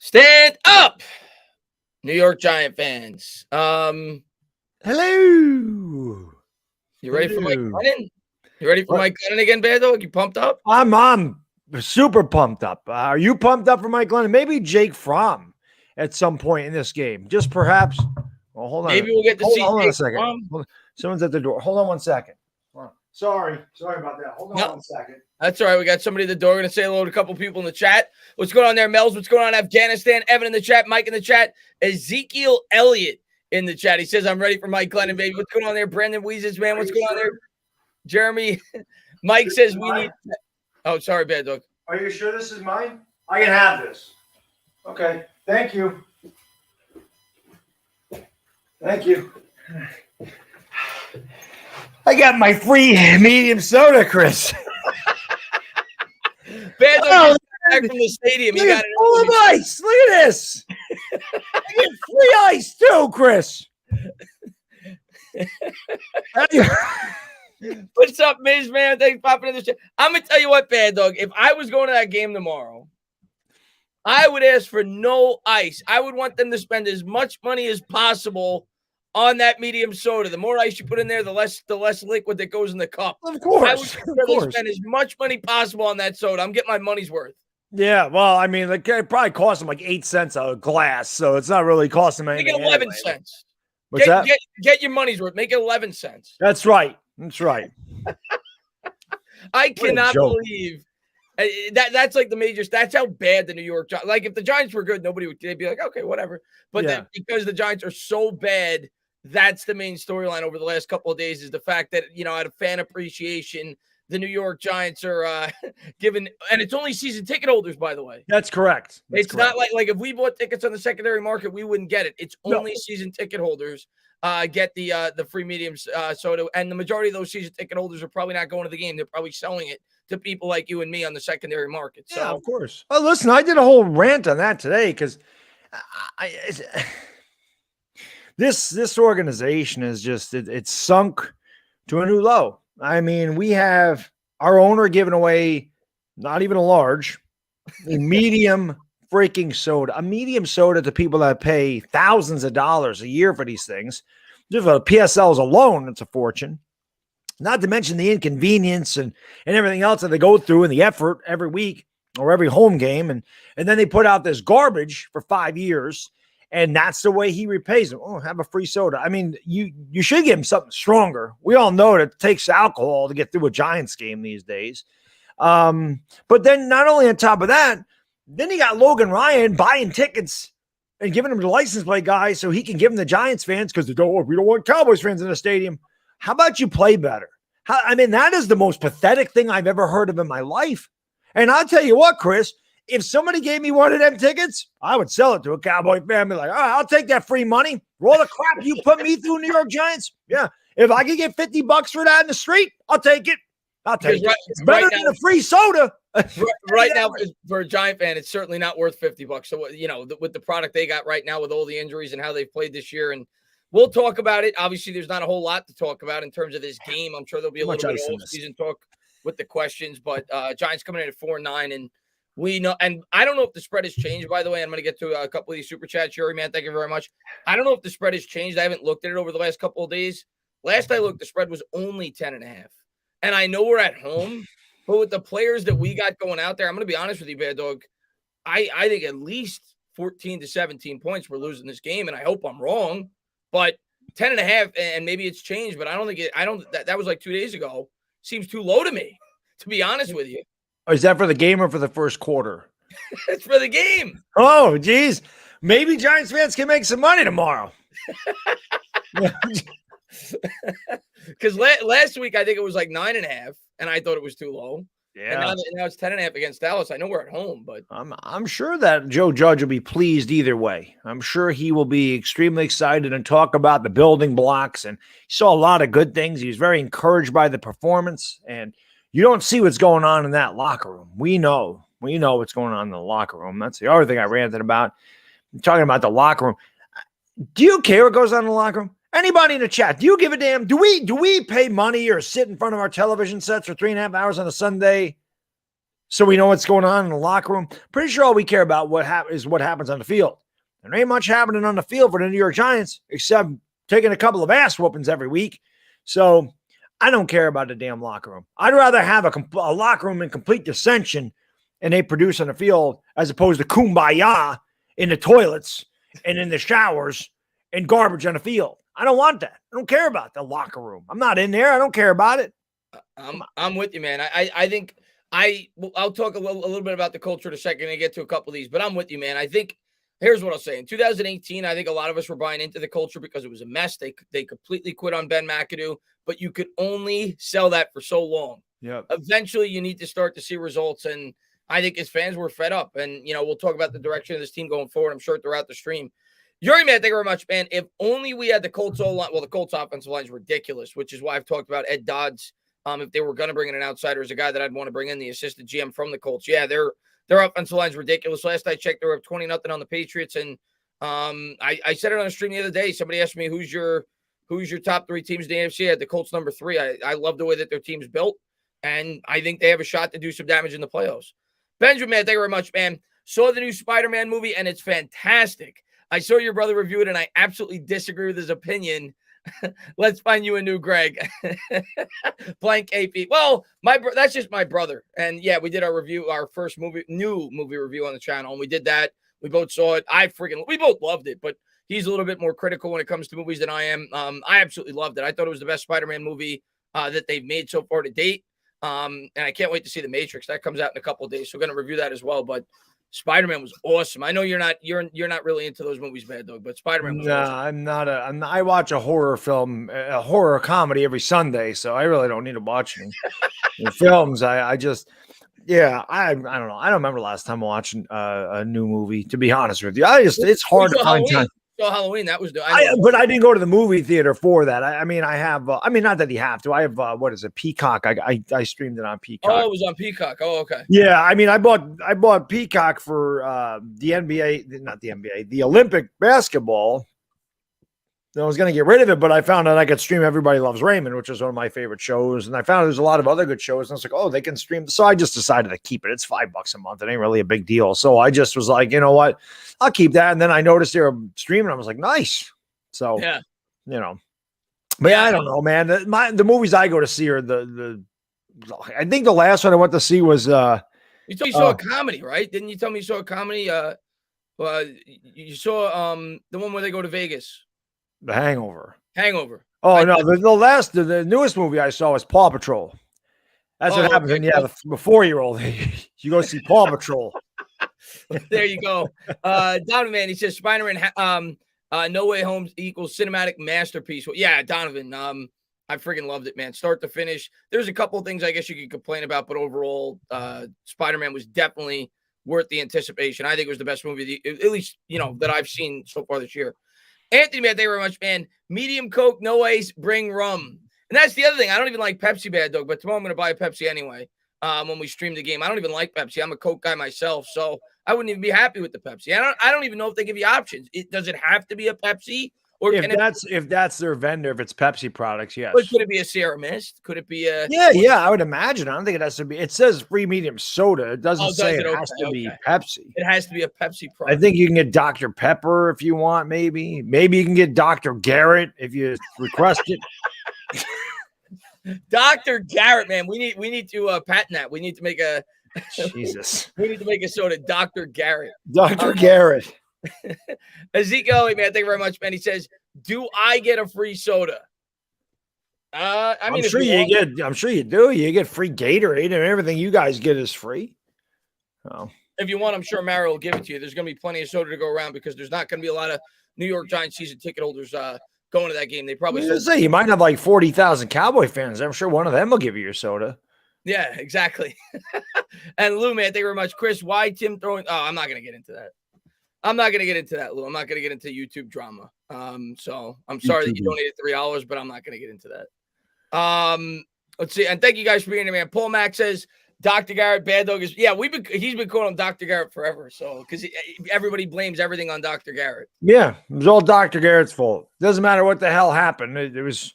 Stand up, New York Giant fans. Hello. You ready for Mike Glennon? You ready for Mike Glennon again, Baddog? You pumped up? I'm super pumped up. Are you pumped up for Mike Glennon? Maybe Jake Fromm at some point in this game. Just perhaps. Well, hold on. Maybe we'll get to see hold on Jake a second. Fromm. Someone's at the door. Hold on one second. Sorry about that. Hold on 1 second. That's all right. We got somebody at the door. We're going to say hello to a couple people in the chat. What's going on there, Mel's? What's going on in Afghanistan? Evan in the chat. Mike in the chat. Ezekiel Elliott in the chat. He says, I'm ready for Mike Glennon, baby. What's going on there? Brandon Weezes, man. What's going on there? Jeremy. Mike says we need. Oh, sorry, Bad Dog. Are you sure this is mine? I can have this. Okay. Thank you. Thank you. I got my free medium soda, Chris. Bad Dog back from the stadium. You got it full of ice. Look at this. I get free ice too, Chris. What's up, Miz, man? Thanks for popping in the chat. I'm going to tell you what, Bad Dog. If I was going to that game tomorrow, I would ask for no ice. I would want them to spend as much money as possible on that medium soda. The more ice you put in there, the less liquid that goes in the cup. Of course. I would rather spend as much money possible on that soda. I'm getting my money's worth. Yeah, well, I mean, it probably cost them like 8 cents a glass, so it's not really costing them anything. Make it 11 cents. What's that? Get your money's worth. Make it 11 cents. That's right. That's right. I cannot believe that's like the major. That's how bad the New York Giants. Like if the Giants were good, they'd be like, okay, whatever. But because the Giants are so bad, that's the main storyline over the last couple of days is the fact that, out of fan appreciation, the New York Giants are given, and it's only season ticket holders, by the way. That's correct. It's not like if we bought tickets on the secondary market, we wouldn't get it. It's only season ticket holders get the free medium soda, and the majority of those season ticket holders are probably not going to the game. They're probably selling it to people like you and me on the secondary market. Yeah, so, of course. Well, listen, I did a whole rant on that today because this organization is just it's sunk to a new low. I mean, we have our owner giving away not even a large, a medium freaking soda, a medium soda to people that pay thousands of dollars a year for these things. Just for the PSLs alone, it's a fortune. Not to mention the inconvenience and everything else that they go through and the effort every week or every home game. And then they put out this garbage for 5 years. And that's the way he repays them. Oh, have a free soda. I mean, you should give him something stronger. We all know that it takes alcohol to get through a Giants game these days. But then not only on top of that, then you got Logan Ryan buying tickets and giving them the license plate guy so he can give them the Giants fans because we don't want Cowboys fans in the stadium. How about you play better? That is the most pathetic thing I've ever heard of in my life. And I'll tell you what, Chris, if somebody gave me one of them tickets, I would sell it to a Cowboy fan. Be like, all right, I'll take that free money. Roll the crap you put me through, New York Giants. Yeah. If I could get $50 for that in the street, I'll take it. It's better than a free soda. Right now, for a Giant fan, it's certainly not worth $50. So, with the product they got right now with all the injuries and how they've played this year, and we'll talk about it. Obviously, there's not a whole lot to talk about in terms of this game. I'm sure there'll be a little bit of off-season talk with the questions, but Giants coming in at 4-9, and we know, and I don't know if the spread has changed, by the way. I'm going to get to a couple of these super chats. Yuri, man, thank you very much. I don't know if the spread has changed. I haven't looked at it over the last couple of days. Last I looked, the spread was only 10.5. And I know we're at home, but with the players that we got going out there, I'm going to be honest with you, Bad Dog. I think at least 14 to 17 points we're losing this game, and I hope I'm wrong. But 10.5, and maybe it's changed, but I don't think that was like 2 days ago. Seems too low to me, to be honest with you. Is that for the game or for the first quarter? It's for the game. Oh, geez. Maybe Giants fans can make some money tomorrow. Because last week, I think it was like 9.5, and I thought it was too low. Yeah. And now it's 10.5 against Dallas. I know we're at home, but I'm sure that Joe Judge will be pleased either way. I'm sure he will be extremely excited and talk about the building blocks. And he saw a lot of good things. He was very encouraged by the performance. And you don't see what's going on in that locker room. We know what's going on in the locker room. That's the other thing I ranted about. I'm talking about the locker room. Do you care what goes on in the locker room? Anybody in the chat, do you give a damn? Do we pay money or sit in front of our television sets for 3.5 hours on a Sunday so we know what's going on in the locker room. Pretty sure all we care about is what happens on the field. There ain't much happening on the field for the New York Giants, except taking a couple of ass whoopings every week. So I don't care about the damn locker room. I'd rather have a locker room in complete dissension and they produce on the field as opposed to kumbaya in the toilets and in the showers and garbage on the field. I don't want that. I don't care about the locker room. I'm not in there. I don't care about it. I'm with you, man. I think I'll talk a little bit about the culture in a second and get to a couple of these, but I'm with you, man. I think here's what I'll say. In 2018, I think a lot of us were buying into the culture because it was a mess. They completely quit on Ben McAdoo, but you could only sell that for so long. Yeah. Eventually, you need to start to see results, and I think as fans, we're fed up. And, we'll talk about the direction of this team going forward, I'm sure, throughout the stream. Yuri, man, thank you very much, man. If only we had the Colts O-line. Well, the Colts offensive line is ridiculous, which is why I've talked about Ed Dodds. If they were going to bring in an outsider as a guy that I'd want to bring in, the assistant GM from the Colts. Yeah, their offensive line is ridiculous. Last I checked, they were up 20-0 on the Patriots. And I said it on the stream the other day. Somebody asked me, who's your top three teams in the AFC? I had the Colts number 3. I love the way that their team's built, and I think they have a shot to do some damage in the playoffs. Benjamin, man, thank you very much, man. Saw the new Spider-Man movie, and it's fantastic. I saw your brother review it, and I absolutely disagree with his opinion. Let's find you a new Greg. Blank AP. Well, that's just my brother. And yeah, we did our first new movie review on the channel, and we did that. We both saw it. We both loved it, but he's a little bit more critical when it comes to movies than I am. I absolutely loved it. I thought it was the best Spider-Man movie that they've made so far to date. And I can't wait to see The Matrix. That comes out in a couple of days, so we're going to review that as well. But Spider-Man was awesome. I know you're not really into those movies, Baddog, but Spider-Man was awesome. I watch a horror film, a horror comedy every Sunday, so I really don't need to watch any films. I don't know. I don't remember last time watching a new movie, to be honest with you. It's hard to find time. So Halloween, that was but I didn't go to the movie theater for that. I have not that you have to. I have what is it, Peacock? I streamed it on Peacock. Oh, it was on Peacock. Oh, okay. Yeah, I bought Peacock for the NBA, not the NBA, the Olympic basketball. I was going to get rid of it, but I found out I could stream Everybody Loves Raymond, which is one of my favorite shows. And I found there's a lot of other good shows. And I was like, oh, they can stream. So I just decided to keep it. It's $5 a month. It ain't really a big deal. So I just was like, you know what? I'll keep that. And then I noticed they were streaming. I was like, nice. So, yeah, But yeah, I don't know, man. The movies I go to see are I think the last one I went to see was you told me you saw a comedy, right? Didn't you tell me you saw a comedy? You saw the one where they go to Vegas. The Hangover. Oh, no. The newest movie I saw was Paw Patrol. That's what happens when you have a 4-year-old. You go see Paw Patrol. There you go. Donovan, man, he says Spider-Man No Way Home equals cinematic masterpiece. Well, yeah, Donovan, I freaking loved it, man. Start to finish. There's a couple of things I guess you could complain about, but overall, Spider-Man was definitely worth the anticipation. I think it was the best movie, at least, that I've seen so far this year. Anthony, man, thank you very much, man. Medium Coke, no ice, bring rum. And that's the other thing. I don't even like Pepsi, Baddog, but tomorrow I'm going to buy a Pepsi anyway when we stream the game. I don't even like Pepsi. I'm a Coke guy myself, so I wouldn't even be happy with the Pepsi. I don't even know if they give you options. Does it have to be a Pepsi? Or if that's their vendor, if it's Pepsi products, yes. But could it be a Sierra Mist? Could it be a? Yeah, I would imagine. I don't think it has to be. It says free medium soda. It doesn't say it has to be Pepsi. It has to be a Pepsi product. I think you can get Dr. Pepper if you want. Maybe you can get Dr. Garrett if you request it. Dr. Garrett, man, we need to patent that. We need to make a Jesus. We need to make a soda, Dr. Garrett. Dr. Garrett. Ezekiel, man, thank you very much, man. He says, "Do I get a free soda?" I'm sure you do. You get free Gatorade, and everything you guys get is free. Oh. If you want, I'm sure Mario will give it to you. There's going to be plenty of soda to go around because there's not going to be a lot of New York Giants season ticket holders going to that game. They probably say you might have like 40,000 Cowboy fans. I'm sure one of them will give you your soda. Yeah, exactly. And Lou, man, thank you very much. Chris, why Tim throwing? Oh, I'm not going to get into that. I'm not going to get into that, Lou. I'm not going to get into YouTube drama. So I'm sorry that you donated $3, but I'm not going to get into that. Let's see. And thank you guys for being here, man. Paul Mack says, Dr. Garrett, Baddog is, he's been calling him Dr. Garrett forever. So, because everybody blames everything on Dr. Garrett. Yeah, it was all Dr. Garrett's fault. Doesn't matter what the hell happened. It's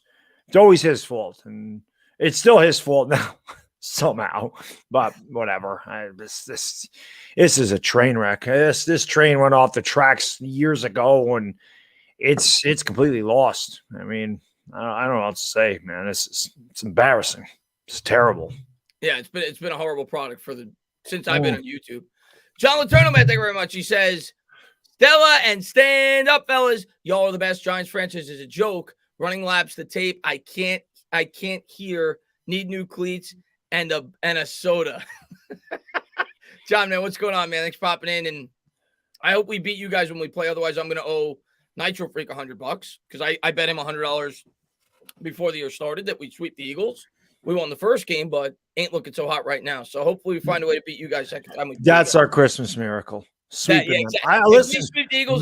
always his fault. And it's still his fault now. somehow, but whatever. This is a train wreck. This train went off the tracks years ago, and it's completely lost. I mean, I don't know what to say, man. It's embarrassing. It's terrible. Yeah, it's been a horrible product since I've been on YouTube. John Letourneau, man, thank you very much. He says, Stella and stand up, fellas. Y'all are the best. Giants franchise is a joke. Running laps, the tape. I can't hear. Need new cleats and a soda. John, man, what's going on, man? Thanks for popping in, and I hope we beat you guys when we play. Otherwise, I'm gonna owe Nitro Freak $100 because I bet him $100 before the year started that we'd sweep the Eagles. We won the first game, but ain't looking so hot right now. So hopefully we find a way to beat you guys second time. That's our Christmas miracle. Exactly. Listen,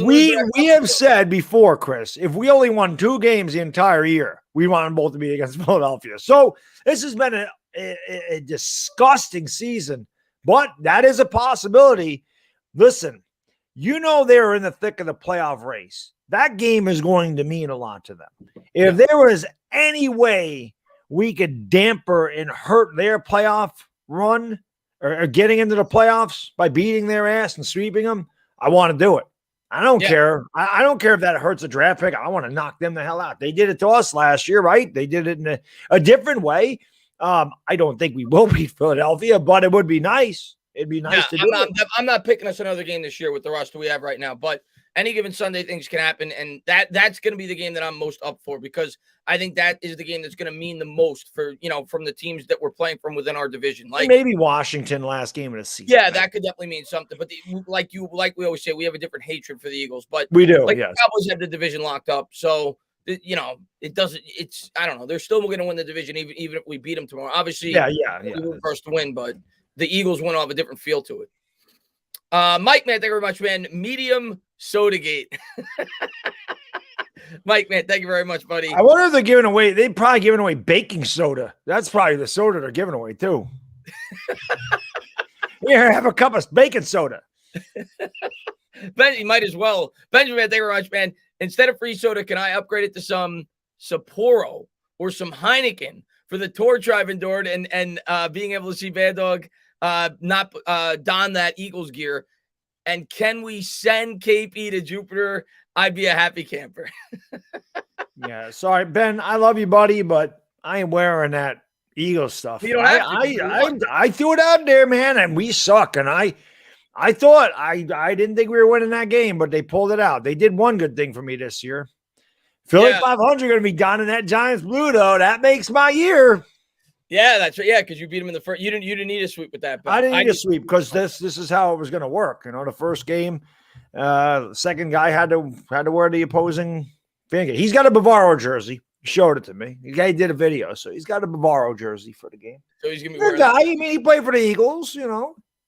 we have said before, Chris, if we only won 2 games the entire year, we want them both to be against Philadelphia. So this has been a disgusting season, but that is a possibility. Listen, they're in the thick of the playoff race. That game is going to mean a lot to them. If there was any way we could damper and hurt their playoff run or getting into the playoffs by beating their ass and sweeping them, I want to do it. I don't care. I don't care if that hurts a draft pick. I want to knock them the hell out. They did it to us last year, right? They did it in a different way. I don't think we will beat Philadelphia, but it would be nice. It'd be nice to do it. I'm not picking us another game this year with the roster we have right now, but any given Sunday, things can happen, and that's going to be the game that I'm most up for because I think that is the game that's going to mean the most for from the teams that we're playing from within our division. Like maybe Washington last game of the season. Yeah, that could definitely mean something. But like we always say, we have a different hatred for the Eagles, but we do. Like yes. The Cowboys have the division locked up, so it doesn't. It's I don't know. They're still going to win the division even if we beat them tomorrow. Obviously, we were first to win, but the Eagles want to have a different feel to it. Mike, man, thank you very much, man. Medium Sodagate. Mike, man, thank you very much, buddy. I wonder if they're giving away. They're probably giving away baking soda. That's probably the soda they're giving away too. Here, have a cup of baking soda. Ben, you might as well. Benjamin, thank you very much, man. Instead of free soda, can I upgrade it to some Sapporo or some Heineken for the tour I've endured and being able to see Baddog not don that Eagles gear? And can we send KP to Jupiter? I'd be a happy camper. Yeah, sorry, Ben. I love you, buddy, but I ain't wearing that Eagles stuff. You don't have to. I threw it out there, man, and we suck. And I thought I didn't think we were winning that game, but they pulled it out. They did one good thing for me this year. Philly 500 going to be gone in that Giants blue, though. That makes my year. Yeah, that's right. Yeah, because you beat them in the first. You didn't need a sweep with that. But I didn't need a sweep because this is how it was going to work. The first game, second guy had to wear the opposing finger. He's got a Bavaro jersey. He showed it to me. The guy did a video, so he's got a Bavaro jersey for the game. So he's gonna be good guy. I mean, he played for the Eagles.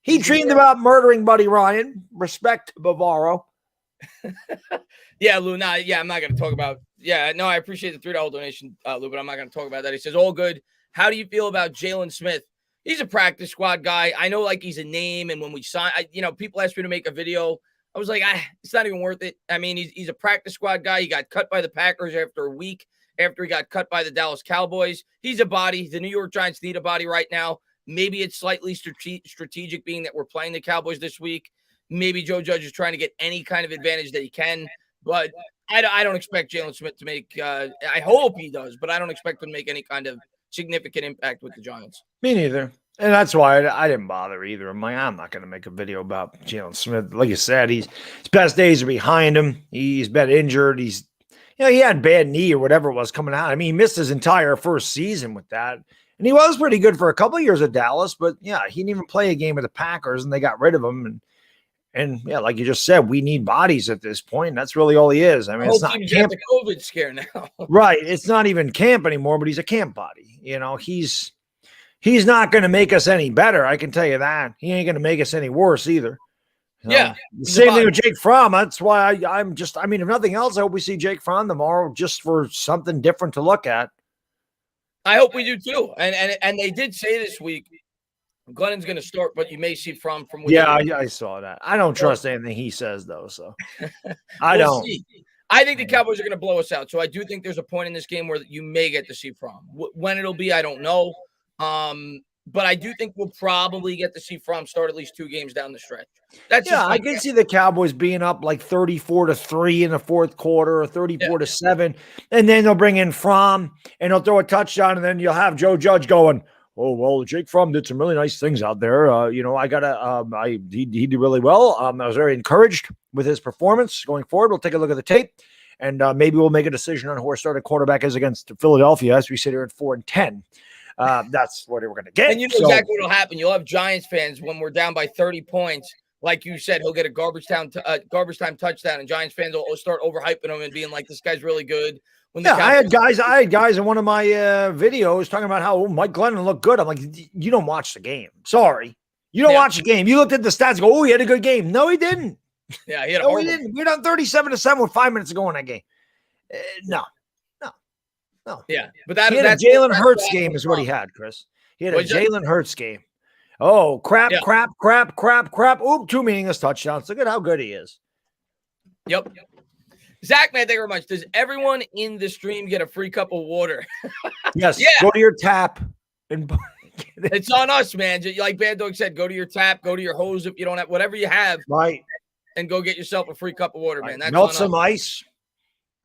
He dreamed about murdering Buddy Ryan. Respect to Bavaro. Yeah, Lou. Nah, yeah, I'm not going to talk about. Yeah, no, I appreciate the $3 donation, Lou, but I'm not going to talk about that. He says, all good. How do you feel about Jalen Smith? He's a practice squad guy. I know, like, he's a name, and when we sign, people asked me to make a video. I was like, it's not even worth it. I mean, he's a practice squad guy. He got cut by the Packers after a week, after he got cut by the Dallas Cowboys. He's a body. The New York Giants need a body right now. Maybe it's slightly strategic being that we're playing the Cowboys this week. Maybe Joe Judge is trying to get any kind of advantage that he can. But I don't expect Jalen Smith to make I hope he does, but I don't expect him to make any kind of significant impact with the Giants. Me neither. And that's why I didn't bother either. I'm not going to make a video about Jalen Smith. Like you said, his best days are behind him. He's been injured. He had bad knee or whatever it was coming out. I mean, he missed his entire first season with that. And he was pretty good for a couple of years at Dallas, but yeah, he didn't even play a game with the Packers and they got rid of him. And yeah, like you just said, we need bodies at this point. That's really all he is. I mean, it's not camp. The COVID scare now. Right. It's not even camp anymore, but he's a camp body. He's not going to make us any better. I can tell you that. He ain't going to make us any worse either. Yeah. Same thing with Jake Fromm. That's why I'm just, if nothing else, I hope we see Jake Fromm tomorrow just for something different to look at. I hope we do too. And they did say this week, Glennon's going to start, but you may see from. Yeah, I saw that. I don't trust anything he says though, so I don't. See. I think the Cowboys are going to blow us out. So I do think there's a point in this game where you may get to see Fromm. When it'll be, I don't know. but I do think we'll probably get to see Fromm start at least 2 games down the stretch. That's just I can see the Cowboys being up like 34-3 in the fourth quarter or 34-7. And then they'll bring in Fromm and he'll throw a touchdown. And then you'll have Joe Judge going, oh, well, Jake Fromm did some really nice things out there. He did really well. I was very encouraged with his performance going forward. We'll take a look at the tape and maybe we'll make a decision on who our starting quarterback is against Philadelphia as we sit here at 4-10. That's what we're going to get. And you know exactly what will happen. You'll have Giants fans when we're down by 30 points. Like you said, he'll get a garbage time touchdown, and Giants fans will start overhyping him and being like, "This guy's really good." I had guys in one of my videos talking about how Mike Glennon looked good. I'm like, you don't watch the game. Sorry, you don't watch the game. You looked at the stats, and go, "Oh, he had a good game." No, he didn't. Yeah, he had he didn't. We're down 37-7 with 5 minutes to go in that game. No. Yeah, but he had a Jalen Hurts game, is what he had, Chris. He had a Jalen Hurts game. Oh, crap. Oop, 2 meaningless touchdowns. Look at how good he is. Yep. Zach, man, thank you very much. Does everyone in the stream get a free cup of water? Yes. Yeah. Go to your tap. It's on us, man. Like Baddog said, go to your tap, go to your hose if you don't have whatever you have. Right. And go get yourself a free cup of water, man. That's melt some ice.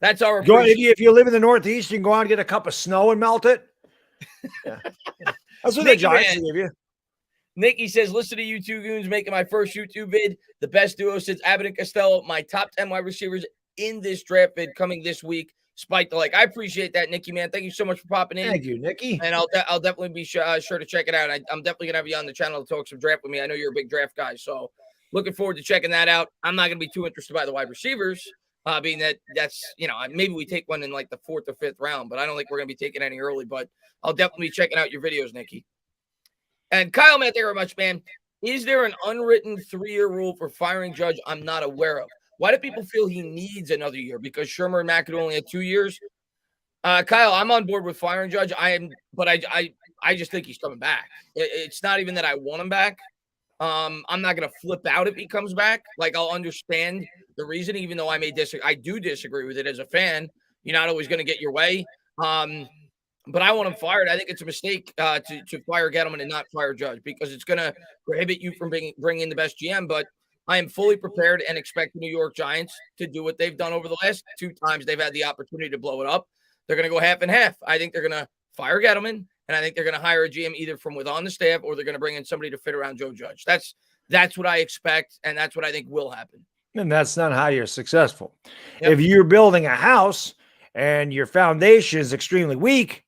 That's our if you live in the Northeast, you can go out and get a cup of snow and melt it. Yeah. That's what the Giants give you. Nikki says, listen to you two goons making my first YouTube vid. The best duo since Abbott and Costello. My top 10 wide receivers in this draft vid coming this week. Spike the like. I appreciate that, Nikki, man. Thank you so much for popping in. Thank you, Nikki. And I'll definitely be sure to check it out. I'm definitely going to have you on the channel to talk some draft with me. I know you're a big draft guy, so looking forward to checking that out. I'm not going to be too interested by the wide receivers, being that's, maybe we take one in like the 4th or 5th round, but I don't think we're going to be taking any early, but I'll definitely be checking out your videos, Nikki. And Kyle, man, thank you very much, man. Is there an unwritten 3-year rule for firing Judge I'm not aware of? Why do people feel he needs another year? Because Shermer and McAdoo only had 2 years. Kyle, I'm on board with firing Judge. But I just think he's coming back. It's not even that I want him back. I'm not going to flip out if he comes back. Like, I'll understand the reason, even though I do disagree with it as a fan. You're not always going to get your way. But I want him fired. I think it's a mistake to fire Gettleman and not fire Judge because it's going to prohibit you from bringing in the best GM. But I am fully prepared and expect the New York Giants to do what they've done over the last 2 times they've had the opportunity to blow it up. They're going to go half and half. I think they're going to fire Gettleman, and I think they're going to hire a GM either from within the staff or they're going to bring in somebody to fit around Joe Judge. That's what I expect, and that's what I think will happen. And that's not how you're successful. Yep. If you're building a house and your foundation is extremely weak,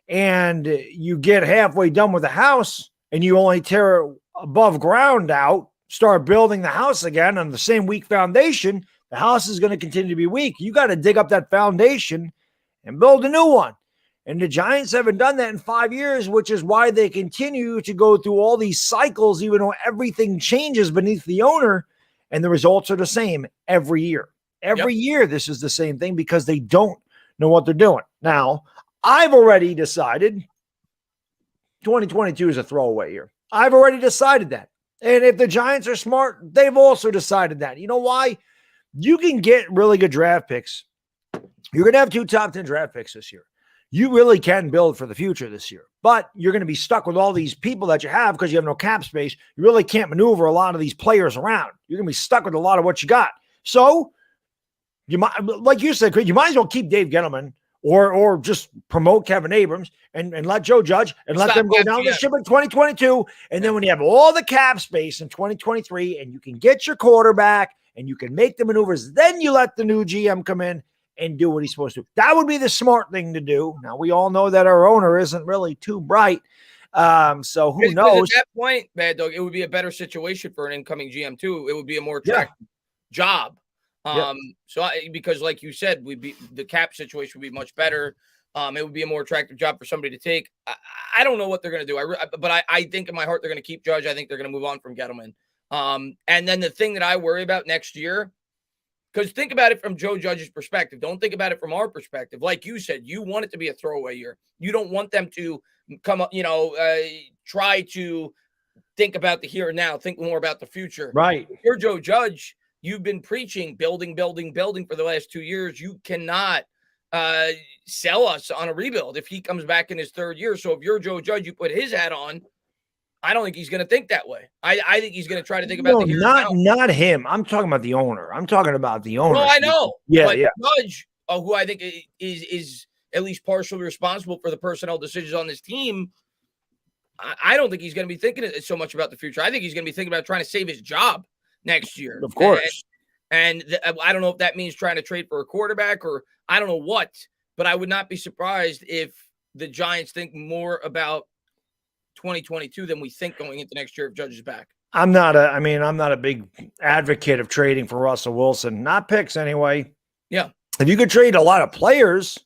and you get halfway done with the house and you only tear above ground out, start building the house again on the same weak foundation, the house is going to continue to be weak. You got to dig up that foundation and build a new one. And the Giants haven't done that in 5 years, which is why they continue to go through all these cycles, even though everything changes beneath the owner and the results are the same every year. Every year, this is the same thing because they don't know what they're doing. Now, I've already decided 2022 is a throwaway year. I've already decided that. And if the Giants are smart, they've also decided that. You know why? You can get really good draft picks. You're going to have 2 top 10 draft picks this year. You really can build for the future this year. But you're going to be stuck with all these people that you have because you have no cap space. You really can't maneuver a lot of these players around. You're going to be stuck with a lot of what you got. So, you might, like you said, you might as well keep Dave Gettleman or just promote Kevin Abrams and let Joe Judge and let them go down the ship in 2022. And then when you have all the cap space in 2023 and you can get your quarterback and you can make the maneuvers, then you let the new GM come in and do what he's supposed to. That would be the smart thing to do. Now, we all know that our owner isn't really too bright. So who knows? At that point, Baddog, it would be a better situation for an incoming GM too. It would be a more attractive job. Because like you said, the cap situation would be much better. It would be a more attractive job for somebody to take. I don't know what they're going to do. But I think in my heart, they're going to keep Judge. I think they're going to move on from Gettleman. And then the thing that I worry about next year, because think about it from Joe Judge's perspective. Don't think about it from our perspective. Like you said, you want it to be a throwaway year. You don't want them to come up, try to think about the here and now, think more about the future. Right. If you're Joe Judge, you've been preaching building for the last 2 years. You cannot sell us on a rebuild if he comes back in his 3rd year. So if you're Joe Judge, you put his hat on I don't think he's going to think that way. I think he's going to try to think about the here not him. I'm talking about the owner. I'm talking about the owner. Well, I know. Yeah, but yeah. Judge, who I think is at least partially responsible for the personnel decisions on this team, I don't think he's going to be thinking so much about the future. I think he's going to be thinking about trying to save his job next year. Of course. And I don't know if that means trying to trade for a quarterback or I don't know what, but I would not be surprised if the Giants think more about 2022 than we think going into next year if Judge is back. I'm not a big advocate of trading for Russell Wilson. Not picks anyway. Yeah. If you could trade a lot of players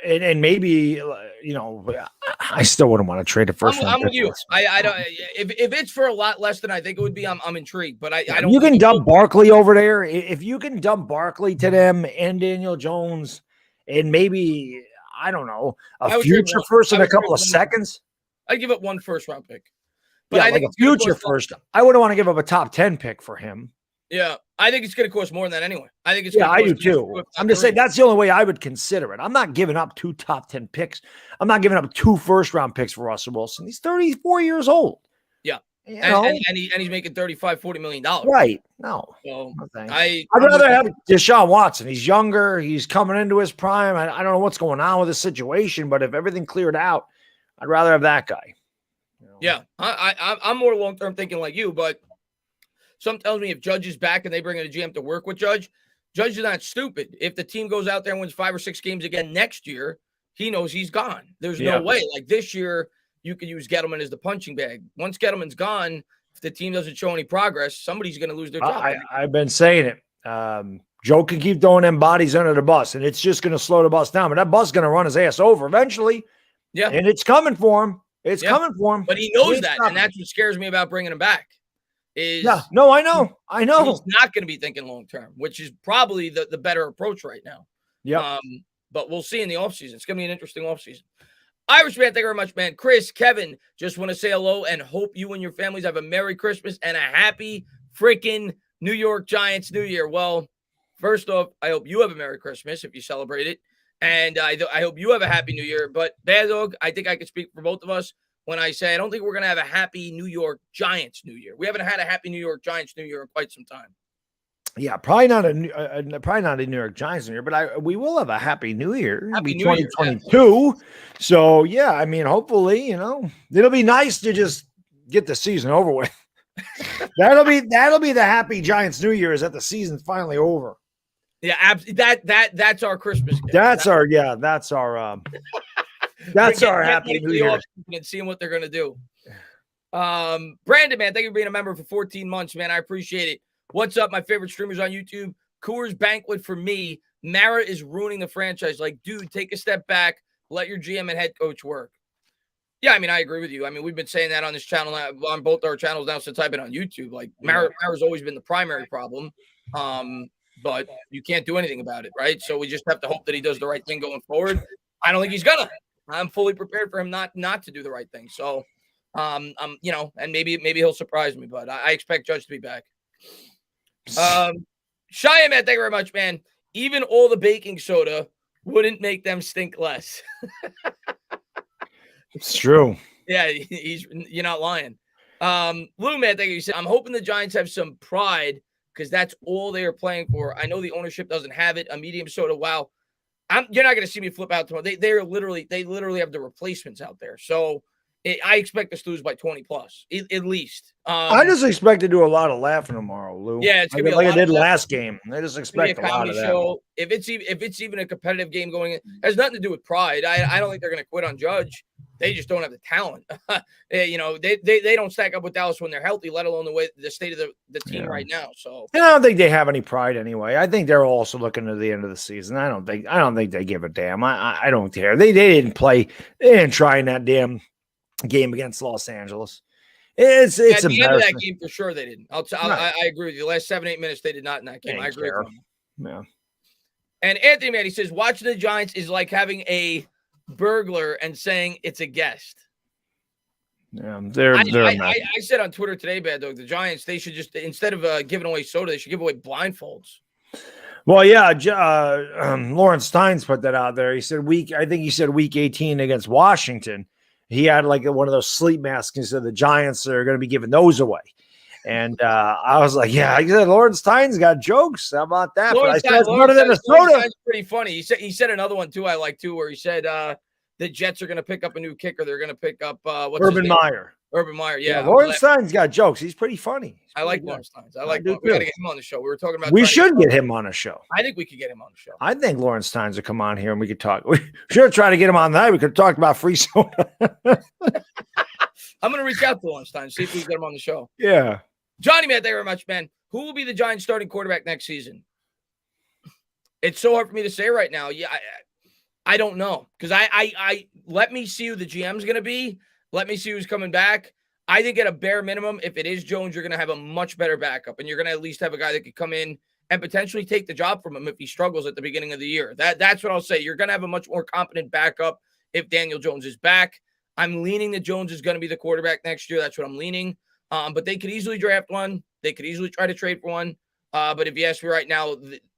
and maybe, I still wouldn't want to trade a first round. I'm with you. I don't, if it's for a lot less than I think it would be, I'm intrigued, but I don't. You can dump Barkley over there. If you can dump Barkley to them and Daniel Jones and maybe, I don't know, a future first and a couple of seconds. I'd give up one first round pick. But I think a future first. I wouldn't want to give up a top 10 pick for him. Yeah, I think it's going to cost more than that anyway. I think it's I do too. I'm just saying that's the only way I would consider it. I'm not giving up 2 top 10 picks. I'm not giving up 2 first round picks for Russell Wilson. He's 34 years old. Yeah. And he's making $35-40 million. Right. No. So I'd rather have Deshaun Watson. He's younger. He's coming into his prime. I don't know what's going on with his situation, but if everything cleared out, I'd rather have that guy. Yeah. I'm more long-term thinking like you, but some tells me if Judge is back and they bring in a GM to work with Judge is not stupid. If the team goes out there and wins 5 or 6 games again next year, he knows he's gone. There's no way. Like this year, you could use Gettleman as the punching bag. Once Gettleman's gone, if the team doesn't show any progress, somebody's going to lose their job. I've been saying it. Joe can keep throwing them bodies under the bus, and it's just going to slow the bus down. But that bus is going to run his ass over eventually. Yeah. And it's coming for him. It's coming for him. But he knows that, and that's what scares me about bringing him back. I know. He's not going to be thinking long term, which is probably the better approach right now. Yeah. But we'll see in the offseason. It's going to be an interesting offseason. Irish man, thank you very much, man. Chris, Kevin, just want to say hello and hope you and your families have a Merry Christmas and a happy freaking New York Giants New Year. Well, first off, I hope you have a Merry Christmas if you celebrate it. And I hope you have a Happy New Year. But Baddog, I think I can speak for both of us when I say I don't think we're going to have a Happy New York Giants New Year. We haven't had a Happy New York Giants New Year in quite some time. Yeah, probably not a New York Giants New Year, but we will have a Happy New Year. Happy New 2022. Year, yeah. So yeah, I mean, hopefully, it'll be nice to just get the season over with. that'll be the Happy Giants New Year is that the season's finally over. Yeah, that's our Christmas gift. That's our Happy New Year. And seeing what they're gonna do. Brandon, man, thank you for being a member for 14 months, man. I appreciate it. What's up, my favorite streamers on YouTube? Coors Banquet for me. Mara is ruining the franchise. Like, dude, take a step back. Let your GM and head coach work. Yeah, I mean, I agree with you. I mean, we've been saying that on this channel, on both our channels now since I've been on YouTube. Like, Mara's always been the primary problem. But you can't do anything about it, right? So we just have to hope that he does the right thing going forward. I don't think he's gonna. I'm fully prepared for him not to do the right thing. So, and maybe he'll surprise me, but I expect Judge to be back. Cheyenne, man, thank you very much, man. Even all the baking soda wouldn't make them stink less. It's true. Yeah, you're not lying. Lou, man, thank you. I'm hoping the Giants have some pride because that's all they are playing for. I know the ownership doesn't have it. A medium soda, wow. You're not going to see me flip out tomorrow. They literally have the replacements out there. So I expect us to lose by 20 plus, at least. I just expect to do a lot of laughing tomorrow, Lou. Yeah, it's gonna be like I did last game. I just expect a lot of that. Show. If it's even a competitive game going in, it has nothing to do with pride. I don't think they're going to quit on Judge. They just don't have the talent. They don't stack up with Dallas when they're healthy, let alone the state of the team right now. So and I don't think they have any pride anyway. I think they're also looking to the end of the season. I don't think they give a damn. I don't care. They didn't play. They didn't try in that damn game against Los Angeles. It's at the end of that game for sure they didn't. I agree with you. The last 7-8 minutes they did not in that game. I agree with you. Yeah. And Anthony, man, he says watching the Giants is like having a burglar and saying it's a guest. Yeah, I said on Twitter today, Baddog, the Giants, they should just, instead of giving away soda, they should give away blindfolds. Well, yeah, Lawrence Steins put that out there. He said week 18 against Washington. he had like one of those sleep masks. He said the Giants are going to be giving those away. And I was like, yeah, I said Lawrence Tynes got jokes. How about that? But I said it's better than Minnesota. Pretty funny. He said another one too. I like too, where he said the Jets are going to pick up a new kicker. They're going to pick up Urban Meyer. Urban Meyer, yeah. Lawrence Tynes got jokes. He's pretty funny. I like Lawrence Tynes. We got to get him on the show. We were talking about. We should get him on a show. I think we could get him on the show. I think Lawrence Tynes would come on here and we could talk. We should try to get him on that. We could talk about free soda. I'm going to reach out to Lawrence Tynes, see if we can get him on the show. Yeah. Johnny, man, thank you very much, man. Who will be the Giants starting quarterback next season? It's so hard for me to say right now. Yeah, I don't know, because I let me see who the GM's going to be. Let me see who's coming back. I think at a bare minimum, if it is Jones, you're going to have a much better backup, and you're going to at least have a guy that could come in and potentially take the job from him if he struggles at the beginning of the year. That's what I'll say. You're going to have a much more competent backup if Daniel Jones is back. I'm leaning that Jones is going to be the quarterback next year. That's what I'm leaning. But they could easily draft one. They could easily try to trade for one. But if you ask me right now,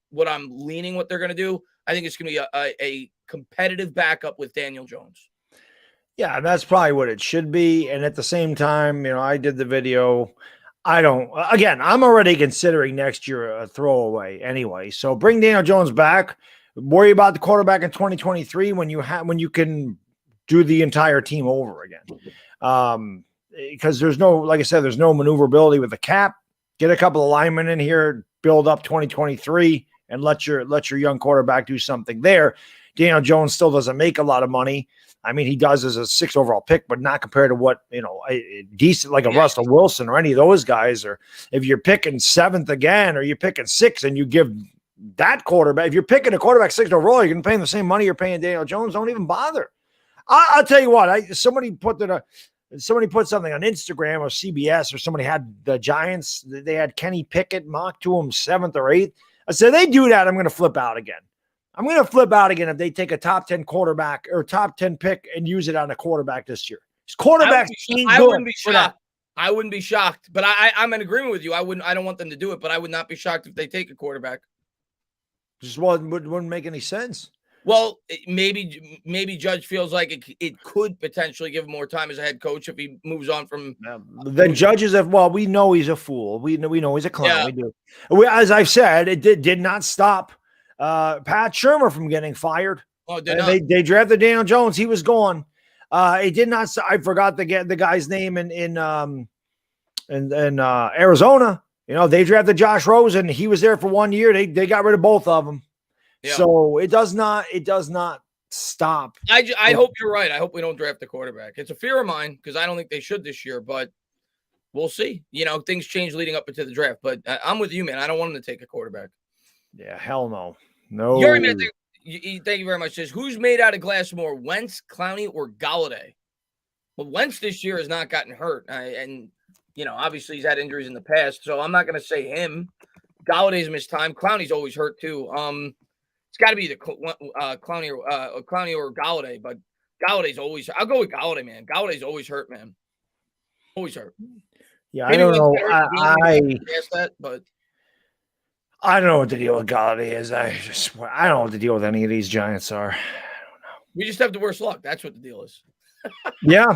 what I'm leaning, what they're going to do, I think it's going to be a competitive backup with Daniel Jones. Yeah, that's probably what it should be. And at the same time, I did the video. I'm already considering next year a throwaway anyway. So bring Daniel Jones back. Worry about the quarterback in 2023 when you can do the entire team over again. Because there's no, like I said, there's no maneuverability with the cap. Get a couple of linemen in here, build up 2023, and let your young quarterback do something there. Daniel Jones still doesn't make a lot of money. I mean, he does as a 6th overall pick, but not compared to what, a decent, like a Russell Wilson or any of those guys. Or if you're picking 7th again, or you're picking 6th and you give that quarterback, if you're picking a quarterback 6th overall, you're going to pay him the same money you're paying Daniel Jones. Don't even bother. I'll tell you what, somebody put something on Instagram or CBS, or somebody had the Giants. They had Kenny Pickett mocked to him 7th or 8th. I said, they do that, I'm going to flip out again. I'm going to flip out again if they take a top 10 quarterback or top 10 pick and use it on a quarterback this year. Quarterbacks I wouldn't be shocked. I wouldn't be shocked, but I'm in agreement with you. I don't want them to do it, but I would not be shocked if they take a quarterback. Just wouldn't make any sense. Well, maybe Judge feels like it could potentially give him more time as a head coach if he moves on from. Then Judge we know he's a fool. We know he's a clown. Yeah. We do. As I've said, it did not stop Pat Shermer from getting fired. Oh, did not. They drafted Daniel Jones. He was gone. It did not. I forgot to get the guy's name in Arizona. They drafted Josh Rosen. He was there for 1 year. They got rid of both of them. Yeah. So it does not stop. I hope you're right. I hope we don't draft the quarterback. It's a fear of mine because I don't think they should this year, but we'll see. Things change leading up into the draft, but I'm with you, man. I don't want them to take a quarterback. Yeah, hell no. No. Thank you very much. Says, who's made out of glass more, Wentz, Clowney, or Golladay? Well, Wentz this year has not gotten hurt. And obviously he's had injuries in the past, so I'm not going to say him. Galladay's missed time. Clowney's always hurt too. It's got to be the Clowney or Golladay, but Galladay's always. I'll go with Golladay, man. Galladay's always hurt, man. Always hurt. Yeah, maybe I don't know. I don't know what the deal with Golladay is. I don't know what the deal with any of these Giants are. I don't know. We just have the worst luck. That's what the deal is. Yeah.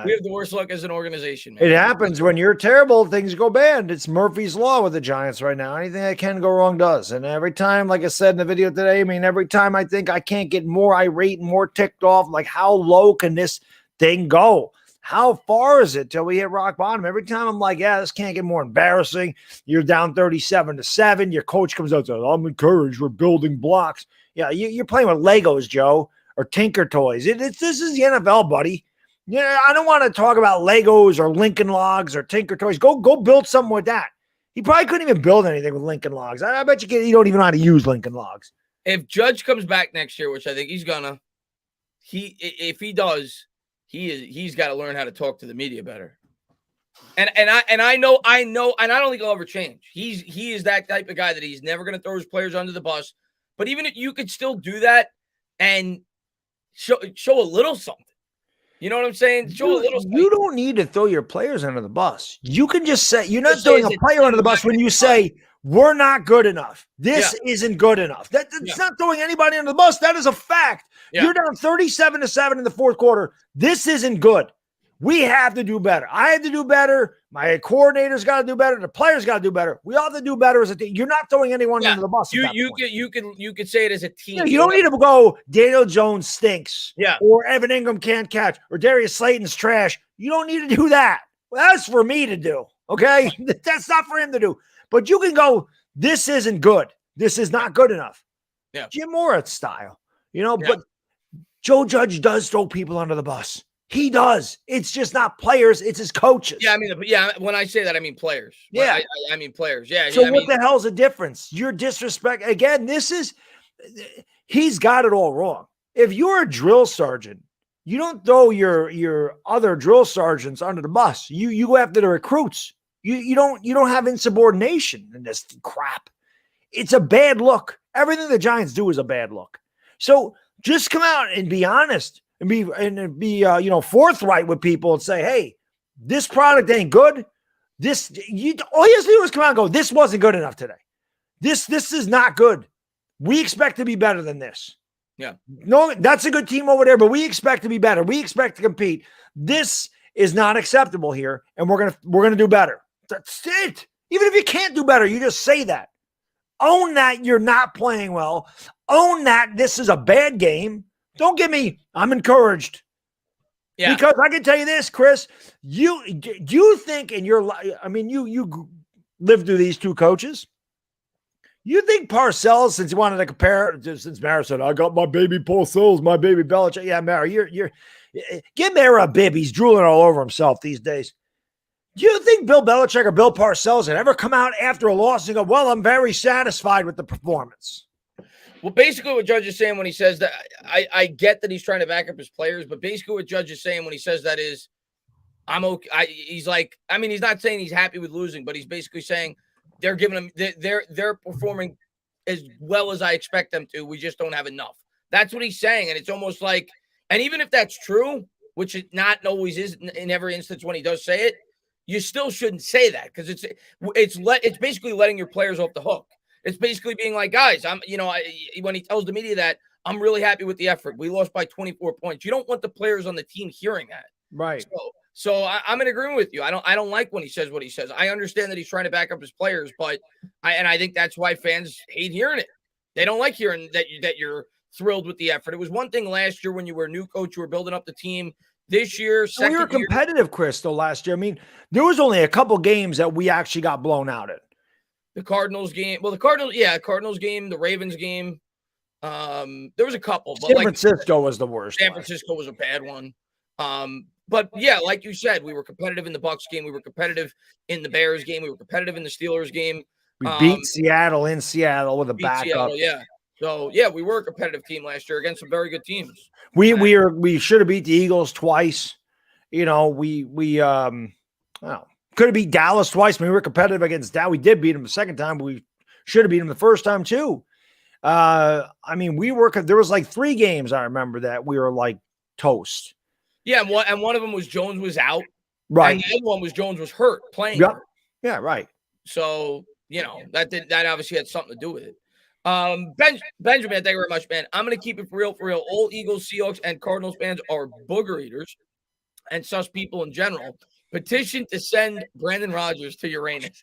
We have the worst luck as an organization, man. It happens when you're terrible, things go bad. It's Murphy's Law with the Giants right now. Anything that can go wrong does. And every time, like I said in the video today, every time I think I can't get more irate and more ticked off, like how low can this thing go? How far is it till we hit rock bottom? Every time I'm like, yeah, this can't get more embarrassing. You're down 37-7. Your coach comes out and says, I'm encouraged. We're building blocks. Yeah, you're playing with Legos, Joe. Or Tinker Toys. This is the NFL, buddy. I don't want to talk about Legos or Lincoln Logs or Tinker Toys. Go build something with that. He probably couldn't even build anything with Lincoln Logs. I bet you don't even know how to use Lincoln Logs. If Judge comes back next year, which I think he's gonna, if he does, he's got to learn how to talk to the media better. And I know, and I don't think he'll ever change. He is that type of guy that he's never going to throw his players under the bus. But even if you could still do that and show a little something. You know what I'm saying? Show a little something. You don't need to throw your players under the bus. You can just say, you're not throwing a player under the bus when you say, we're not good enough. This isn't good enough. That's not throwing anybody under the bus. That is a fact. You're down 37-7 in the fourth quarter. This isn't good. We have to do better. I have to do better. My coordinator's got to do better. The players got to do better. We all have to do better as a team. You're not throwing anyone under the bus. You could say it as a team. Yeah, you don't need to go Daniel Jones stinks. Yeah. Or Evan Ingram can't catch. Or Darius Slayton's trash. You don't need to do that. Well, that's for me to do. Okay? That's not for him to do. But you can go, this isn't good. This is not good enough. Yeah. Jim Moritz style. But Joe Judge does throw people under the bus. He does. It's just not players. It's his coaches. Yeah, when I say that, I mean players. Yeah. I mean players. Yeah. So what the hell's the difference? You're disrespect. Again, he's got it all wrong. If you're a drill sergeant, you don't throw your other drill sergeants under the bus. You go after the recruits. You don't have insubordination in this crap. It's a bad look. Everything the Giants do is a bad look. So just come out and be honest and be forthright with people and say, hey, this product ain't good. All you have to do is come out and go, this wasn't good enough today. This is not good. We expect to be better than this. Yeah. No, that's a good team over there, but we expect to be better. We expect to compete. This is not acceptable here, and we're gonna do better. That's it. Even if you can't do better, you just say that. Own that you're not playing well. Own that this is a bad game. Don't give me, I'm encouraged. Yeah. Because I can tell you this, Chris, you think in your life, you lived through these two coaches. You think Parcells, since you wanted to compare, since Mara said, I got my baby Parcells, my baby Belichick. Yeah, Mara, give Mara a bib. He's drooling all over himself these days. Do you think Bill Belichick or Bill Parcells had ever come out after a loss and go, well, I'm very satisfied with the performance? Well, basically what Judge is saying when he says that, I get that he's trying to back up his players, but basically what Judge is saying when he says that is, I'm okay. He's like, he's not saying he's happy with losing, but he's basically saying they're giving him, they're performing as well as I expect them to. We just don't have enough. That's what he's saying. And it's almost like, and even if that's true, which it not always is in every instance when he does say it, you still shouldn't say that because it's basically letting your players off the hook. It's basically being like, guys, when he tells the media that I'm really happy with the effort. We lost by 24 points. You don't want the players on the team hearing that. Right. So I'm in agreement with you. I don't like when he says what he says. I understand that he's trying to back up his players, but I think that's why fans hate hearing it. They don't like hearing that you're thrilled with the effort. It was one thing last year when you were a new coach, you were building up the team. This year, we were competitive, Chris, though, last year. There was only a couple games that we actually got blown out in. The Cardinals game. Well, Cardinals game, the Ravens game. There was a couple. But San Francisco was the worst. San Francisco was a bad one. But yeah, like you said, we were competitive in the Bucs game. We were competitive in the Bears game. We were competitive in the Steelers game. We beat Seattle in Seattle with a backup. Seattle, yeah. So yeah, we were a competitive team last year against some very good teams. We should have beat the Eagles twice. We could have beat Dallas twice. We were competitive against Dallas. We did beat them the second time, but we should have beat them the first time too. There was like 3 games I remember that we were like toast. Yeah, and one of them was Jones was out. Right. And the other one was Jones was hurt playing. Yep. Yeah, right. So, that obviously had something to do with it. Benjamin, thank you very much, man. I'm going to keep it for real. All Eagles, Seahawks, and Cardinals fans are booger eaters and sus people in general. Petition to send Brandon Rodgers to Uranus.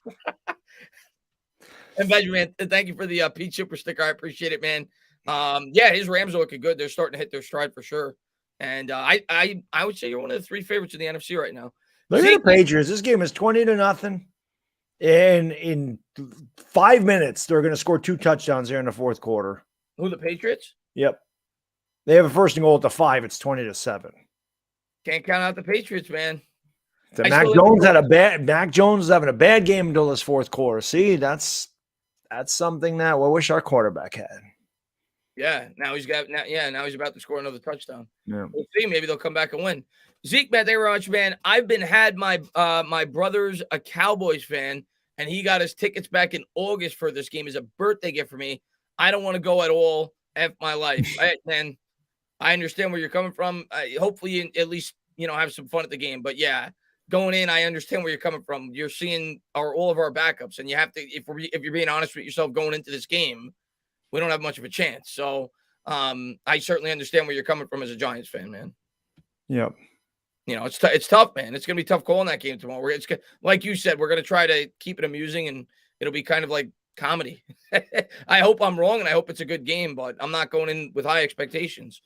And Benjamin, thank you for the Pete Super sticker. I appreciate it, man. His Rams are looking good. They're starting to hit their stride for sure. And I would say you're one of the 3 favorites in the NFC right now. Look at the Patriots. This game is 20-0. And in 5 minutes, they're going to score 2 touchdowns here in the fourth quarter. Who, the Patriots? Yep. They have a first and goal at the 5. It's 20-7. Can't count out the Patriots, man. So Mac Jones is having a bad game until this fourth quarter. See, that's something that I wish our quarterback had. Yeah, now he's about to score another touchdown. Yeah. We'll see. Maybe they'll come back and win. Zeke, man, thank you very much, man. I've had my brother's a Cowboys fan, and he got his tickets back in August for this game as a birthday gift for me. I don't want to go at all. F my life. Man, I understand where you're coming from. Hopefully you at least, have some fun at the game. But yeah, going in, I understand where you're coming from. You're seeing all of our backups, and you have to, if you're being honest with yourself going into this game, we don't have much of a chance. So I certainly understand where you're coming from as a Giants fan, man. Yep. It's tough, man. It's going to be tough calling that game tomorrow. It's like you said, we're going to try to keep it amusing, and it'll be kind of like comedy. I hope I'm wrong, and I hope it's a good game, but I'm not going in with high expectations.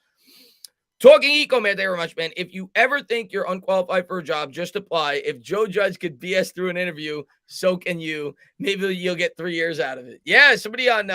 Talking Eco, man, thank you very much, man. If you ever think you're unqualified for a job, just apply. If Joe Judge could BS through an interview, so can you. Maybe you'll get 3 years out of it. Yeah, somebody on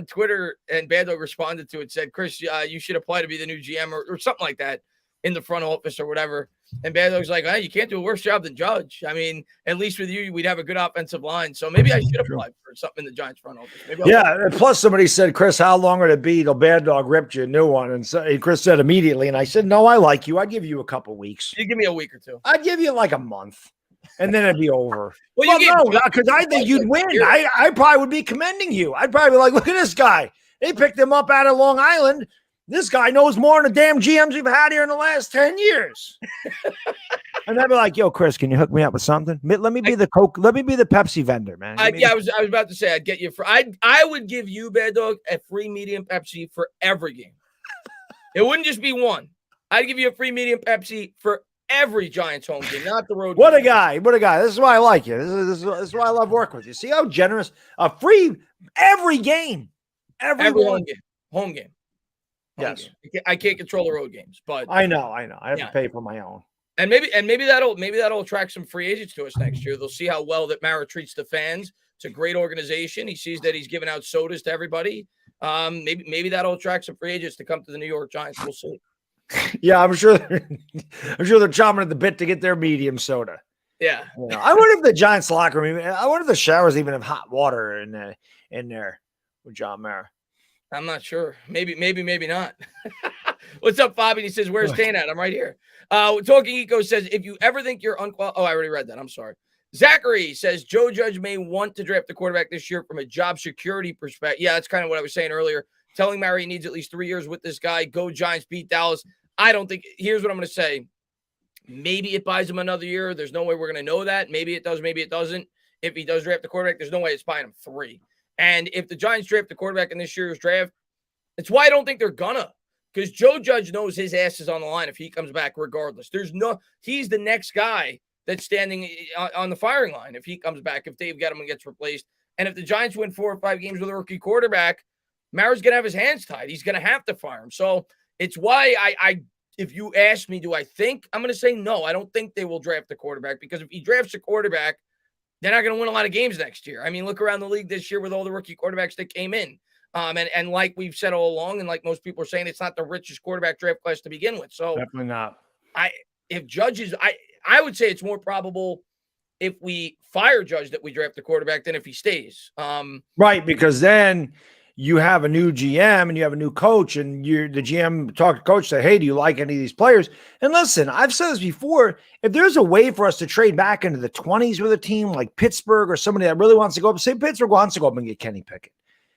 Twitter and Baddog responded to it, said, Chris, you should apply to be the new GM or something like that in the front office or whatever. And Baddog's like, hey, you can't do a worse job than Judge. I mean, at least with you, we'd have a good offensive line. So maybe I should apply for something in the Giants front office. And plus somebody said, Chris, how long would it be till Baddog ripped you a new one? And so Chris said immediately. And I said, no, I like you. I'd give you a couple weeks. You give me a week or two. I'd give you like a month. And then it'd be over. Well, because I think you'd win. I probably would be commending you. I'd probably be like, look at this guy. They picked him up out of Long Island. This guy knows more than the damn GMs we've had here in the last 10 years. And I'd be like, yo, Chris, can you hook me up with something? Let me be the Coke. Let me be the Pepsi vendor, man. I was about to say, I'd get you I would give you, Baddog, a free medium Pepsi for every game. It wouldn't just be one. I'd give you a free medium Pepsi for every Giants home game, not the road. What a guy. This is why I like you. This is why I love working with you. See how generous? A free every game. Every home game. Home game. Yes. I can't control the road games, but I know. I have to pay for my own. And maybe that'll attract some free agents to us next year. They'll see how well that Mara treats the fans. It's a great organization. He sees that he's giving out sodas to everybody. Maybe that'll attract some free agents to come to the New York Giants. We'll see. Yeah, I'm sure they're chomping at the bit to get their medium soda. Yeah. I wonder if the Giants locker room, I wonder if the showers even have hot water in there with John Mara. I'm not sure. Maybe not. What's up, Bobby? He says, where's Tane at? I'm right here. Talking Eco says, if you ever think you're unqualified. Oh, I already read that. I'm sorry. Zachary says, Joe Judge may want to draft the quarterback this year from a job security perspective. Yeah, that's kind of what I was saying earlier. Telling Mary he needs at least 3 years with this guy. Go Giants, beat Dallas. I don't think. Here's what I'm going to say. Maybe it buys him another year. There's no way we're going to know that. Maybe it does. Maybe it doesn't. If he does draft the quarterback, there's no way it's buying him 3. And if the Giants draft the quarterback in this year's draft, it's why I don't think they're gonna. Because Joe Judge knows his ass is on the line if he comes back regardless. He's the next guy that's standing on the firing line if he comes back, if Dave Gettleman gets replaced. And if the Giants win 4 or 5 games with a rookie quarterback, Mara's going to have his hands tied. He's going to have to fire him. So it's why if you ask me, do I think? I'm going to say no. I don't think they will draft the quarterback because if he drafts a quarterback, they're not going to win a lot of games next year. I mean, look around the league this year with all the rookie quarterbacks that came in. And like we've said all along, and like most people are saying, it's not the richest quarterback draft class to begin with. So definitely not. If Judge is, I would say it's more probable if we fire Judge that we draft the quarterback than if he stays. Right, because then you have a new GM and you have a new coach, and the GM talk to coach, say, hey, do you like any of these players? And listen, I've said this before, if there's a way for us to trade back into the 20s with a team like Pittsburgh or somebody that really wants to go up, say Pittsburgh wants to go up and get Kenny Pickett.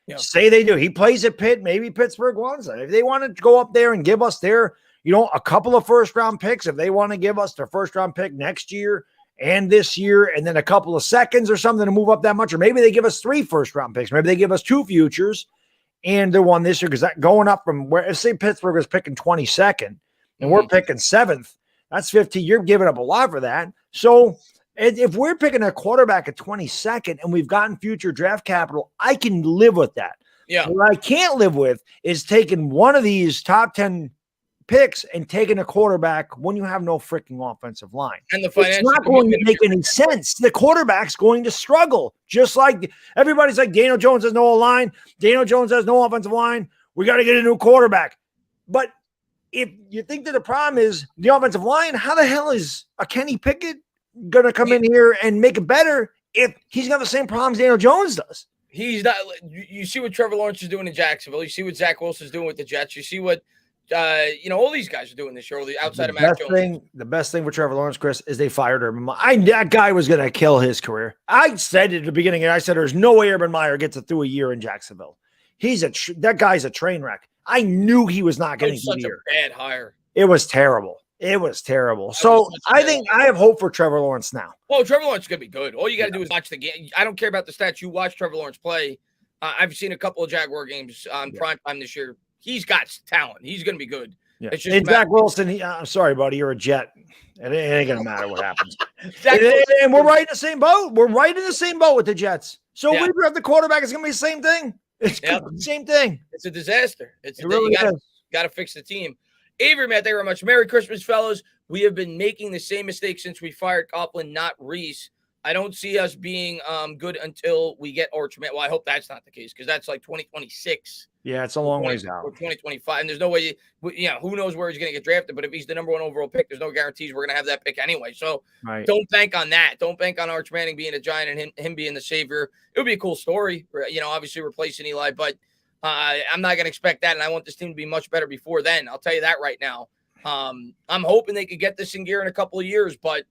Yeah. Say they do. He plays at Pitt. Maybe Pittsburgh wants it. If they want to go up there and give us a couple of first-round picks, if they want to give us their first-round pick next year and this year, and then a couple of seconds or something to move up that much, or maybe they give us 3 first-round picks. Maybe they give us 2 futures and they're one this year, because that going up from where, say Pittsburgh is picking 22nd and we're picking 7th, that's 50. You're giving up a lot for that. So if we're picking a quarterback at 22nd and we've gotten future draft capital, I can live with that. Yeah. What I can't live with is taking one of these top 10 picks and taking a quarterback when you have no freaking offensive line. And it's not going to make any sense. The quarterback's going to struggle. Just like everybody's like, Daniel Jones has no line. Daniel Jones has no offensive line. We got to get a new quarterback. But if you think that the problem is the offensive line, how the hell is a Kenny Pickett going to come in here and make it better if he's got the same problems Daniel Jones does? He's not. You see what Trevor Lawrence is doing in Jacksonville. You see what Zach Wilson's doing with the Jets. You see what all these guys are doing this year. Outside of Mac Jones. The best thing with Trevor Lawrence, Chris, is they fired Urban Meyer. That guy was going to kill his career. I said at the beginning, and I said there's no way Urban Meyer gets it through a year in Jacksonville. That guy's a train wreck. I knew he was not getting such a bad hire. It was terrible. It was terrible. So I think I have hope for Trevor Lawrence now. Oh, Trevor Lawrence is going to be good. All you got to do is watch the game. I don't care about the stats. You watch Trevor Lawrence play. I've seen a couple of Jaguar games on prime time this year. He's got talent. He's going to be good. Yeah. It's just Zach Wilson, I'm sorry, buddy. You're a Jet. It ain't going to matter what happens. And we're right in the same boat. We're right in the same boat with the Jets. So we have the quarterback. It's going to be the same thing. It's the same thing. It's a disaster. It really is. Got to fix the team. Avery, Matt, thank you very much. Merry Christmas, fellas. We have been making the same mistake since we fired Coughlin, not Reese. I don't see us being good until we get Arch. Well, I hope that's not the case because that's like 2026. Yeah, it's a long ways out. Or 2025. And there's no way, who knows where he's going to get drafted. But if he's the number 1 overall pick, there's no guarantees we're going to have that pick anyway. So Don't bank on that. Don't bank on Arch Manning being a Giant and him being the savior. It would be a cool story, obviously replacing Eli. But I'm not going to expect that. And I want this team to be much better before then. I'll tell you that right now. I'm hoping they could get this in gear in a couple of years, but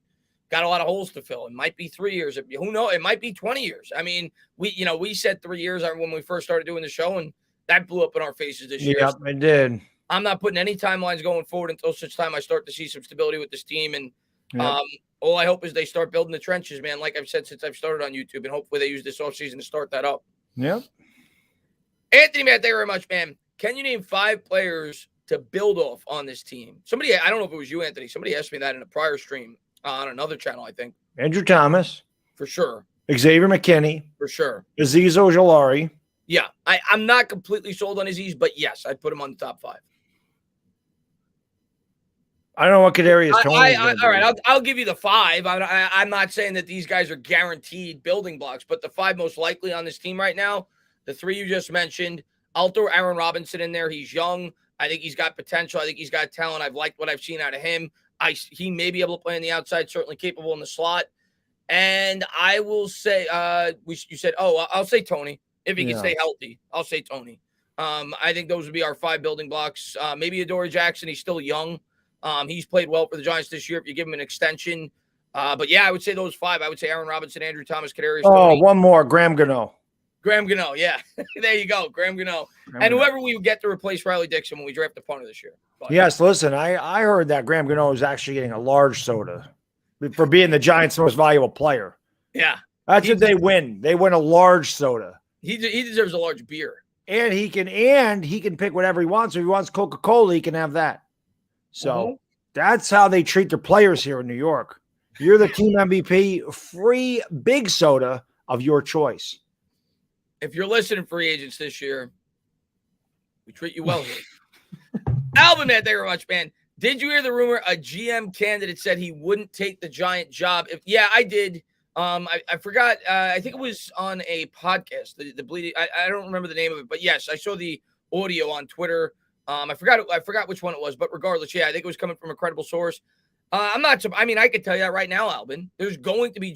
got a lot of holes to fill. It might be 3 years. Who knows? It might be 20 years. I mean, we said 3 years when we first started doing the show, and that blew up in our faces this year. Yep, it did. I'm not putting any timelines going forward until such time I start to see some stability with this team. And all I hope is they start building the trenches, man, like I've said since I've started on YouTube, and hopefully they use this offseason to start that up. Yep. Anthony, Matt, thank you very much, man. Can you name 5 players to build off on this team? Somebody, I don't know if it was you, Anthony. Somebody asked me that in a prior stream on another channel, I think. Andrew Thomas. For sure. Xavier McKinney. For sure. Azeez Ojulari. Yeah. I'm not completely sold on Azeez, but yes, I'd put him on the top 5. I don't know what Kadarius Toney. All right, I'll give you the 5. I'm not saying that these guys are guaranteed building blocks, but the 5 most likely on this team right now, the 3 you just mentioned, I'll throw Aaron Robinson in there. He's young. I think he's got potential. I think he's got talent. I've liked what I've seen out of him. He may be able to play on the outside, certainly capable in the slot. And I will say, you said, I'll say Tony. If he can stay healthy, I'll say Tony. I think those would be our 5 building blocks. Maybe Adoree Jackson. He's still young. He's played well for the Giants this year if you give him an extension. But yeah, I would say those 5. I would say Aaron Robinson, Andrew Thomas, Kadarius Toney. One more, Graham Gano. Graham Gano, yeah. There you go, Graham Gano. And whoever we would get to replace Riley Dixon when we draft the punter this year. But, yes, listen, I heard that Graham Gano is actually getting a large soda for being the Giants' most valuable player. Yeah. That's what they win. They win a large soda. He deserves a large beer. And he can pick whatever he wants. If he wants Coca-Cola, he can have that. So that's how they treat their players here in New York. You're the team MVP, free big soda of your choice. If you're listening, free agents this year, we treat you well here. Alvin, man, thank you very much, man. Did you hear the rumor a GM candidate said he wouldn't take the Giant job? Yeah, I did. I forgot. I think it was on a podcast. The bleeding. I don't remember the name of it, but yes, I saw the audio on Twitter. I forgot which one it was, but regardless, yeah, I think it was coming from a credible source. I'm not. I mean, I could tell you that right now, Albin. There's going to be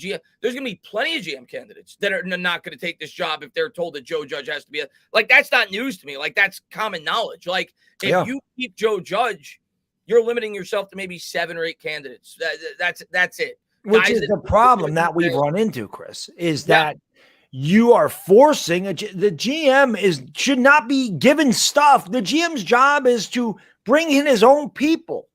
plenty of GM candidates that are not going to take this job if they're told that Joe Judge has to be that's not news to me. Like, that's common knowledge. Like, if you keep Joe Judge, you're limiting yourself to maybe 7 or 8 candidates. That's it. Which is the problem that we've run into, Chris, is that you are forcing the GM should not be given stuff. The GM's job is to bring in his own people.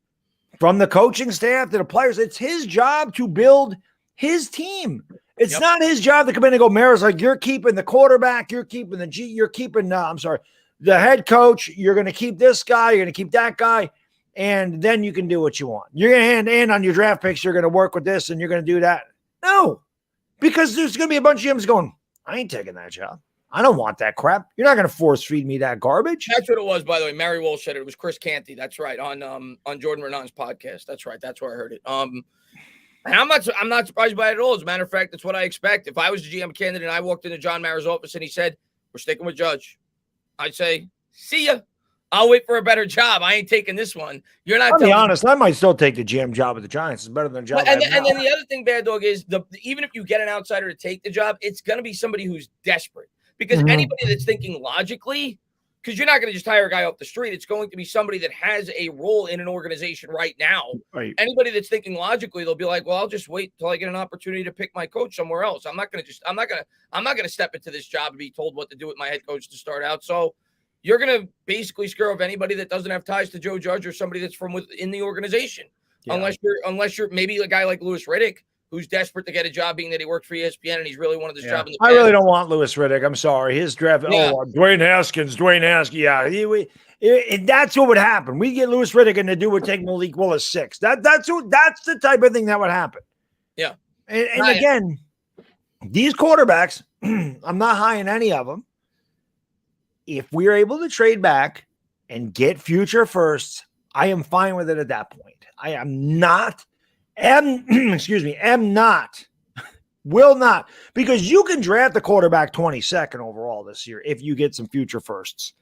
From the coaching staff to the players, it's his job to build his team. It's not his job to come in and go, Mara's like, you're keeping the quarterback, you're keeping the head coach, you're going to keep this guy, you're going to keep that guy, and then you can do what you want. You're going to hand in on your draft picks, you're going to work with this, and you're going to do that. No, because there's going to be a bunch of GMs going, I ain't taking that job. I don't want that crap. You're not going to force feed me that garbage. That's what it was, by the way. Mary Walsh said it. It was Chris Canty. That's right, on Jordan Renan's podcast. That's right. That's where I heard it. And I'm not surprised by it at all. As a matter of fact, that's what I expect. If I was a GM candidate and I walked into John Mara's office and he said, "We're sticking with Judge," I'd say, "See ya. I'll wait for a better job. I ain't taking this one." You're not. I'll be honest. I might still take the GM job at the Giants. It's better than a job. And then the other thing, Bad Dog, is even if you get an outsider to take the job, it's going to be somebody who's desperate. Because anybody that's thinking logically, because you're not going to just hire a guy off the street, it's going to be somebody that has a role in an organization right now. Right. Anybody that's thinking logically, they'll be like, "Well, I'll just wait till I get an opportunity to pick my coach somewhere else. I'm not going to step into this job and be told what to do with my head coach to start out." So you're going to basically scare off anybody that doesn't have ties to Joe Judge or somebody that's from within the organization. Yeah. Unless you're maybe a guy like Louis Riddick, who's desperate to get a job, being that he worked for ESPN and he's really wanted this job in the past. I really don't want Louis Riddick. I'm sorry. His draft. Yeah. Dwayne Haskins. Yeah, that's what would happen. We get Louis Riddick, and the dude would take Malik Willis 6. That's the type of thing that would happen. Yeah. And again, these quarterbacks, I'm not high in any of them. If we're able to trade back and get future firsts, I am fine with it at that point. I am not. Will not, because you can draft the quarterback 22nd overall this year if you get some future firsts,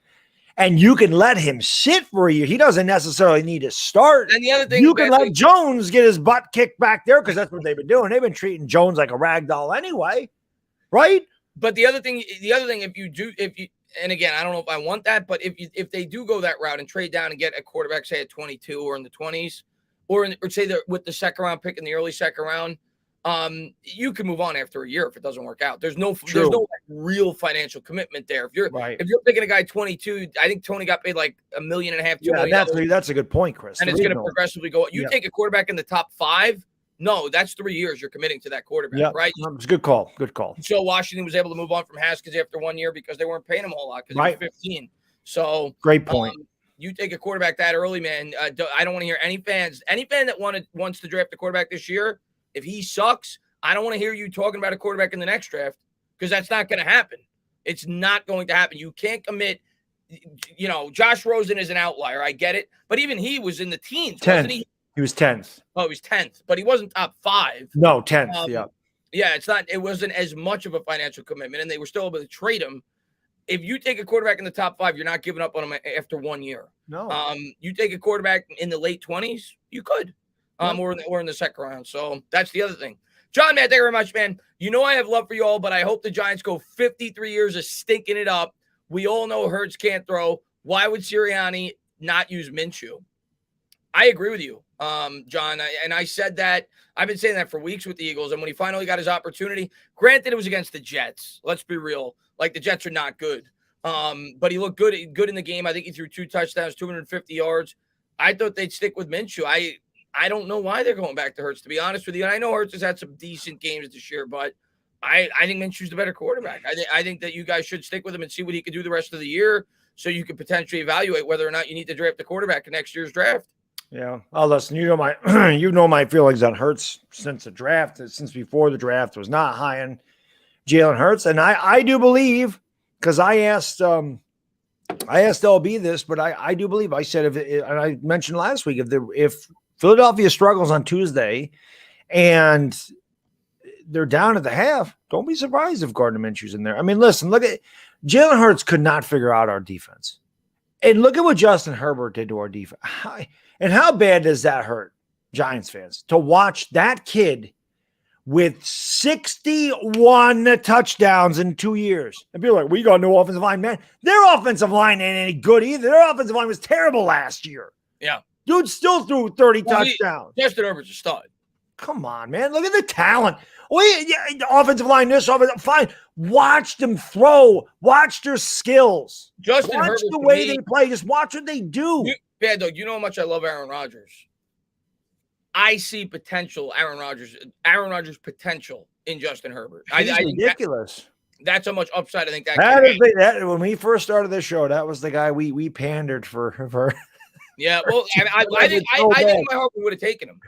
and you can let him sit for a year. He doesn't necessarily need to start. And the other thing, you can let Jones get his butt kicked back there, because that's what they've been doing. They've been treating Jones like a rag doll anyway, right? But the other thing, and again, I don't know if I want that, but if they do go that route and trade down and get a quarterback, say at 22 or in the 20s, or say that with the second round pick in the early second round, you can move on after a year if it doesn't work out. There's no real financial commitment there. If you're picking a guy 22, I think Tony got paid like $1.5 million, $2 million. That's a good point, Chris. And it's going to progressively go. You take a quarterback in the top 5. No, that's 3 years you're committing to that quarterback, right? It's a good call. Good call. So Washington was able to move on from Haskins after 1 year because they weren't paying him a whole lot because he was 15. So great point. You take a quarterback that early, man. I don't want to hear any fan that wants to draft a quarterback this year. If he sucks, I don't want to hear you talking about a quarterback in the next draft, because that's not going to happen. It's not going to happen. You can't commit. Josh Rosen is an outlier. I get it. But even he was in the teens, wasn't he? He was 10th. Oh, he was 10th, but he wasn't top 5. No, 10th. Yeah. Yeah, it wasn't as much of a financial commitment, and they were still able to trade him. If you take a quarterback in the top 5, you're not giving up on him after 1 year. No. You take a quarterback in the late 20s, you could. Or in the second round. So that's the other thing. John, man, thank you very much, man. I have love for you all, but I hope the Giants go 53 years of stinking it up. We all know Hurts can't throw. Why would Sirianni not use Minshew? I agree with you, John. I said that. I've been saying that for weeks with the Eagles. And when he finally got his opportunity, granted it was against the Jets. Let's be real. Like, the Jets are not good. But he looked good in the game. I think he threw 2 touchdowns, 250 yards. I thought they'd stick with Minshew. I don't know why they're going back to Hurts, to be honest with you. And I know Hurts has had some decent games this year, but I think Minshew's the better quarterback. I think that you guys should stick with him and see what he can do the rest of the year, so you can potentially evaluate whether or not you need to draft a quarterback in next year's draft. Yeah. Oh, listen, my feelings on Hurts since before the draft, was not high on Jalen Hurts. And I do believe, because I asked LB this, but I do believe, I said, and I mentioned last week, if Philadelphia struggles on Tuesday and they're down at the half, don't be surprised if Gardner Minshew's in there. I mean, listen, look at Jalen Hurts could not figure out our defense. And look at what Justin Herbert did to our defense. And how bad does that hurt Giants fans to watch that kid with 61 touchdowns in 2 years and be like, we got no offensive line, man. Their offensive line ain't any good either. Their offensive line was terrible last year. Yeah. Dude still threw 30 touchdowns. Justin Herbert's a stud. Come on, man. Look at the talent. The offensive line, fine. Watch them throw. Watch their skills. Watch the way they play. Just watch what they do. Baddog, you know how much I love Aaron Rodgers. I see potential, Aaron Rodgers' potential in Justin Herbert. He's ridiculous. That's how much upside I think that when we first started this show, that was the guy we pandered for. Yeah, well, I think my heart would have taken him.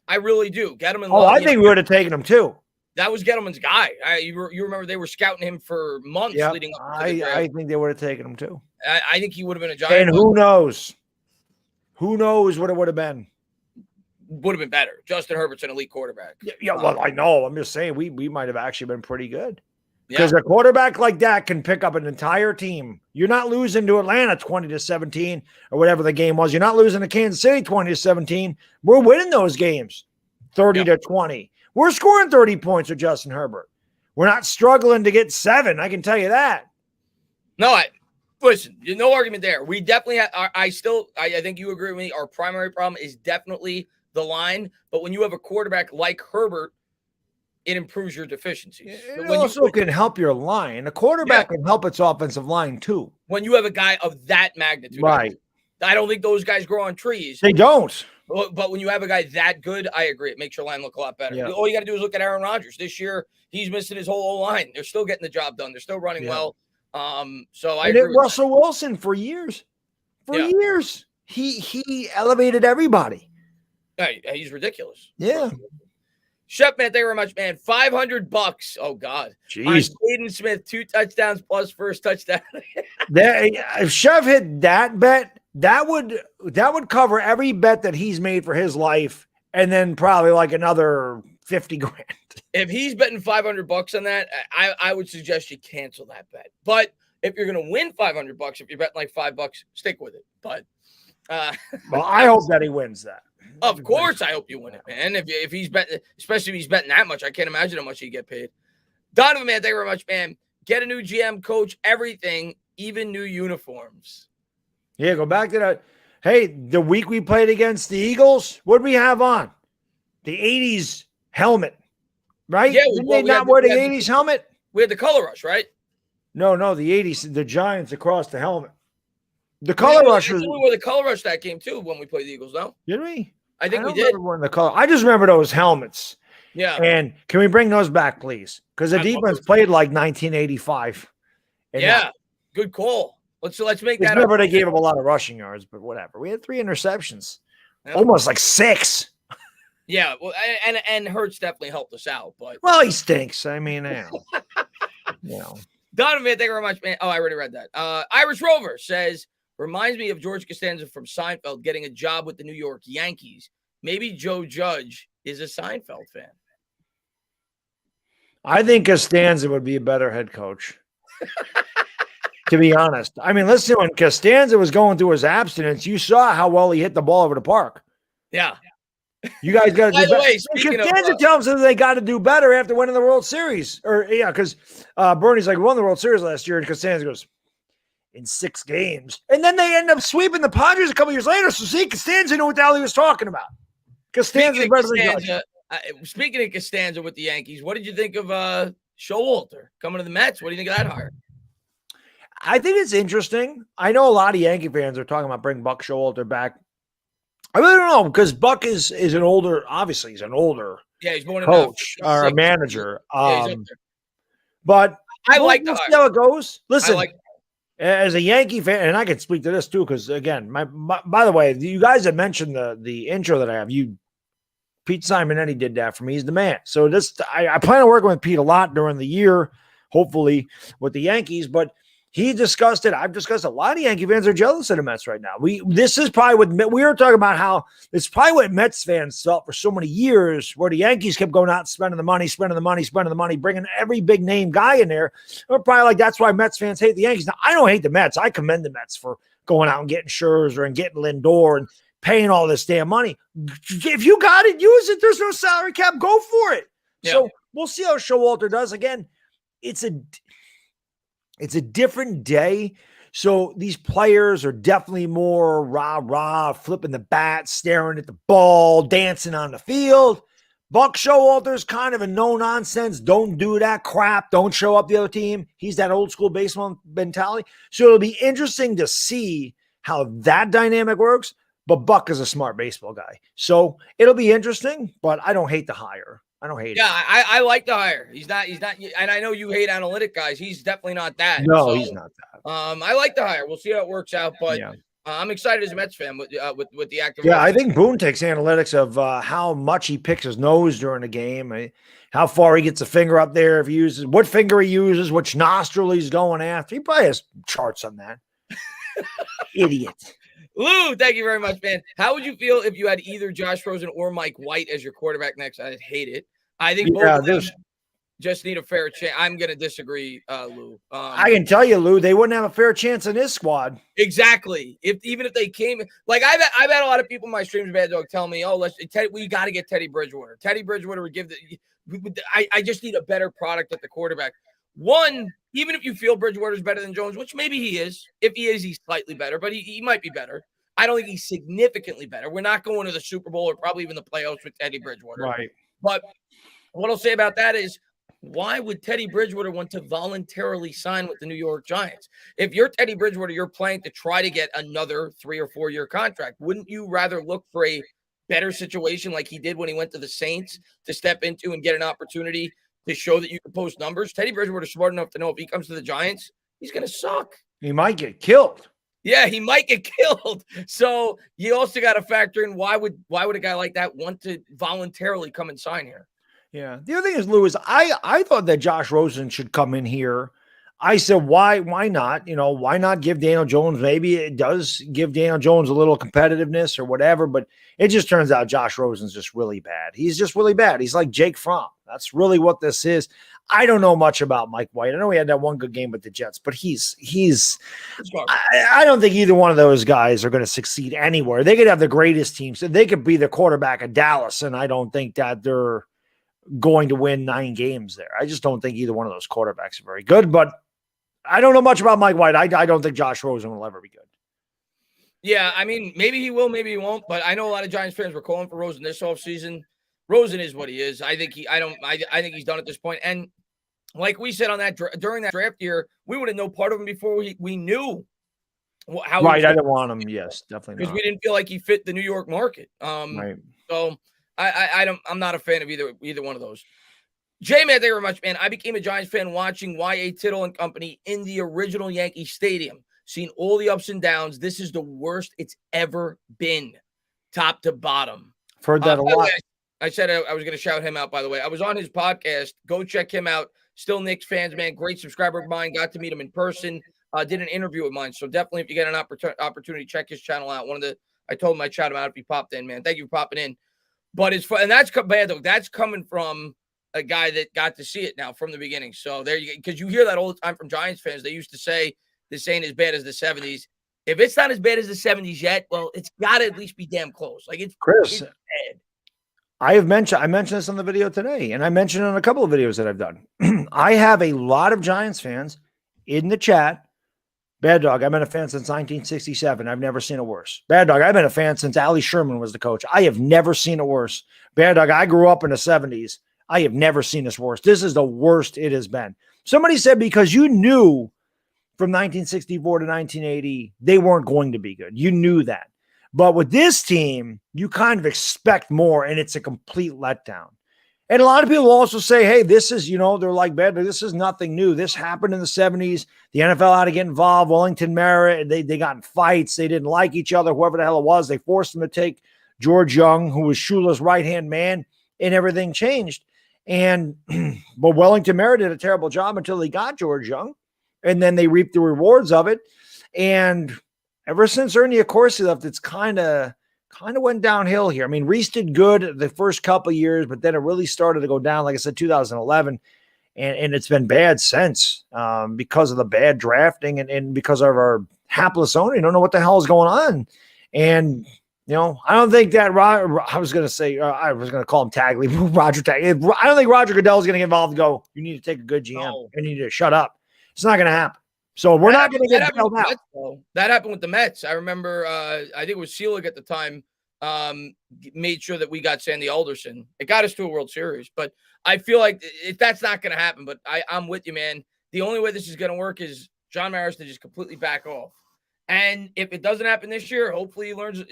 I really do. Gettleman. I think we would have taken him too. That was Gettleman's guy. You remember they were scouting him for months leading up to the draft. I think they would have taken him too. I think he would have been a Giant. And who knows? Who knows what it would have been? Would have been better. Justin Herbert's an elite quarterback. Yeah, well, I know. I'm just saying we might have actually been pretty good. Because a quarterback like that can pick up an entire team. You're not losing to Atlanta 20-17 or whatever the game was. You're not losing to Kansas City 20-17. We're winning those games 30-20. We're scoring 30 points with Justin Herbert. We're not struggling to get 7. I can tell you that. No, listen, there's no argument there. We definitely have, I think you agree with me. Our primary problem is definitely the line. But when you have a quarterback like Herbert, it improves your deficiencies. It also can help your line. A quarterback can help its offensive line too. When you have a guy of that magnitude. Right. I don't think those guys grow on trees. They don't. But when you have a guy that good, I agree. It makes your line look a lot better. Yeah. All you got to do is look at Aaron Rodgers. This year, he's missing his whole line. They're still getting the job done. They're still running well. So I agree with Russell Wilson for years. For years. He elevated everybody. Hey, he's ridiculous. Yeah. Chef, man, thank you very much, man. $500. Oh, God. Jeez. Caden Smith, 2 touchdowns plus first touchdown. If Chef hit that bet, that would cover every bet that he's made for his life, and then probably like another 50 grand. If he's betting $500 on that, I would suggest you cancel that bet. But if you're going to win $500, if you're betting like $5, stick with it. But well, I hope that he wins that. Of course, I hope you win it, man. If he's betting, especially if he's betting that much, I can't imagine how much he'd get paid. Donovan, man, thank you very much, man. Get a new GM, coach, everything, even new uniforms. Yeah, go back to that. Hey, the week we played against the Eagles, what did we have on? The 80s helmet, right? Yeah, didn't they not wear the 80s helmet? We had the color rush, right? No, the 80s, the Giants across the helmet. The color rush was. We wore the color rush that game too when we played the Eagles, no? Did we? I think we did. The color. I just remember those helmets. Yeah. And can we bring those back, please? Because the defense played like 1985. Yeah. Good call. Let's make that. Remember, they gave up a lot of rushing yards, but whatever. We had 3 interceptions, almost like 6. Yeah. Well, and Hurts definitely helped us out, but he stinks. I mean, you know. Donovan, thank you very much, man. Oh, I already read that. Irish Rover says, reminds me of George Costanza from Seinfeld getting a job with the New York Yankees. Maybe Joe Judge is a Seinfeld fan. I think Costanza would be a better head coach. To be honest. I mean, listen, when Costanza was going through his abstinence, you saw how well he hit the ball over the park. Yeah. You guys got to do better. Costanza tells them they got to do better after winning the World Series. Because Bernie's like, we won the World Series last year, and Costanza goes, in 6 games. And then they end up sweeping the Padres a couple years later. So, see, Costanza knew what the hell he was talking about. Costanza's better than Judge. Speaking of Costanza with the Yankees, what did you think of Showalter coming to the Mets? What do you think of that hire? I think it's interesting. I know a lot of Yankee fans are talking about bringing Buck Showalter back. I really don't know, because Buck is an older, obviously he's an older he's more coach or a manager. But I like we'll see how it goes. Listen, like as a Yankee fan, and I can speak to this too, because again, by the way, you guys had mentioned the intro that I have. Pete Simonetti did that for me. He's the man. So I plan on working with Pete a lot during the year, hopefully with the Yankees, but he discussed it. I've discussed a lot of Yankee fans are jealous of the Mets right now. This is probably what we were talking about, how it's probably what Mets fans felt for so many years, where the Yankees kept going out and spending the money, bringing every big name guy in there. We're probably like, that's why Mets fans hate the Yankees. Now, I don't hate the Mets. I commend the Mets for going out and getting Scherzer and getting Lindor and paying all this damn money. If you got it, use it. There's no salary cap. Go for it. Yeah. So we'll see how Showalter does. Again, it's a different day. So these players are definitely more rah-rah, flipping the bat, staring at the ball, dancing on the field. Buck Showalter's kind of a no-nonsense, don't do that crap, don't show up the other team. He's that old-school baseball mentality. So it'll be interesting to see how that dynamic works. But Buck is a smart baseball guy. So it'll be interesting, but I don't hate the hire. I don't hate it. Yeah, I like the hire. He's not, and I know you hate analytic guys. He's definitely not that. No, he's not that. I like the hire. We'll see how it works out, but I'm excited as a Mets fan with the active. Yeah, I think Boone takes analytics of how much he picks his nose during the game, how far he gets a finger up there, if he uses what finger he uses, which nostril he's going after. He probably has charts on that. Idiot. Lou, thank you very much, man. How would you feel if you had either Josh Rosen or Mike White as your quarterback next? I'd hate it. I think both of them just need a fair chance. I'm going to disagree, Lou. I can tell you, Lou, they wouldn't have a fair chance in this squad. Exactly. Even if they came, like I've had a lot of people in my streams, Baddog, tell me, "Oh, we got to get Teddy Bridgewater. Teddy Bridgewater would give I just need a better product at the quarterback." One, even if you feel Bridgewater's better than Jones, which maybe he is. If he is, he's slightly better, but he might be better. I don't think he's significantly better. We're not going to the Super Bowl or probably even the playoffs with Teddy Bridgewater. Right. But what I'll say about that is, why would Teddy Bridgewater want to voluntarily sign with the New York Giants? If you're Teddy Bridgewater, you're playing to try to get another 3 or 4 year contract. Wouldn't you rather look for a better situation like he did when he went to the Saints to step into and get an opportunity to show that you can post numbers. Teddy Bridgewater is smart enough to know if he comes to the Giants, he's going to suck. He might get killed. Yeah, he might get killed. So you also got to factor in why would a guy like that want to voluntarily come and sign here? Yeah. The other thing is, Lewis, I thought that Josh Rosen should come in here. I said, why not? Why not give Daniel Jones? Maybe it does give Daniel Jones a little competitiveness or whatever, but it just turns out Josh Rosen's just really bad. He's just really bad. He's like Jake Fromm. That's really what this is. I don't know much about Mike White. I know he had that one good game with the Jets, but I don't think either one of those guys are going to succeed anywhere. They could have the greatest teams. They could be the quarterback of Dallas, and I don't think that they're going to win 9 games there. I just don't think either one of those quarterbacks are very good, but I don't know much about Mike White. I don't think Josh Rosen will ever be good. Yeah, I mean, maybe he will, maybe he won't, but I know a lot of Giants fans were calling for Rosen this offseason. Rosen is what he is. I think he's done at this point. And like we said on that during that draft year, we would have known part of him before we knew how. Right, I didn't want him. Yes, definitely because we didn't feel like he fit the New York market. Right. So I'm not a fan of either one of those. J-Man, thank you very much, man. I became a Giants fan watching Y.A. Tittle and company in the original Yankee Stadium. Seen all the ups and downs. This is the worst it's ever been, top to bottom. Heard that a lot. I said I was going to shout him out, by the way. I was on his podcast. Go check him out. Still Knicks fans, man. Great subscriber of mine. Got to meet him in person. Did an interview with mine. So definitely, if you get an opportunity, check his channel out. I told him I'd shout him out if he popped in, man. Thank you for popping in. But it's fun. And that's Baddog. That's coming from a guy that got to see it now from the beginning. So there you go. Because you hear that all the time from Giants fans. They used to say this ain't as bad as the 70s. If it's not as bad as the 70s yet, well, it's got to at least be damn close. Like it's bad. I mentioned this on the video today, and I mentioned it on a couple of videos that I've done. I have a lot of Giants fans in the chat. Bad Dog, I've been a fan since 1967. I've never seen it worse. Bad Dog, I've been a fan since Ali Sherman was the coach. I have never seen it worse. Bad Dog, I grew up in the 70s. I have never seen this worse. This is the worst it has been. Somebody said because you knew from 1964 to 1980, they weren't going to be good. You knew that. But with this team, you kind of expect more, and it's a complete letdown. And a lot of people also say, hey, this is, they're like, bad, this is nothing new. This happened in the 70s. The NFL had to get involved. Wellington Merritt, they got in fights. They didn't like each other, whoever the hell it was. They forced them to take George Young, who was Shula's right-hand man, and everything changed. And but Wellington Merritt did a terrible job until he got George Young, and then they reaped the rewards of it. And ever since Ernie Accorsi left, it's kind of went downhill here. I mean, Reese did good the first couple of years, but then it really started to go down, like I said, 2011, and it's been bad since because of the bad drafting and because of our hapless owner. You don't know what the hell is going on. And, I don't think that I was going to call him Tagley, Roger Tagley. I don't think Roger Goodell is going to get involved and go, you need to take a good GM. No. And you need to shut up. It's not going to happen. So we're not going to get bailed out. That happened with the Mets. I remember, I think it was Selig at the time, made sure that we got Sandy Alderson. It got us to a World Series. But I feel like that's not going to happen. But I'm with you, man. The only way this is going to work is John Maris to just completely back off. And if it doesn't happen this year, hopefully he learns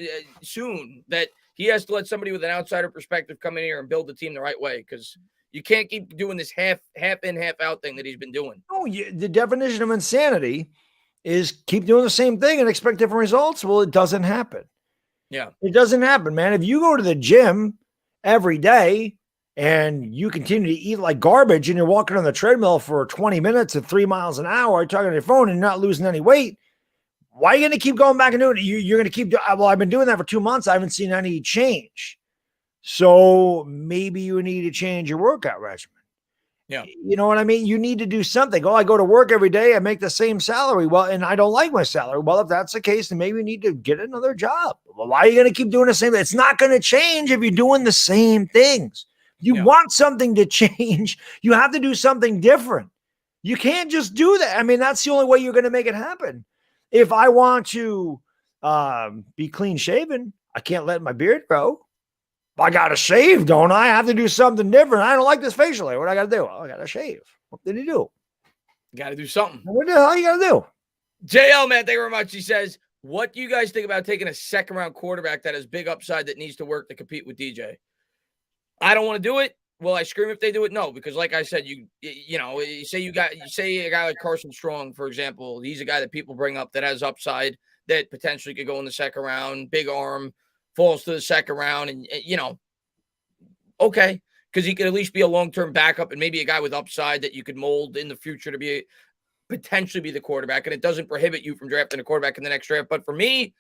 soon that he has to let somebody with an outsider perspective come in here and build the team the right way, because you can't keep doing this half in, half out thing that he's been doing. Oh, the definition of insanity is keep doing the same thing and expect different results. Well, it doesn't happen. Yeah. It doesn't happen, man. If you go to the gym every day and you continue to eat like garbage and you're walking on the treadmill for 20 minutes at 3 miles an hour, talking on your phone and not losing any weight, why are you going to keep going back and doing it? You're going to keep doing, well, I've been doing that for 2 months. I haven't seen any change. So maybe you need to change your workout regimen. Yeah. You know what I mean? You need to do something. Oh, I go to work every day. I make the same salary. Well, and I don't like my salary. Well, if that's the case, then maybe you need to get another job. Well, why are you going to keep doing the same thing? It's not going to change if you're doing the same things. You want something to change. You have to do something different. You can't just do that. I mean, that's the only way you're going to make it happen. If I want to be clean shaven, I can't let my beard grow. I got to shave, don't I? I have to do something different. I don't like this facial hair. What I got to do? Well, I got to shave. What did he do? Got to do something. What the hell you got to do? JL, man, thank you very much. He says, What do you guys think about taking a second-round quarterback that has big upside that needs to work to compete with DJ? I don't want to do it. Will I scream if they do it? No, because like I said, you say a guy like Carson Strong, for example. He's a guy that people bring up that has upside that potentially could go in the second round. Big arm, falls to the second round, and okay, because he could at least be a long-term backup and maybe a guy with upside that you could mold in the future to potentially be the quarterback. And it doesn't prohibit you from drafting a quarterback in the next draft. But for me,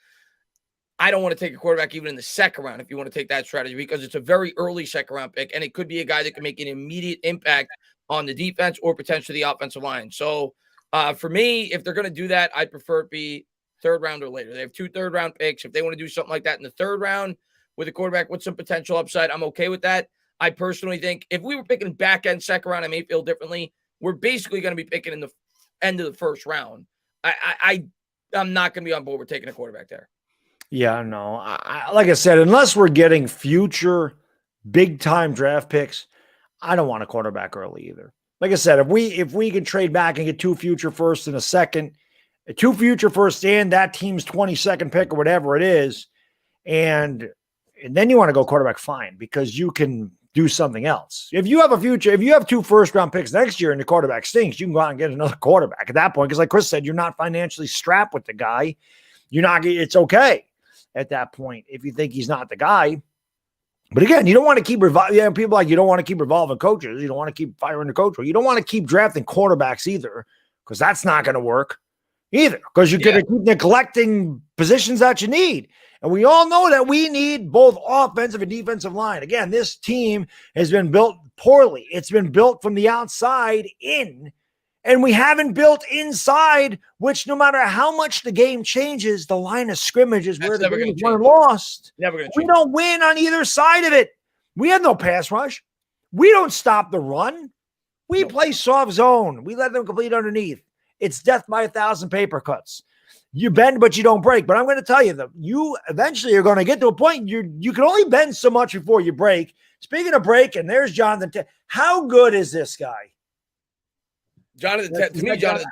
I don't want to take a quarterback even in the second round if you want to take that strategy, because it's a very early second round pick, and it could be a guy that can make an immediate impact on the defense or potentially the offensive line. So for me, if they're going to do that, I'd prefer it be third round or later. They have 2 third-round picks. If they want to do something like that in the third round with a quarterback with some potential upside, I'm okay with that. I personally think if we were picking back end second round, I may feel differently. We're basically going to be picking in the end of the first round. I'm not going to be on board with taking a quarterback there. Yeah, no. Like I said, unless we're getting future big-time draft picks, I don't want a quarterback early either. Like I said, if we can trade back and get 2 future firsts and a second, 2 future firsts and that team's 22nd pick or whatever it is, and then you want to go quarterback, fine, because you can do something else. If you have 2 first-round picks next year and the quarterback stinks, you can go out and get another quarterback at that point, because like Chris said, you're not financially strapped with the guy. It's okay at that point if you think he's not the guy. But again, you don't want to keep people like you don't want to keep revolving coaches. You don't want to keep firing the coach. You don't want to keep drafting quarterbacks either, because that's not going to work either, because you're going to keep neglecting positions that you need. And we all know that we need both offensive and defensive line. Again, this team has been built poorly. It's been built from the outside in, and we haven't built inside, which no matter how much the game changes, the line of scrimmage is where the game is won and lost. Never going to change. We don't win on either side of it. We have no pass rush. We don't stop the run. We play soft zone. We let them complete underneath. It's death by 1,000 paper cuts. You bend, but you don't break. But I'm going to tell you that you eventually are going to get to a point you can only bend so much before you break. Speaking of break, and there's Jonathan. How good is this guy? Jonathan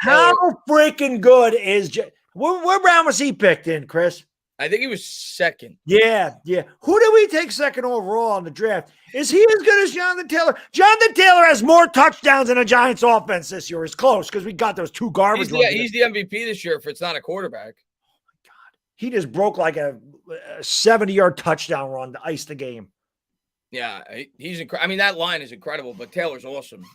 how freaking good is where round was he picked in, Chris? I think he was second. Yeah. Who did we take second overall in the draft? Is he as good as Jonathan Taylor? Jonathan Taylor has more touchdowns in a Giants offense this year. It's close because we got those 2 garbage ones. He's the MVP this year if it's not a quarterback. Oh my God. He just broke like a 70-yard touchdown run to ice the game. Yeah, he's incredible. I mean, that line is incredible, but Taylor's awesome.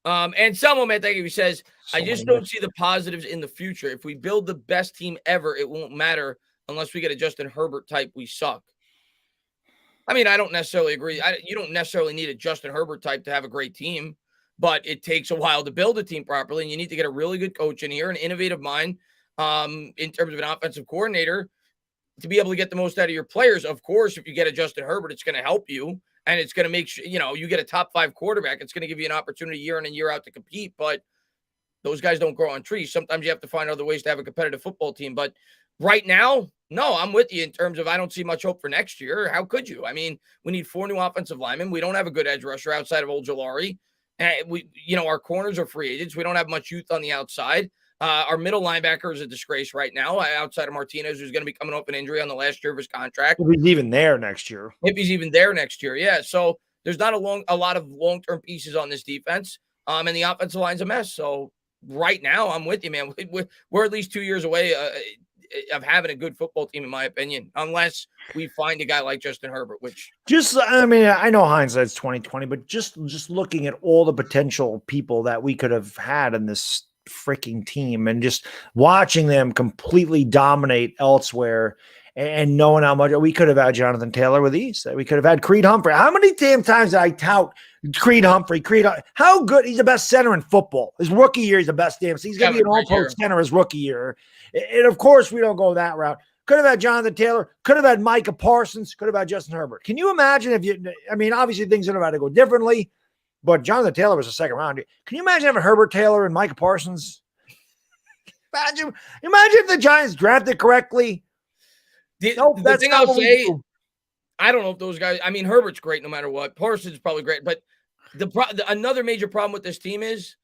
And someone may think he says, I just don't see the positives in the future. If we build the best team ever, it won't matter unless we get a Justin Herbert type. We suck. I mean, I don't necessarily agree. You don't necessarily need a Justin Herbert type to have a great team, but it takes a while to build a team properly. And you need to get a really good coach in here, an innovative mind in terms of an offensive coordinator to be able to get the most out of your players. Of course, if you get a Justin Herbert, it's going to help you. And it's going to make sure, you get a top 5 quarterback. It's going to give you an opportunity year in and year out to compete. But those guys don't grow on trees. Sometimes you have to find other ways to have a competitive football team. But right now, no, I'm with you in terms of I don't see much hope for next year. How could you? I mean, we need 4 new offensive linemen. We don't have a good edge rusher outside of Ojulari. And our corners are free agents. We don't have much youth on the outside. Our middle linebacker is a disgrace right now, outside of Martinez, who's going to be coming off an injury on the last year of his contract. If he's even there next year. Yeah. So there's not a lot of long-term pieces on this defense, and the offensive line's a mess. So right now, I'm with you, man. We're at least 2 years away of having a good football team, in my opinion, unless we find a guy like Justin Herbert. I know hindsight's 2020, but just looking at all the potential people that we could have had in this freaking team and just watching them completely dominate elsewhere and knowing how much we could have had Jonathan Taylor with ease. We could have had Creed Humphrey. How many damn times did I tout Creed Humphrey? How good? He's the best center in football. His rookie year, he's the best damn. So he's going to be an all-pro center his rookie year. And of course, we don't go that route. Could have had Jonathan Taylor. Could have had Micah Parsons. Could have had Justin Herbert. Can you imagine obviously things are about to go differently. But Jonathan Taylor was a second round. Can you imagine having Herbert, Taylor, and Micah Parsons? Imagine if the Giants drafted correctly. The thing I'll say, I don't know if those guys. I mean, Herbert's great no matter what. Parsons is probably great, but another major problem with this team is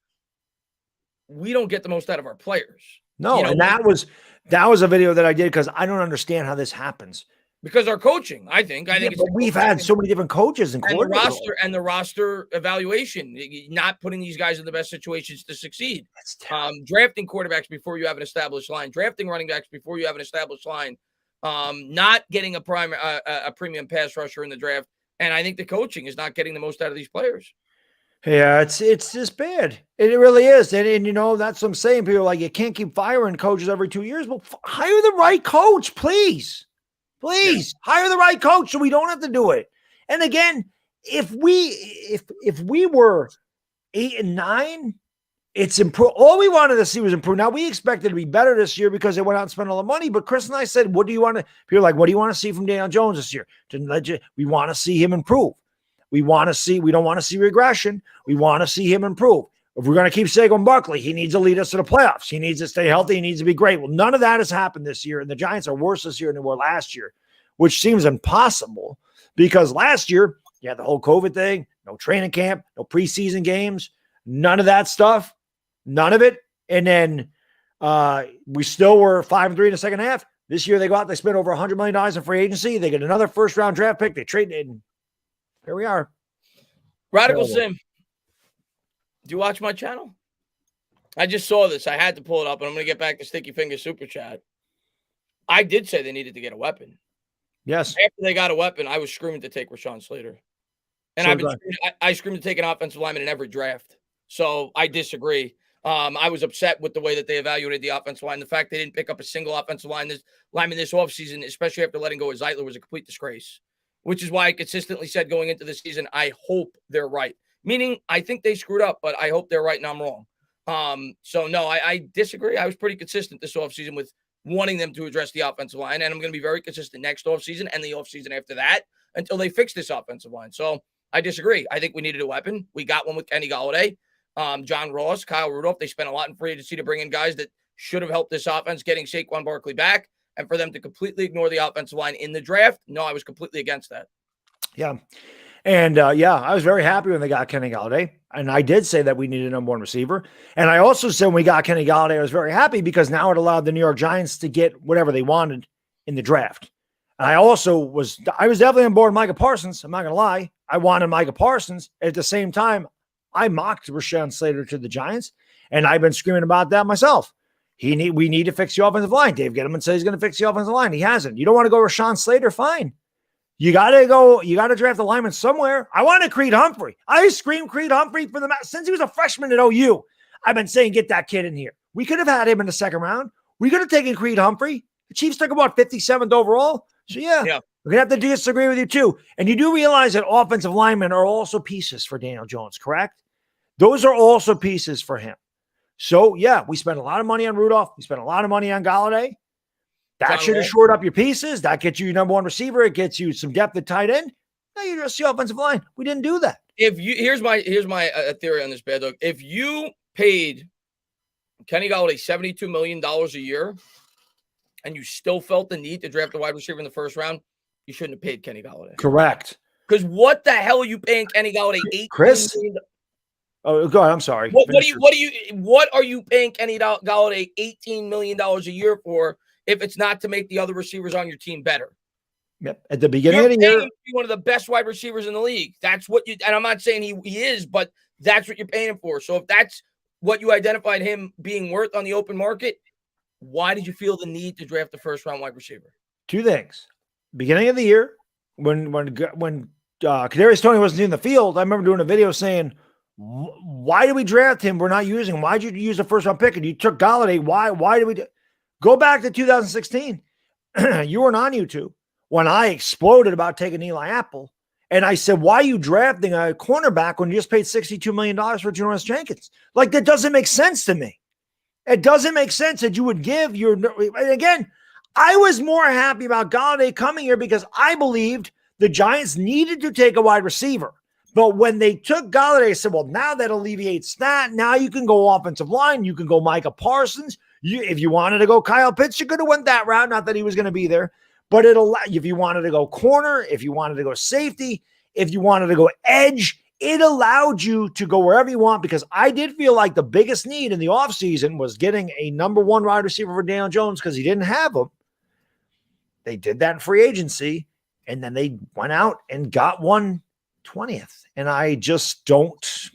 we don't get the most out of our players. No, and that was That was a video that I did because I don't understand how this happens. Because our coaching, I think it's we've had so many different coaches and the roster evaluation, not putting these guys in the best situations to succeed. Drafting quarterbacks before you have an established line, drafting running backs before you have an established line, not getting a premium pass rusher in the draft, and I think the coaching is not getting the most out of these players. Yeah, it's just bad. It really is. And that's what I'm saying. People are like, you can't keep firing coaches every 2 years. Well, hire the right coach, please. Please hire the right coach so we don't have to do it. And again, if we were 8 and 9, it's improved. All we wanted to see was improve. Now we expected to be better this year because they went out and spent all the money. But Chris and I said, what do you want to? People are like, what do you want to see from Daniel Jones this year? We want to see him improve. We don't want to see regression. We want to see him improve. If we're going to keep Saquon Barkley, he needs to lead us to the playoffs. He needs to stay healthy. He needs to be great. Well, none of that has happened this year, and the Giants are worse this year than they were last year, which seems impossible because last year you had the whole COVID thing, no training camp, no preseason games, none of that stuff, none of it. And then we still were 5-3 in the second half. This year they go out, they spend over $100 million in free agency. They get another first-round draft pick. They trade it, and here we are. Radical Sim. Do you watch my channel? I just saw this. I had to pull it up, and I'm going to get back to Sticky Finger Super Chat. I did say they needed to get a weapon. Yes. After they got a weapon, I was screaming to take Rashawn Slater. And I screamed to take an offensive lineman in every draft. So I disagree. I was upset with the way that they evaluated the offensive line. The fact they didn't pick up a single offensive lineman this offseason, especially after letting go of Zeitler, was a complete disgrace. Which is why I consistently said going into the season, I hope they're right. Meaning, I think they screwed up, but I hope they're right and I'm wrong. So, no, I disagree. I was pretty consistent this offseason with wanting them to address the offensive line, and I'm going to be very consistent next offseason and the offseason after that until they fix this offensive line. So, I disagree. I think we needed a weapon. We got one with Kenny Golladay, John Ross, Kyle Rudolph. They spent a lot in free agency to bring in guys that should have helped this offense, getting Saquon Barkley back. And for them to completely ignore the offensive line in the draft, no, I was completely against that. Yeah. And, I was very happy when they got Kenny Golladay. And I did say that we needed a number one receiver. And I also said when we got Kenny Golladay, I was very happy because now it allowed the New York Giants to get whatever they wanted in the draft. And I was definitely on board with Micah Parsons. I'm not going to lie. I wanted Micah Parsons. At the same time, I mocked Rashawn Slater to the Giants. And I've been screaming about that myself. We need to fix the offensive line. Dave Gettleman said he's going to fix the offensive line. He hasn't. You don't want to go Rashawn Slater? Fine. You got to draft a lineman somewhere. I wanted Creed Humphrey. I screamed Creed Humphrey since he was a freshman at OU. I've been saying, get that kid in here. We could have had him in the second round. We could have taken Creed Humphrey. The Chiefs took him about 57th overall. So, yeah. We're going to have to disagree with you, too. And you do realize that offensive linemen are also pieces for Daniel Jones, correct? Those are also pieces for him. So, yeah, we spent a lot of money on Rudolph. We spent a lot of money on Golladay. That should have shored up your pieces. That gets you your number one receiver. It gets you some depth at tight end. Now you address the offensive line. We didn't do that. Here's my theory on this, Baddog. If you paid Kenny Golladay $72 million a year and you still felt the need to draft a wide receiver in the first round, you shouldn't have paid Kenny Golladay. Correct. Because what the hell are you paying Kenny Golladay? Chris? Oh, go ahead. I'm sorry. What are you paying Kenny Golladay $18 million a year for if it's not to make the other receivers on your team better? Yep. At the beginning of the year, him to be one of the best wide receivers in the league. That's what and I'm not saying he is, but that's what you're paying him for. So if that's what you identified him being worth on the open market, why did you feel the need to draft the first round wide receiver? Two things. Beginning of the year, when Kadarius Toney wasn't in the field, I remember doing a video saying, why did we draft him? We're not using him. Why'd you use a first round pick? And you took Golladay. Why did we go back to 2016? You weren't on YouTube when I exploded about taking Eli Apple. And I said, why are you drafting a cornerback when you just paid $62 million for Janoris Jenkins? Like, that doesn't make sense to me. It doesn't make sense that you would give your, and again, I was more happy about Golladay coming here because I believed the Giants needed to take a wide receiver. But when they took Golladay, I said, well, now that alleviates that. Now you can go offensive line. You can go Micah Parsons. If you wanted to go Kyle Pitts, you could have went that route. Not that he was going to be there. But if you wanted to go corner, if you wanted to go safety, if you wanted to go edge, it allowed you to go wherever you want, because I did feel like the biggest need in the offseason was getting a number one wide receiver for Daniel Jones because he didn't have him. They did that in free agency, and then they went out and got one 20th. And I just don't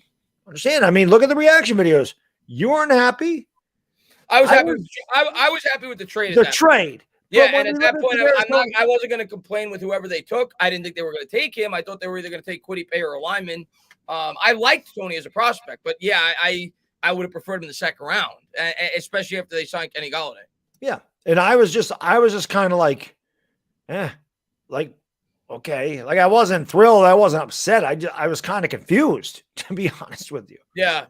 understand. I mean, look at the reaction videos. You weren't happy. I was happy with the trade. The trade. Yeah, and at that point, I wasn't going to complain with whoever they took. I didn't think they were going to take him. I thought they were either going to take Kwity Paye or a lineman. I liked Tony as a prospect, but yeah, I would have preferred him in the second round, especially after they signed Kenny Golladay. Yeah, and I was just kind of like, okay, like I wasn't thrilled, I wasn't upset. I was kind of confused, to be honest with you. Yeah,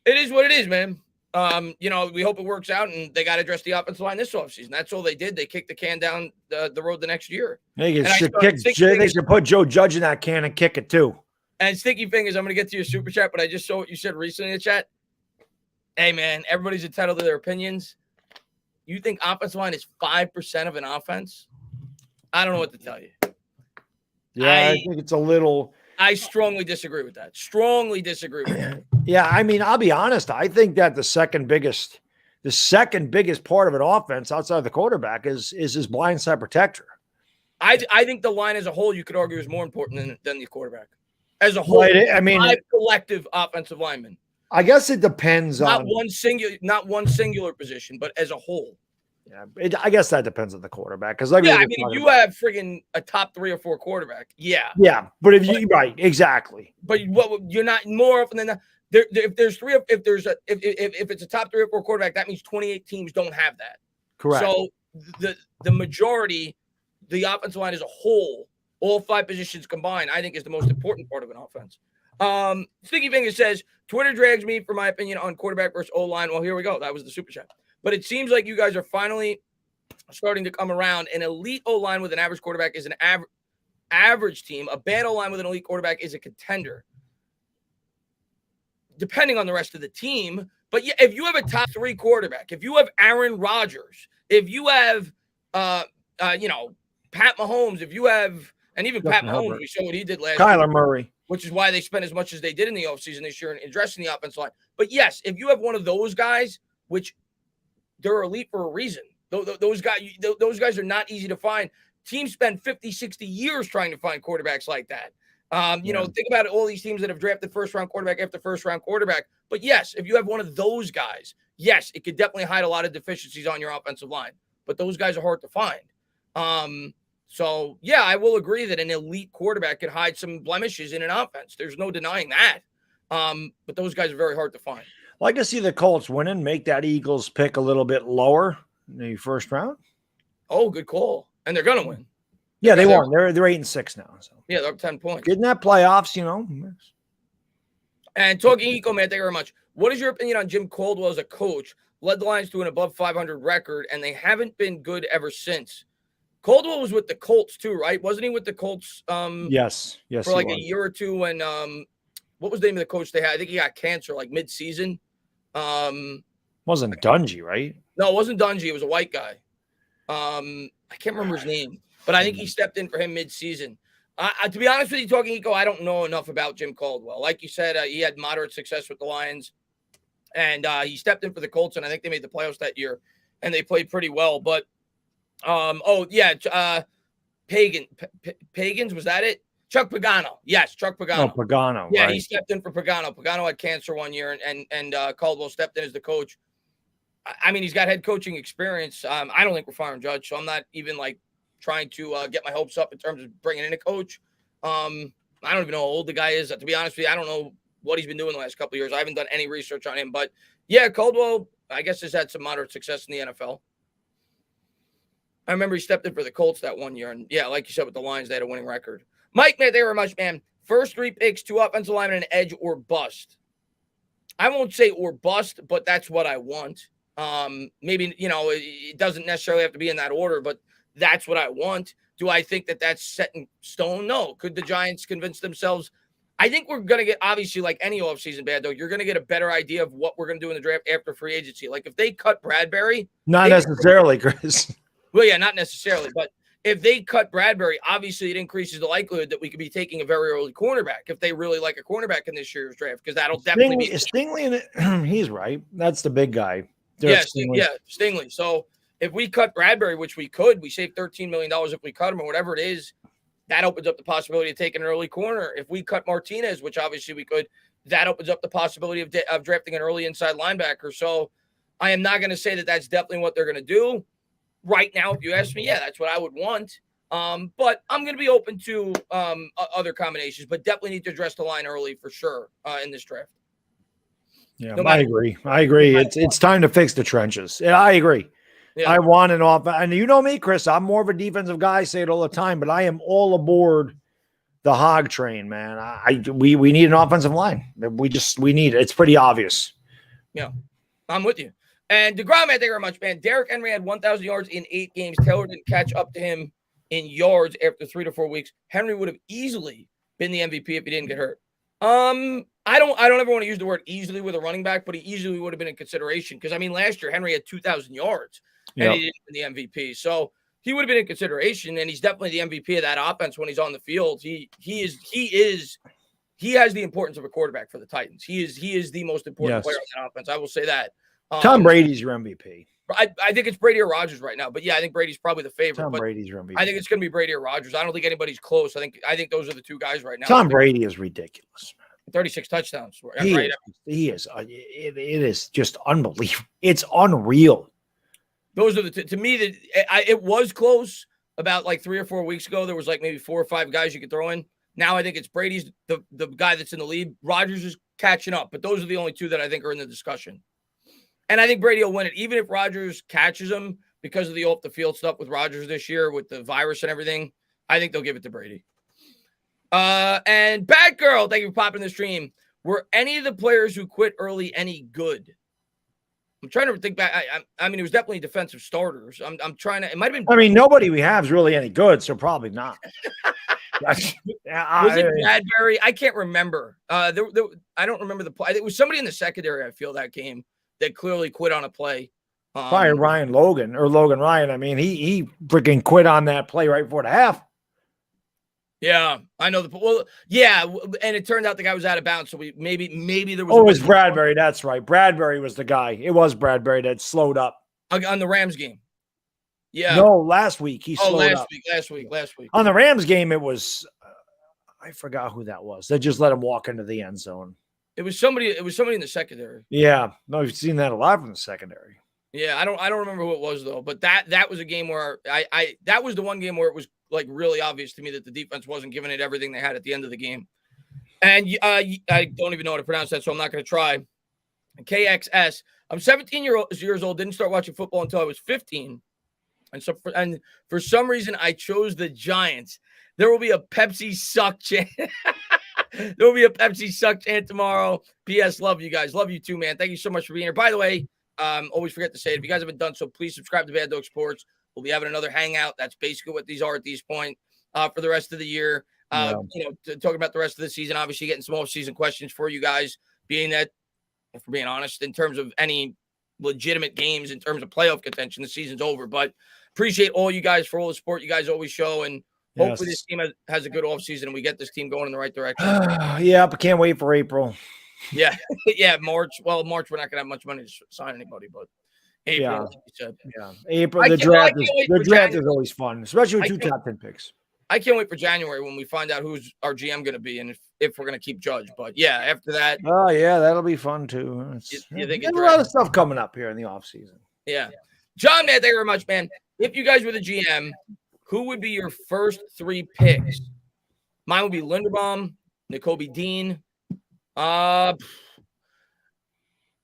it is what it is, man. We hope it works out, and they got to address the offensive line this offseason. That's all they did. They kicked the can down the road the next year. They should put Joe Judge in that can and kick it too. And Sticky Fingers, I'm going to get to your super chat, but I just saw what you said recently in the chat. Hey, man, everybody's entitled to their opinions. You think offensive line is 5% of an offense? I don't know what to tell you. Yeah, I think it's a little. I strongly disagree with that. Strongly disagree with that. Yeah, I mean, I'll be honest. I think that the second biggest part of an offense outside the quarterback is his blindside protector. I think the line as a whole, you could argue, is more important than the quarterback. As a whole, I mean, 5 collective offensive linemen. I guess it depends on not one singular position, but as a whole. Yeah, I guess that depends on the quarterback. Because you have friggin' a top 3 or 4 quarterback. Yeah. Yeah, but right, exactly. But you're not more often than that. If it's a top 3 or 4 quarterback, that means 28 teams don't have that. Correct. So the majority, the offensive line as a whole, all 5 positions combined, I think is the most important part of an offense. Sticky Finger says, Twitter drags me for my opinion on quarterback versus O-line. Well, here we go. That was the super chat. But it seems like you guys are finally starting to come around. An elite O-line with an average quarterback is an average team. A bad O-line with an elite quarterback is a contender, depending on the rest of the team. But yeah, if you have a top 3 quarterback, if you have Aaron Rodgers, if you have, Pat Mahomes, if you have, and even Pat Mahomes, we saw what he did last year. Kyler Murray. Which is why they spent as much as they did in the offseason this year in addressing the offensive line. But yes, if you have one of those guys, which they're elite for a reason. Those guys are not easy to find. Teams spend 50, 60 years trying to find quarterbacks like that. Think about all these teams that have drafted first-round quarterback after first-round quarterback. But yes, if you have one of those guys, yes, it could definitely hide a lot of deficiencies on your offensive line. But those guys are hard to find. So, yeah, I will agree that an elite quarterback could hide some blemishes in an offense. There's no denying that. But those guys are very hard to find. I'd like to see the Colts win and make that Eagles pick a little bit lower in the first round. Oh, good call. And they're going to win. Yeah, they won. They're 8-6 now. So. Yeah, they're up 10 points. Getting that playoffs, And talking Eco, man, thank you very much. What is your opinion on Jim Caldwell as a coach? Led the Lions to an above 500 record, and they haven't been good ever since. Caldwell was with the Colts too, right? Wasn't he with the Colts? Yes. For like a year or two. When what was the name of the coach they had? I think he got cancer like mid-season. Wasn't Dungy, right? No, it wasn't Dungy. It was a white guy. I can't remember his name, but I think he stepped in for him mid-season. To be honest with you, talking Eco, I don't know enough about Jim Caldwell. Like you said, he had moderate success with the Lions, and he stepped in for the Colts, and I think they made the playoffs that year, and they played pretty well. But Pagans, was that it? Chuck Pagano. Yes, Chuck Pagano. Oh, Pagano. Yeah, right. He stepped in for Pagano. Pagano had cancer one year, and Caldwell stepped in as the coach. I mean, he's got head coaching experience. I don't think we're firing Judge, so I'm not even like trying to get my hopes up in terms of bringing in a coach. I don't even know how old the guy is. To be honest with you, I don't know what he's been doing the last couple of years. I haven't done any research on him. But, yeah, Caldwell, I guess, has had some moderate success in the NFL. I remember he stepped in for the Colts that one year. And, yeah, like you said, with the Lions, they had a winning record. Mike, man, thank you very much, man. First 3 picks, 2 offensive linemen, an edge or bust. I won't say or bust, but that's what I want. Maybe, it doesn't necessarily have to be in that order, but that's what I want. Do I think that that's set in stone? No. Could the Giants convince themselves? I think we're going to get, obviously, like any offseason, Baddog, you're going to get a better idea of what we're going to do in the draft after free agency. Like if they cut Bradbury. Not necessarily, Chris. Well, yeah, not necessarily. But if they cut Bradbury, obviously it increases the likelihood that we could be taking a very early cornerback if they really like a cornerback in this year's draft, because that'll definitely be Stingley in it. He's right. That's the big guy. Stingley. So if we cut Bradbury, which we could, we save $13 million if we cut him or whatever it is. That opens up the possibility of taking an early corner. If we cut Martinez, which obviously we could, that opens up the possibility of drafting an early inside linebacker. So I am not going to say that that's definitely what they're going to do. Right now, if you ask me, yeah, that's what I would want. But I'm going to be open to other combinations, but definitely need to address the line early for sure in this draft. Yeah, I agree. It's time to fix the trenches. Yeah, I agree. Yeah. I want an offense. And you know me, Chris, I'm more of a defensive guy. I say it all the time, but I am all aboard the hog train, man. We need an offensive line. We need it. It's pretty obvious. Yeah, I'm with you. And DeGrom, man, thank you very much, man. Derrick Henry had 1,000 yards in 8 games. Taylor didn't catch up to him in yards after 3 to 4 weeks. Henry would have easily been the MVP if he didn't get hurt. I don't ever want to use the word easily with a running back, but he easily would have been in consideration because, I mean, last year Henry had 2,000 yards. And he didn't win the MVP. So he would have been in consideration, and he's definitely the MVP of that offense when he's on the field. He has the importance of a quarterback for the Titans. He is the most important player on that offense. I will say that. Tom Brady's your MVP. I think it's Brady or Rodgers right now. But yeah, I think Brady's probably the favorite. Tom Brady's your MVP. I think it's going to be Brady or Rodgers. I don't think anybody's close. I think those are the two guys right now. Tom Brady is ridiculous. 36 touchdowns. He is. It is just unbelievable. It's unreal. Those are to me that it was close about like 3 or 4 weeks ago. There was like maybe 4 or 5 guys you could throw in. Now I think it's Brady's the guy that's in the lead. Rodgers is catching up, but those are the only two that I think are in the discussion. And I think Brady will win it, even if Rodgers catches him because of the off the field stuff with Rodgers this year with the virus and everything. I think they'll give it to Brady. And Bad Girl, thank you for popping the stream. Were any of the players who quit early any good? I'm trying to think back. I mean, it was definitely defensive starters. I'm trying to. It might have been. I mean, nobody we have is really any good, so probably not. Was it Bradbury? I can't remember. I don't remember the play. It was somebody in the secondary. I feel that game that clearly quit on a play. Probably Ryan Logan or Logan Ryan. I mean, he freaking quit on that play right before the half. Yeah, I know and it turned out the guy was out of bounds. So maybe there was. Oh, it was Bradbury. That's right. Bradbury was the guy. It was Bradbury that slowed up on the Rams game. Yeah. No, last week he slowed up. Last week. On the Rams game, it was I forgot who that was. They just let him walk into the end zone. It was somebody in the secondary. Yeah, no, we've seen that a lot from the secondary. Yeah, I don't remember who it was though, but that was a game where that was the one game where it was like really obvious to me that the defense wasn't giving it everything they had at the end of the game. And I don't even know how to pronounce that, so I'm not going to try. KXS. I'm 17 years old. Didn't start watching football until I was 15, and for some reason I chose the Giants. There will be a Pepsi suck chant. There will be a Pepsi suck chant tomorrow. P.S. Love you guys. Love you too, man. Thank you so much for being here. By the way, always forget to say it. If you guys haven't done so, please subscribe to Bad Dog Sports. We'll be having another hangout. That's basically what these are at this point for the rest of the year. Talking about the rest of the season, obviously getting some off-season questions for you guys, being that, if we're being honest, in terms of any legitimate games, in terms of playoff contention, the season's over. But appreciate all you guys for all the support you guys always show. And hopefully this team has a good offseason and we get this team going in the right direction. Yeah, but can't wait for April. Yeah. Yeah, March. Well, March, we're not going to have much money to sign anybody, but April, like you said. Yeah. April, the draft is always fun, especially with 2 top 10 picks. I can't wait for January when we find out who's our GM going to be and if we're going to keep Judge. But yeah, after that. Oh, yeah, that'll be fun too. You think there's a lot of stuff coming up here in the offseason. Yeah. John, man, thank you very much, man. If you guys were the GM, who would be your first 3 picks? Mine would be Linderbaum, Nakobe Dean.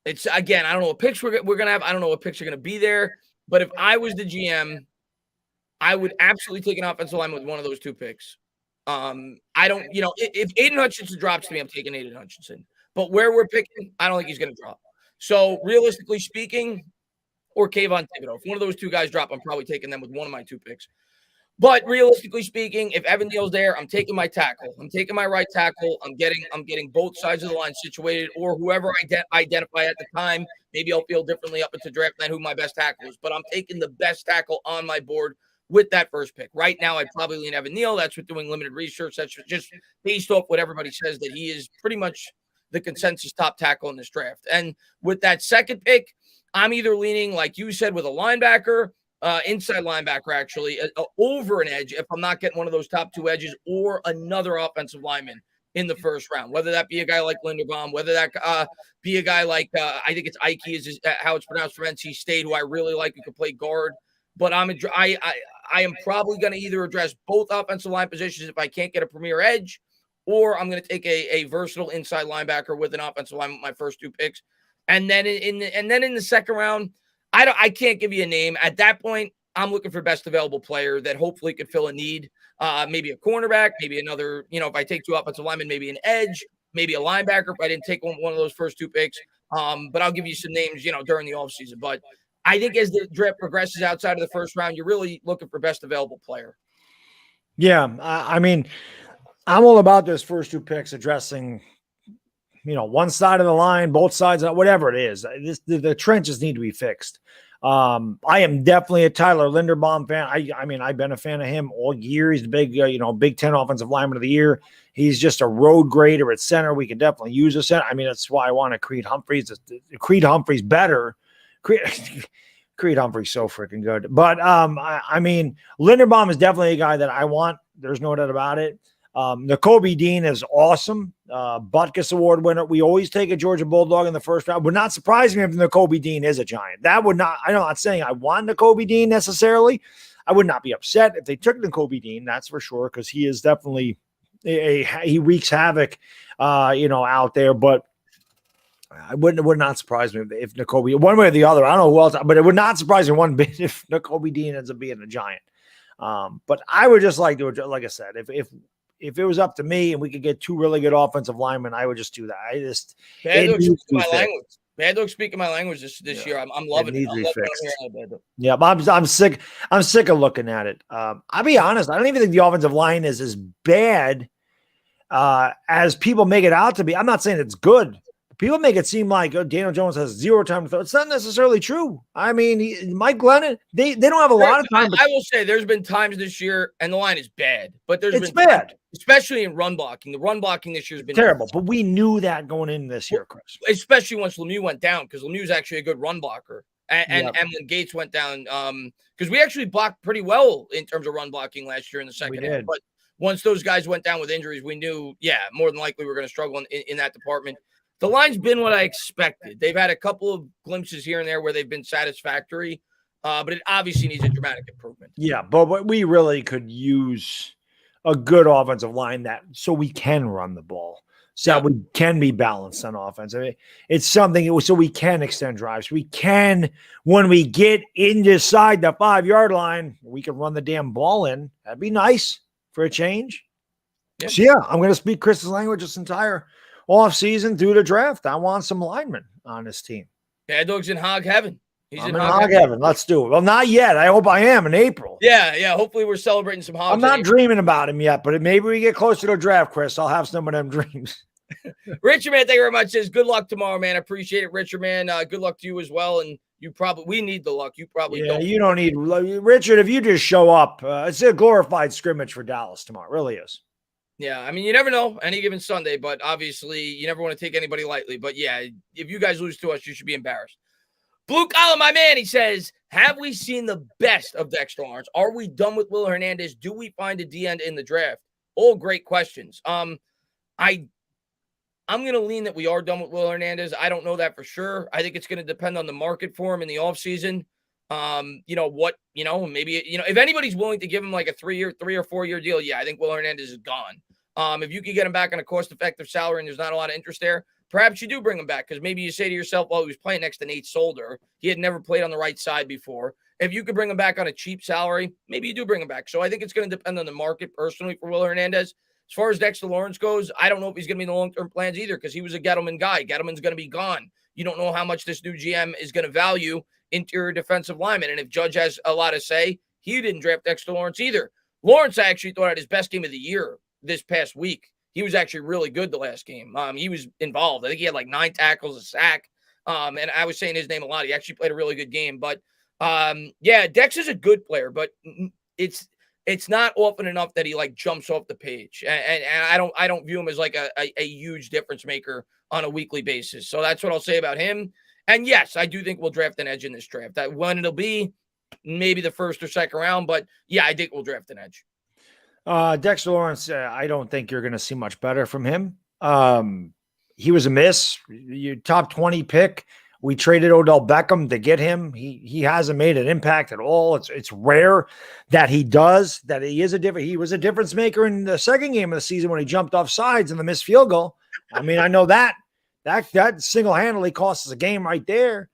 It's again, I don't know what picks we're gonna have. I don't know what picks are gonna be there. But if I was the GM, I would absolutely take an offensive line with one of those 2 picks. I don't, if Aiden Hutchinson drops to me, I'm taking Aiden Hutchinson. But where we're picking, I don't think he's gonna drop. So realistically speaking, or Kayvon Thibodeau, if one of those 2 guys drop, I'm probably taking them with one of my 2 picks. But realistically speaking, if Evan Neal's there, I'm taking my tackle. I'm taking my right tackle. I'm getting both sides of the line situated, or whoever I identify at the time. Maybe I'll feel differently up into draft night who my best tackle is. But I'm taking the best tackle on my board with that first pick. Right now, I'd probably lean Evan Neal. That's with doing limited research. That's just based off what everybody says that he is pretty much the consensus top tackle in this draft. And with that second pick, I'm either leaning, like you said, with a linebacker, inside linebacker, actually, over an edge if I'm not getting one of those top two edges, or another offensive lineman in the first round, whether that be a guy like Linderbaum, whether that be a guy like, I think it's Ike is how it's pronounced from NC State, who I really like, who can play guard. But I am probably going to either address both offensive line positions if I can't get a premier edge, or I'm going to take a versatile inside linebacker with an offensive line with my first two picks. And then in the second round, I can't give you a name. At that point, I'm looking for best available player that hopefully could fill a need. Maybe a cornerback, maybe another, if I take two offensive linemen, maybe an edge, maybe a linebacker if I didn't take one of those first two picks. But I'll give you some names, during the offseason. But I think as the draft progresses outside of the first round, you're really looking for best available player. Yeah, I mean, I'm all about those first two picks addressing, one side of the line, both sides, whatever it is. The trenches need to be fixed. I am definitely a Tyler Linderbaum fan. I mean, I've been a fan of him all year. He's the big, Big Ten offensive lineman of the year. He's just a road grader at center. We can definitely use a center. I mean, that's why I want to Creed Humphreys. Creed Humphreys better. Creed Humphrey's so freaking good. But I mean, Linderbaum is definitely a guy that I want. There's no doubt about it. Nakobe Dean is awesome. Butkus Award winner. We always take a Georgia Bulldog in the first round. Would not surprise me if Nakobe Dean is a Giant. That would not, I'm not saying I want Nakobe Dean necessarily. I would not be upset if they took Nakobe Dean, that's for sure, because he is definitely he wreaks havoc out there. But it would not surprise me if Nakobe, one way or the other, I don't know who else, but it would not surprise me one bit if Nakobe Dean ends up being a Giant. But I would just like to, like I said, if it was up to me and we could get two really good offensive linemen, I would just do that. Baddog speaking my language this year. I'm loving it. Yeah, but I'm sick. I'm sick of looking at it. I'll be honest. I don't even think the offensive line is as bad as people make it out to be. I'm not saying it's good. People make it seem like Daniel Jones has zero time to throw. It's not necessarily true. I mean, Mike Glennon, they don't have a lot of time. I will say there's been times this year, and the line is bad, but it's bad, especially in run blocking. The run blocking this year has been terrible, but we knew that going in this year, Chris. Especially once Lemieux went down, because Lemieux's actually a good run blocker, and when Gates went down, because we actually blocked pretty well in terms of run blocking last year in the second half. But once those guys went down with injuries, we knew, more than likely we're going to struggle in that department. The line's been what I expected. They've had a couple of glimpses here and there where they've been satisfactory, but it obviously needs a dramatic improvement. Yeah, but we really could use a good offensive line so we can run the ball, so we can be balanced on offense. I mean, it's something so we can extend drives. We can, when we get inside the 5-yard line, we can run the damn ball in. That'd be nice for a change. Yeah. So I'm going to speak Chris's language this entire off-season through the draft. I want some linemen on this team. Baddog's in hog heaven. He's in hog heaven. Let's do it. Well, not yet. I hope I am in April. Yeah. Hopefully we're celebrating some hogs. I'm not dreaming about him yet, but maybe we get closer to the draft, Chris. I'll have some of them dreams. Richard, man, thank you very much. Says good luck tomorrow, man. I appreciate it, Richard, man. Good luck to you as well. And we need the luck. You probably don't. You don't need Richard. If you just show up, it's a glorified scrimmage for Dallas tomorrow. It really is. Yeah, I mean, you never know any given Sunday, but obviously you never want to take anybody lightly. But yeah, if you guys lose to us, you should be embarrassed. Blue Collar, my man, he says, have we seen the best of Dexter Lawrence? Are we done with Will Hernandez? Do we find a D-end in the draft? All great questions. I'm going to lean that we are done with Will Hernandez. I don't know that for sure. I think it's going to depend on the market for him in the offseason. Maybe, if anybody's willing to give him like a 3 or 4 year deal, I think Will Hernandez is gone. If you could get him back on a cost-effective salary and there's not a lot of interest there, perhaps you do bring him back, because maybe you say to yourself, well, he was playing next to Nate Solder. He had never played on the right side before. If you could bring him back on a cheap salary, maybe you do bring him back. So I think it's going to depend on the market personally for Will Hernandez. As far as Dexter Lawrence goes, I don't know if he's going to be in the long-term plans either, because he was a Gettleman guy. Gettleman's going to be gone. You don't know how much this new GM is going to value interior defensive lineman. And if Judge has a lot to say, he didn't draft Dexter Lawrence either. Lawrence, I actually thought, had his best game of the year this past week. He was actually really good the last game. He was involved. I think he had like 9 tackles, a sack. And I was saying his name a lot. He actually played a really good game. But, Dexter's a good player. But it's not often enough that he like jumps off the page. And I don't view him as like a huge difference maker on a weekly basis. So that's what I'll say about him. And yes, I do think we'll draft an edge in this draft. That when it'll be maybe the first or second round, but yeah, I think we'll draft an edge. Dexter Lawrence, I don't think you're going to see much better from him. He was a miss. Your top 20 pick. We traded Odell Beckham to get him. He hasn't made an impact at all. It's rare that he does. That he was a difference maker in the second game of the season when he jumped off sides and the missed field goal. I mean, I know that single-handedly cost us a game right there.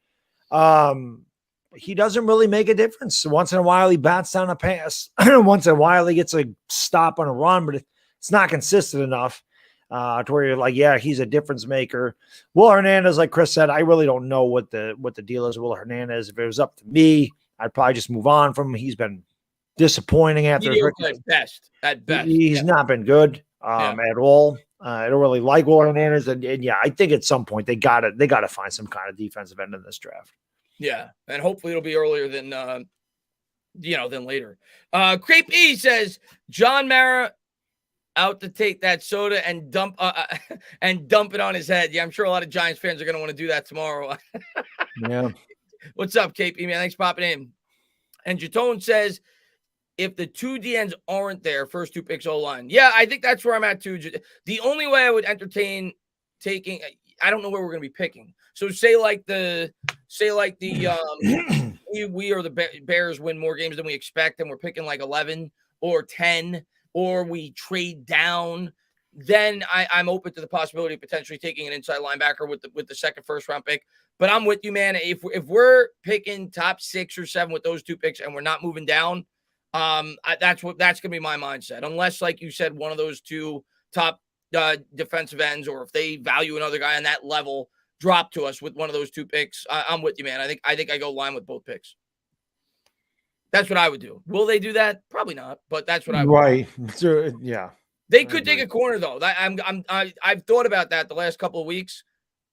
He doesn't really make a difference. Once in a while, he bats down a pass. Once in a while, he gets a stop on a run, but it's not consistent enough to where you're like, yeah, he's a difference maker. Will Hernandez, like Chris said, I really don't know what the deal is with Will Hernandez. If it was up to me, I'd probably just move on from him. He's been disappointing at best. He's not been good at all. I don't really like Will Hernandez, and yeah, I think at some point they gotta find some kind of defensive end in this draft. Yeah, and hopefully it'll be earlier than than later. Creep E says John Mara out to take that soda and dump it on his head. Yeah, I'm sure a lot of Giants fans are going to want to do that tomorrow. Yeah. What's up, KP, man? Thanks for popping in. And Jatone says, if the two DNs aren't there, first two picks O-line. Yeah, I think that's where I'm at too. The only way I would entertain taking, I don't know where we're going to be picking. So say like the we or the Bears win more games than we expect, and we're picking like 11 or 10, or we trade down, then I'm open to the possibility of potentially taking an inside linebacker with the second first round pick. But I'm with you, man. If we're picking top 6 or 7 with those two picks and we're not moving down, that's gonna be my mindset. Unless, like you said, one of those two top defensive ends, or if they value another guy on that level, drop to us with one of those two picks. I'm with you, man. I think I go line with both picks. That's what I would do. Will they do that? Probably not, but that's what I would. Right. So, yeah. They could take a corner though. I've thought about that the last couple of weeks.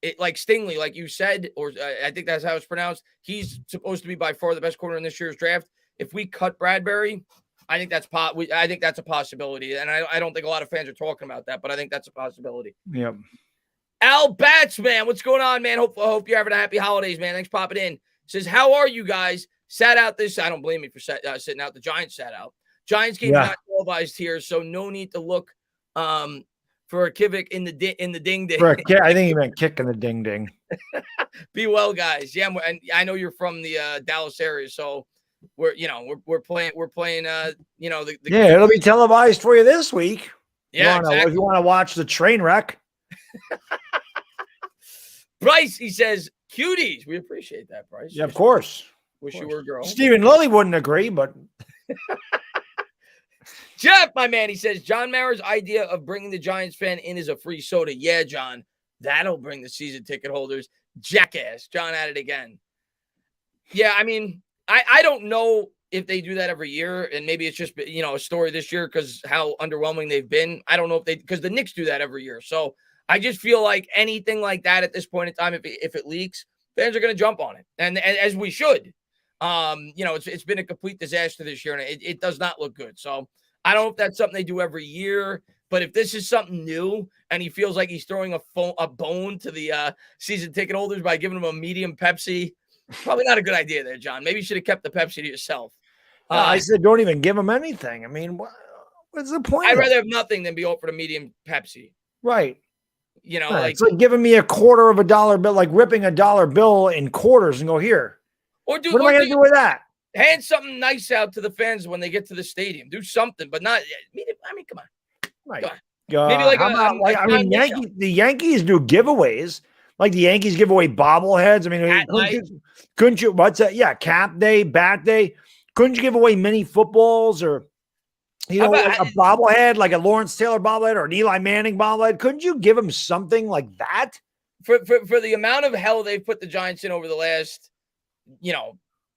It like Stingley, like you said, or I think that's how it's pronounced. He's supposed to be by far the best corner in this year's draft. If we cut Bradbury, I think that's a possibility, and I don't think a lot of fans are talking about that, but I think that's a possibility. Yep. Al Bats, man, what's going on, man? Hope you're having a happy holidays, man. Thanks for popping in. Says, how are you guys? Sat out this. I don't blame you for sitting out. The Giants sat out. Giants game not televised here, so no need to look for a Kivik in the ding ding. I think he meant kick in the ding ding. Be well, guys. Yeah, and I know you're from the Dallas area, so we're playing. It'll be televised for you this week. Yeah, exactly. If you want to watch the train wreck. Bryce, he says, cuties. We appreciate that, Bryce. Yeah, of course. Wish you were a girl. Stephen Lilly wouldn't agree, but Jeff, my man, he says John Mara's idea of bringing the Giants fan in is a free soda. Yeah, John, that'll bring the season ticket holders. Jackass. John at it again. Yeah, I mean, I don't know if they do that every year, and maybe it's just a story this year because how underwhelming they've been. I don't know because the Knicks do that every year. So I just feel like anything like that at this point in time, if it leaks, fans are going to jump on it, and as we should. It's been a complete disaster this year, and it does not look good. So I don't know if that's something they do every year, but if this is something new and he feels like he's throwing a bone to the season ticket holders by giving them a medium Pepsi, probably not a good idea there, John. Maybe you should have kept the Pepsi to yourself. I said don't even give them anything. I mean, what's the point? I'd rather have nothing than be offered a medium Pepsi. Right. Like, it's like giving me a quarter of a dollar bill, like ripping a dollar bill in quarters and go here. What am I going to do with that? Hand something nice out to the fans when they get to the stadium. Do something, but not. I mean, come on. Right. Maybe the Yankees do giveaways. Like the Yankees give away bobbleheads. I mean, couldn't you? What's that? Yeah, cap day, bat day. Couldn't you give away mini footballs or a bobblehead, like a Lawrence Taylor bobblehead or an Eli Manning bobblehead? Couldn't you give them something like that? For the amount of hell they've put the Giants in over the last,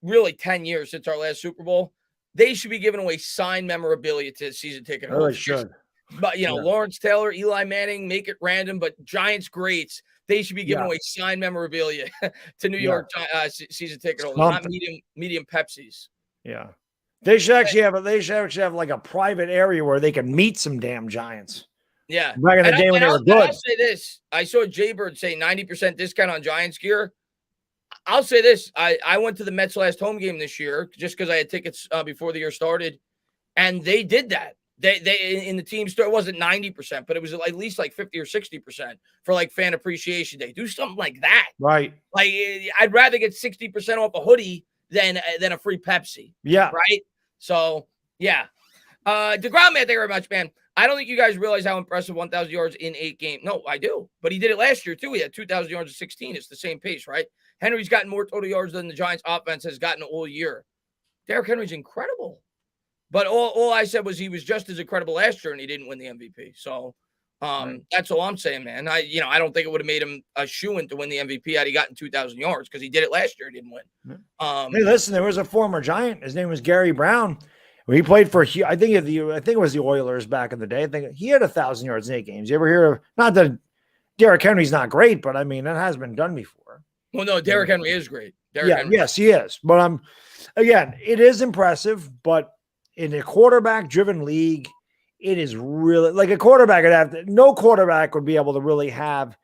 really 10 years since our last Super Bowl, they should be giving away signed memorabilia to season ticket holders. Should. But, Lawrence Taylor, Eli Manning, make it random, but Giants greats, they should be giving away signed memorabilia to New York season ticket holders, not medium Pepsis. Yeah. They should actually have like a private area where they can meet some damn Giants. Yeah. Back in the day when they were good. I'll say this. I saw Jaybird say 90% discount on Giants gear. I'll say this. I went to the Mets last home game this year just because I had tickets before the year started, and they did that. They in the team store, it wasn't 90%, but it was at least like 50 or 60% for like fan appreciation day. Do something like that. Right. Like I'd rather get 60% off a hoodie than a free Pepsi. Yeah. Right. So yeah. DeGrom, man, thank you very much, man. I don't think you guys realize how impressive 1,000 yards in 8 games. No, I do. But he did it last year, too. He had 2,000 yards in 16. It's the same pace, right? Henry's gotten more total yards than the Giants offense has gotten all year. Derrick Henry's incredible. But all I said was he was just as incredible last year, and he didn't win the MVP. So that's all I'm saying, man. I don't think it would have made him a shoo-in to win the MVP had he gotten 2,000 yards because he did it last year. He didn't win. Hey, listen, there was a former Giant. His name was Gary Brown. He played for, I think it was the Oilers back in the day. I think he had 1,000 yards in 8 games. You ever hear of, not that Derrick Henry's not great, but I mean, that has been done before. Well, no, Derrick Henry is great. Henry. Yes, he is. But again, it is impressive, but in a quarterback-driven league, it is really, like a quarterback no quarterback would be able to really have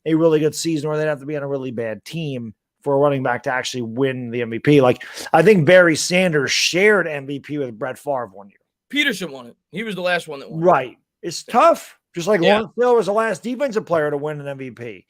a really good season, or they'd have to be on a really bad team for a running back to actually win the MVP. Like, I think Barry Sanders shared MVP with Brett Favre one year. Peterson won it. He was the last one that won. Right. It's tough. Just like Lawrence Hill was the last defensive player to win an MVP.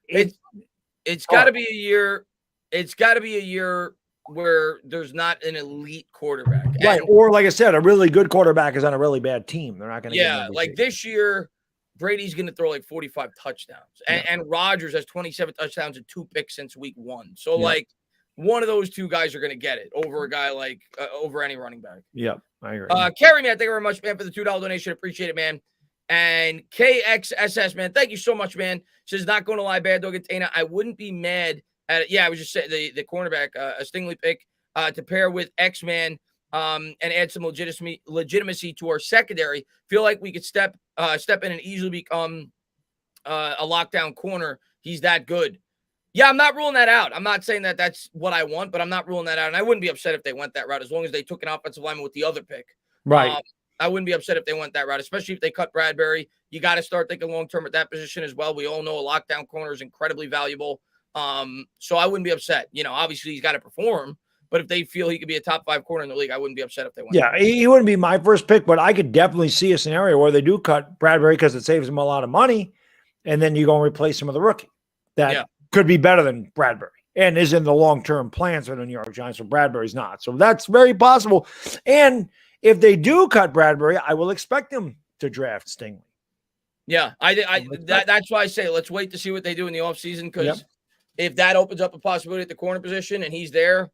It's got to be a year. It's got to be a year where there's not an elite quarterback. Right. Or like I said, a really good quarterback is on a really bad team. They're not going to get an MVP. Like this year, Brady's going to throw like 45 touchdowns. And Rodgers has 27 touchdowns and 2 picks since week 1. So, like, one of those 2 guys are going to get it over a guy like over any running back. Yeah, I agree. Carrie, man, thank you very much, man, for the $2 donation. Appreciate it, man. And KXSS, man, thank you so much, man. Says, not going to lie, Bad Dog and Tana, I wouldn't be mad at it. Yeah, I was just saying the cornerback, a Stingley pick to pair with X-Man and add some legitimacy to our secondary. Feel like we could step in and easily become a lockdown corner. He's that good. Yeah, I'm not ruling that out. I'm not saying that that's what I want, but I'm not ruling that out. And I wouldn't be upset if they went that route as long as they took an offensive lineman with the other pick. Right. I wouldn't be upset if they went that route, especially if they cut Bradbury. You got to start thinking long-term at that position as well. We all know a lockdown corner is incredibly valuable. So I wouldn't be upset. Obviously he's got to perform, but if they feel he could be a top 5 corner in the league, I wouldn't be upset if they went. Yeah, he wouldn't be my first pick, but I could definitely see a scenario where they do cut Bradbury because it saves them a lot of money, and then you go and replace him with a rookie that could be better than Bradbury and is in the long-term plans for the New York Giants, but Bradbury's not. So that's very possible. And if they do cut Bradbury, I will expect them to draft Stingley. Yeah, that's why I say let's wait to see what they do in the offseason, because if that opens up a possibility at the corner position and he's there,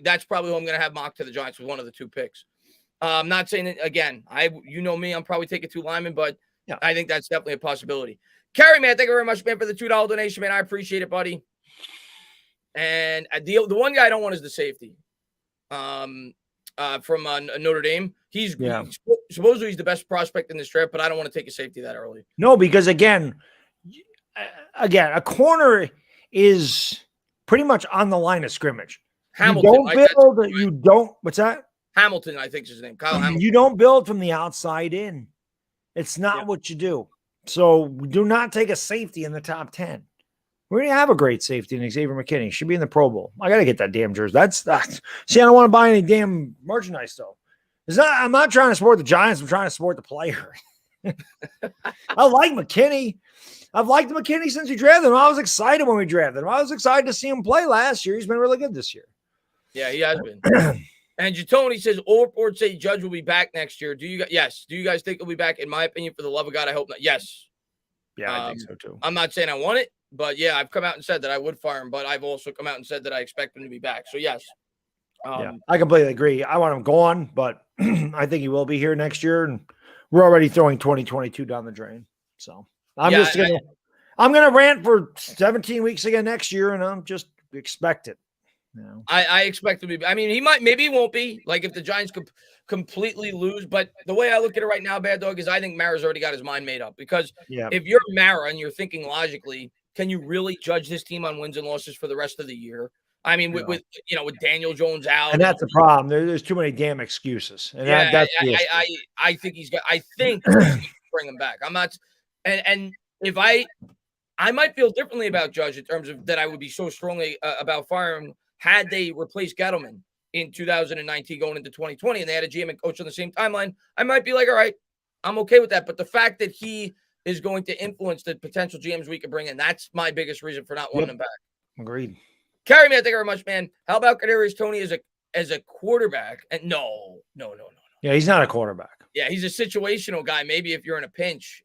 that's probably who I'm going to have mocked to the Giants with one of the 2 picks. I'm not saying it again. You know me, I'm probably taking 2 linemen, but I think that's definitely a possibility. Carrie, man, thank you very much, man, for the $2 donation, man. I appreciate it, buddy. And the one guy I don't want is the safety. From Notre Dame. Supposedly he's the best prospect in this draft, but I don't want to take a safety that early. No, because again, a corner is pretty much on the line of scrimmage. Hamilton. What's that? Hamilton, I think is his name. Kyle Hamilton. You don't build from the outside in. It's not what you do. So do not take a safety in the top 10. We already have a great safety in Xavier McKinney. Should be in the Pro Bowl. I got to get that damn jersey. See, I don't want to buy any damn merchandise, though. I'm not trying to support the Giants. I'm trying to support the player. I like McKinney. I've liked McKinney since we drafted him. I was excited when we drafted him. I was excited to see him play last year. He's been really good this year. Yeah, he has been. And Jatoni says, all reports say Judge will be back next year. Do you guys think he'll be back? In my opinion, for the love of God, I hope not. Yes. Yeah, I think so too. I'm not saying I want it, but yeah, I've come out and said that I would fire him, but I've also come out and said that I expect him to be back. So yes. I completely agree. I want him gone, but I think he will be here next year, and we're already throwing 2022 down the drain. So I'm gonna rant for 17 weeks again next year, and I'm just expect it. I expect him to be. I mean, maybe he won't be. Like if the Giants could completely lose, but the way I look at it right now, Bad Dog, is I think Mara's already got his mind made up. Because if you're Mara and you're thinking logically, can you really judge this team on wins and losses for the rest of the year? I mean, with Daniel Jones out, and that's the problem. There's too many damn excuses, and that's the issue. I think he's got. I think the Chiefs bring him back. I'm not, and if I might feel differently about Judge in terms of that I would be so strongly about firing him had they replaced Gettleman in 2019 going into 2020, and they had a GM and coach on the same timeline. I might be like, all right, I'm okay with that. But the fact that he is going to influence the potential GMs we could bring in, that's my biggest reason for not wanting him back. Agreed. Carry, man, thank you very much, man. How about Kadarius Toney as a quarterback? And no. Yeah, he's not a quarterback. Yeah, he's a situational guy. Maybe if you're in a pinch,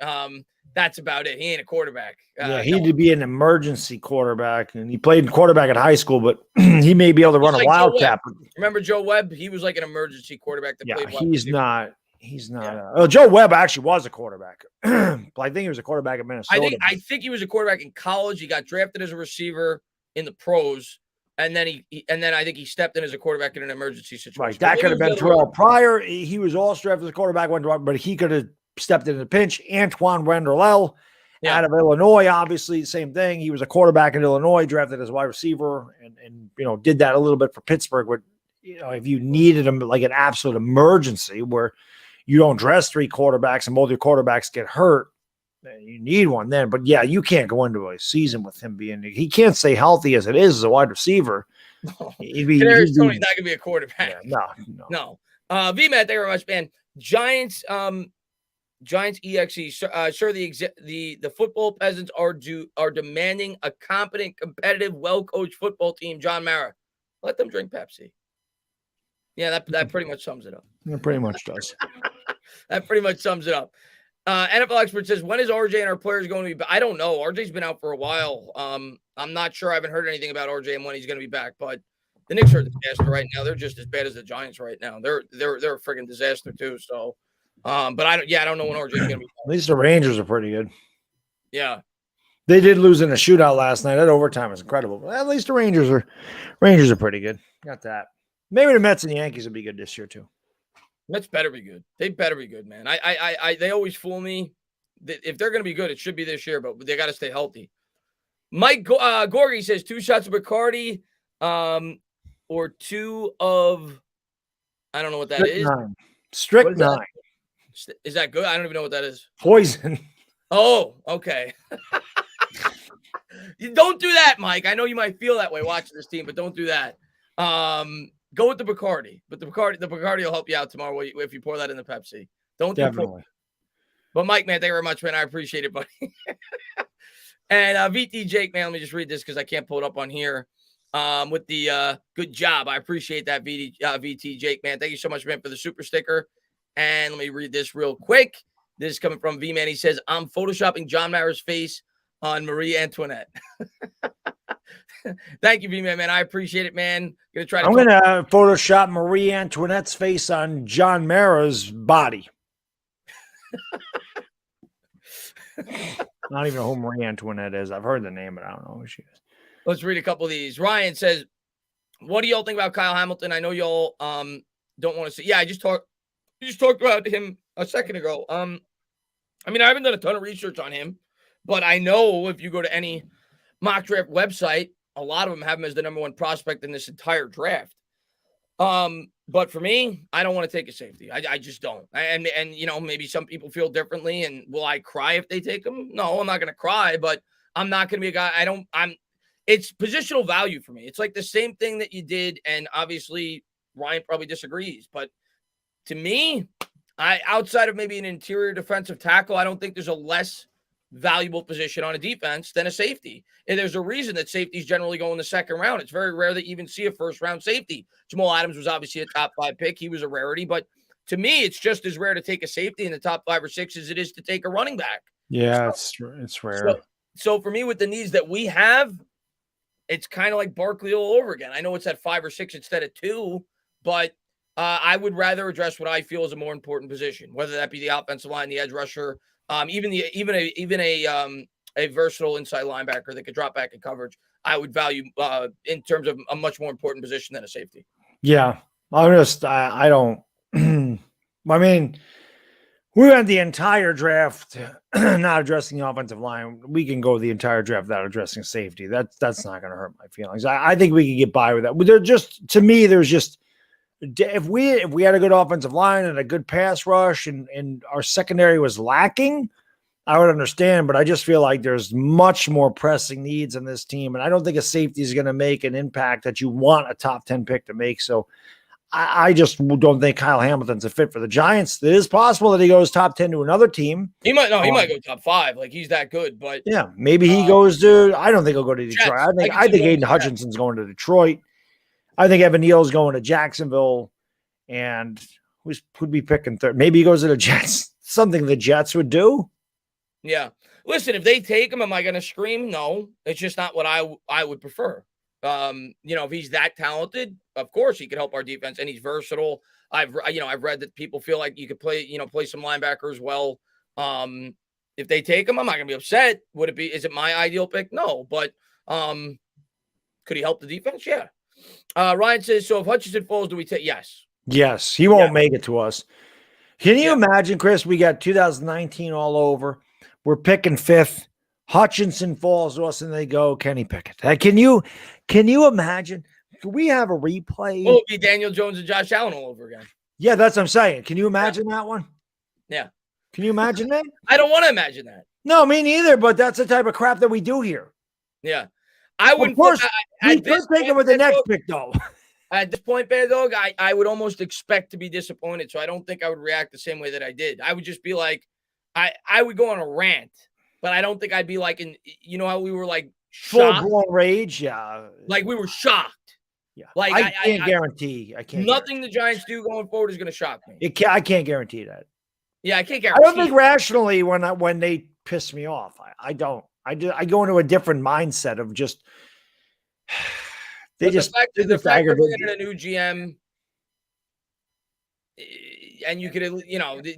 that's about it. He ain't a quarterback. He had to be an emergency quarterback, and he played quarterback in high school, but he may be able to run a wildcat. Remember Joe Webb? He was like an emergency quarterback. He's not. Yeah. Joe Webb actually was a quarterback. But I think he was a quarterback at Minnesota. I think he was a quarterback in college. He got drafted as a receiver in the pros, and then I think he stepped in as a quarterback in an emergency situation. Right, that could have been Terrell Pryor. He was also drafted as a quarterback, but he could have stepped in the pinch. Antoine Randall out of Illinois, obviously, same thing. He was a quarterback in Illinois, drafted as a wide receiver, and did that a little bit for Pittsburgh. Where if you needed him like an absolute emergency, where you don't dress three quarterbacks and both your quarterbacks get hurt, you need one then. But yeah, you can't go into a season with him he can't stay healthy as it is as a wide receiver. Kadarius Toney's not gonna be a quarterback. Yeah, no. V-Man, thank you very much, man. Giants EXE. Sure, the football peasants are demanding a competent, competitive, well-coached football team. John Mara, let them drink Pepsi. Yeah, that pretty much sums it up. It pretty much does. That pretty much sums it up. NFL expert says, when is RJ and our players going to be back? I don't know. RJ's been out for a while. I'm not sure. I haven't heard anything about RJ and when he's going to be back. But the Knicks are a disaster right now. They're just as bad as the Giants right now. They're a friggin' disaster too. So, but I don't know when RJ's going to be back. At least the Rangers are pretty good. Yeah. They did lose in a shootout last night. That overtime was incredible. But at least the Rangers are pretty good. Got that. Maybe the Mets and the Yankees will be good this year too. Mets better be good. They better be good, man. They always fool me. If they're going to be good, it should be this year, but they got to stay healthy. Mike Gorgie says 2 shots of Bacardi, or 2 of, I don't know what that is. Strychnine. Is that good? I don't even know what that is. Poison. Oh, okay. Don't do that, Mike. I know you might feel that way watching this team, but don't do that. Go with the Bacardi, but the Bacardi will help you out tomorrow if you pour that in the Pepsi. Don't definitely. But Mike, man, thank you very much, man. I appreciate it, buddy. And VT Jake, man, let me just read this because I can't pull it up on here. With the good job, I appreciate that, VT Jake, man. Thank you so much, man, for the super sticker. And let me read this real quick. This is coming from V-Man. He says, I'm photoshopping John Mara's face on Marie Antoinette. Thank you, V-Man, man. I appreciate it, man. I'm going to Photoshop Marie Antoinette's face on John Mara's body. Not even who Marie Antoinette is. I've heard the name, but I don't know who she is. Let's read a couple of these. Ryan says, what do y'all think about Kyle Hamilton? I know y'all don't want to see. Yeah, I just talked about him a second ago. I mean, I haven't done a ton of research on him, but I know if you go to any mock draft website, a lot of them have him as the number 1 prospect in this entire draft. But for me, I don't want to take a safety. I just don't. And maybe some people feel differently. And will I cry if they take him? No, I'm not going to cry, but I'm not going to be a guy. It's positional value for me. It's like the same thing that you did. And obviously Ryan probably disagrees, but to me, outside of maybe an interior defensive tackle, I don't think there's a less valuable position on a defense than a safety. And there's a reason that safeties generally go in the second round. It's very rare that you even see a first-round safety. Jamal Adams was obviously a top 5 pick. He was a rarity. But to me, it's just as rare to take a safety in the top 5 or 6 as it is to take a running back. Yeah, it's rare. So for me, with the needs that we have, it's kind of like Barkley all over again. I know it's at 5 or 6 instead of 2, but I would rather address what I feel is a more important position, whether that be the offensive line, the edge rusher, even a versatile inside linebacker that could drop back in coverage. I would value in terms of a much more important position than a safety. Yeah, I don't. I mean, We went the entire draft not addressing the offensive line. We can go the entire draft without addressing safety. That's not going to hurt my feelings. I think we can get by with that. But to me, there's just if we had a good offensive line and a good pass rush and our secondary was lacking, I would understand. But I just feel like there's much more pressing needs in this team, and I don't think a safety is going to make an impact that you want a top 10 pick to make. So I just don't think Kyle Hamilton's a fit for the Giants. It is possible that he goes top 10 to another team. He might go top 5. Like, he's that good, but yeah, maybe he goes to, I don't think he'll go to Detroit. Jets. I think Aiden Hutchinson's going to Detroit. I think Evan Neal's going to Jacksonville, and who'd be picking third? Maybe he goes to the Jets, something the Jets would do. Yeah. Listen, if they take him, am I going to scream? No, it's just not what I would prefer. If he's that talented, of course he could help our defense, and he's versatile. I've read that people feel like you could play some linebacker as well. If they take him, I'm not gonna be upset. Is it my ideal pick? No, but could he help the defense? Yeah. Ryan says, so if Hutchinson falls, do we take? Yes, he won't make it to us. Can you imagine, Chris? We got 2019 all over. We're picking 5th. Hutchinson falls to us and they go Kenny Pickett. Can you imagine? Can we have a replay? Well, it'll be Daniel Jones and Josh Allen all over again. Yeah, that's what I'm saying. Can you imagine that one? Yeah. Can you imagine that? I don't want to imagine that. No, me neither, but that's the type of crap that we do here. Yeah. I wouldn't. Of course, we could take it with the next pick, though. At this point, Baddog, I would almost expect to be disappointed, so I don't think I would react the same way that I did. I would just be like, I would go on a rant. But I don't think I'd be like how we were like full-blown rage. Yeah. Like we were shocked. Yeah. Like I can't guarantee. Nothing the Giants do going forward is going to shock me. I can't guarantee that. Yeah, I can't guarantee. I don't think rationally when they piss me off. I don't. I go into a different mindset of just the fact that they're bringing in a new GM. And you could,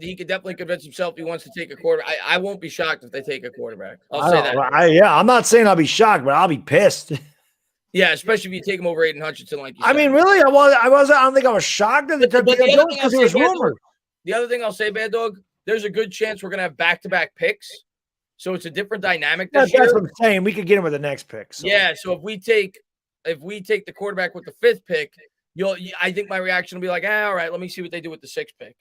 he could definitely convince himself he wants to take a quarterback. I won't be shocked if they take a quarterback. I'll say that. I'm not saying I'll be shocked, but I'll be pissed. Yeah, especially if you take him over Aiden Hutchinson, like you said. I mean, really, I don't think I was shocked at because it was rumored. The other thing I'll say, Baddog, there's a good chance we're going to have back-to-back picks. So it's a different dynamic this year. That's what I'm saying. We could get him with the next pick. So. Yeah, so if we take the quarterback with the 5th pick, I think my reaction will be like, all right, let me see what they do with the 6th pick.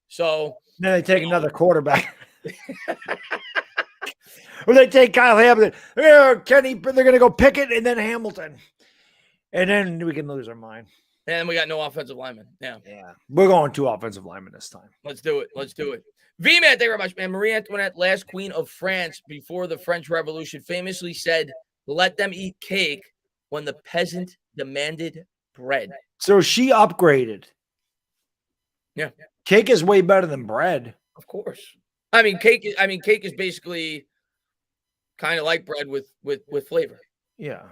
So then they take another quarterback. Or they take Kyle Hamilton. Kenny, they're going to go Pickett and then Hamilton. And then we can lose our mind. And we got no offensive linemen. Yeah. We're going 2 offensive linemen this time. Let's do it. V-Man, thank you very much, man. Marie Antoinette, last queen of France before the French Revolution, famously said, let them eat cake when the peasant demanded bread. So she upgraded. Yeah. Cake is way better than bread. Of course. Cake is basically kind of like bread with flavor. Yeah.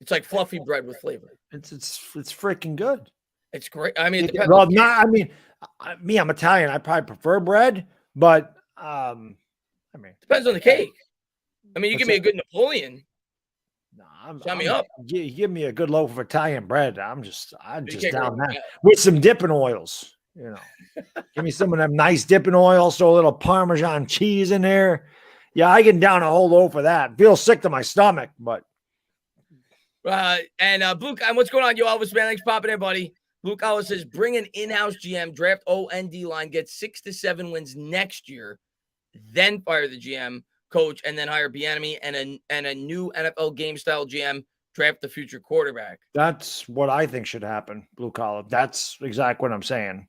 It's like fluffy bread with flavor. It's freaking good. It's great. It depends. Well, I'm Italian. I probably prefer bread, but depends on the cake. You give me a good Napoleon. Sign me up. You give me a good loaf of Italian bread. I'm just down that with some dipping oils. Give me some of them nice dipping oils, so a little Parmesan cheese in there. Yeah, I can down a whole loaf of that. Feels sick to my stomach, but. Blue, what's going on, yo, Elvis, man? Thanks for popping in, buddy. Blue Collar says, bring an in-house GM, draft OND line, get 6 to 7 wins next year, then fire the GM, coach, and then hire Bieniemy and a new NFL game style GM, draft the future quarterback. That's what I think should happen, Blue Collar. That's exactly what I'm saying.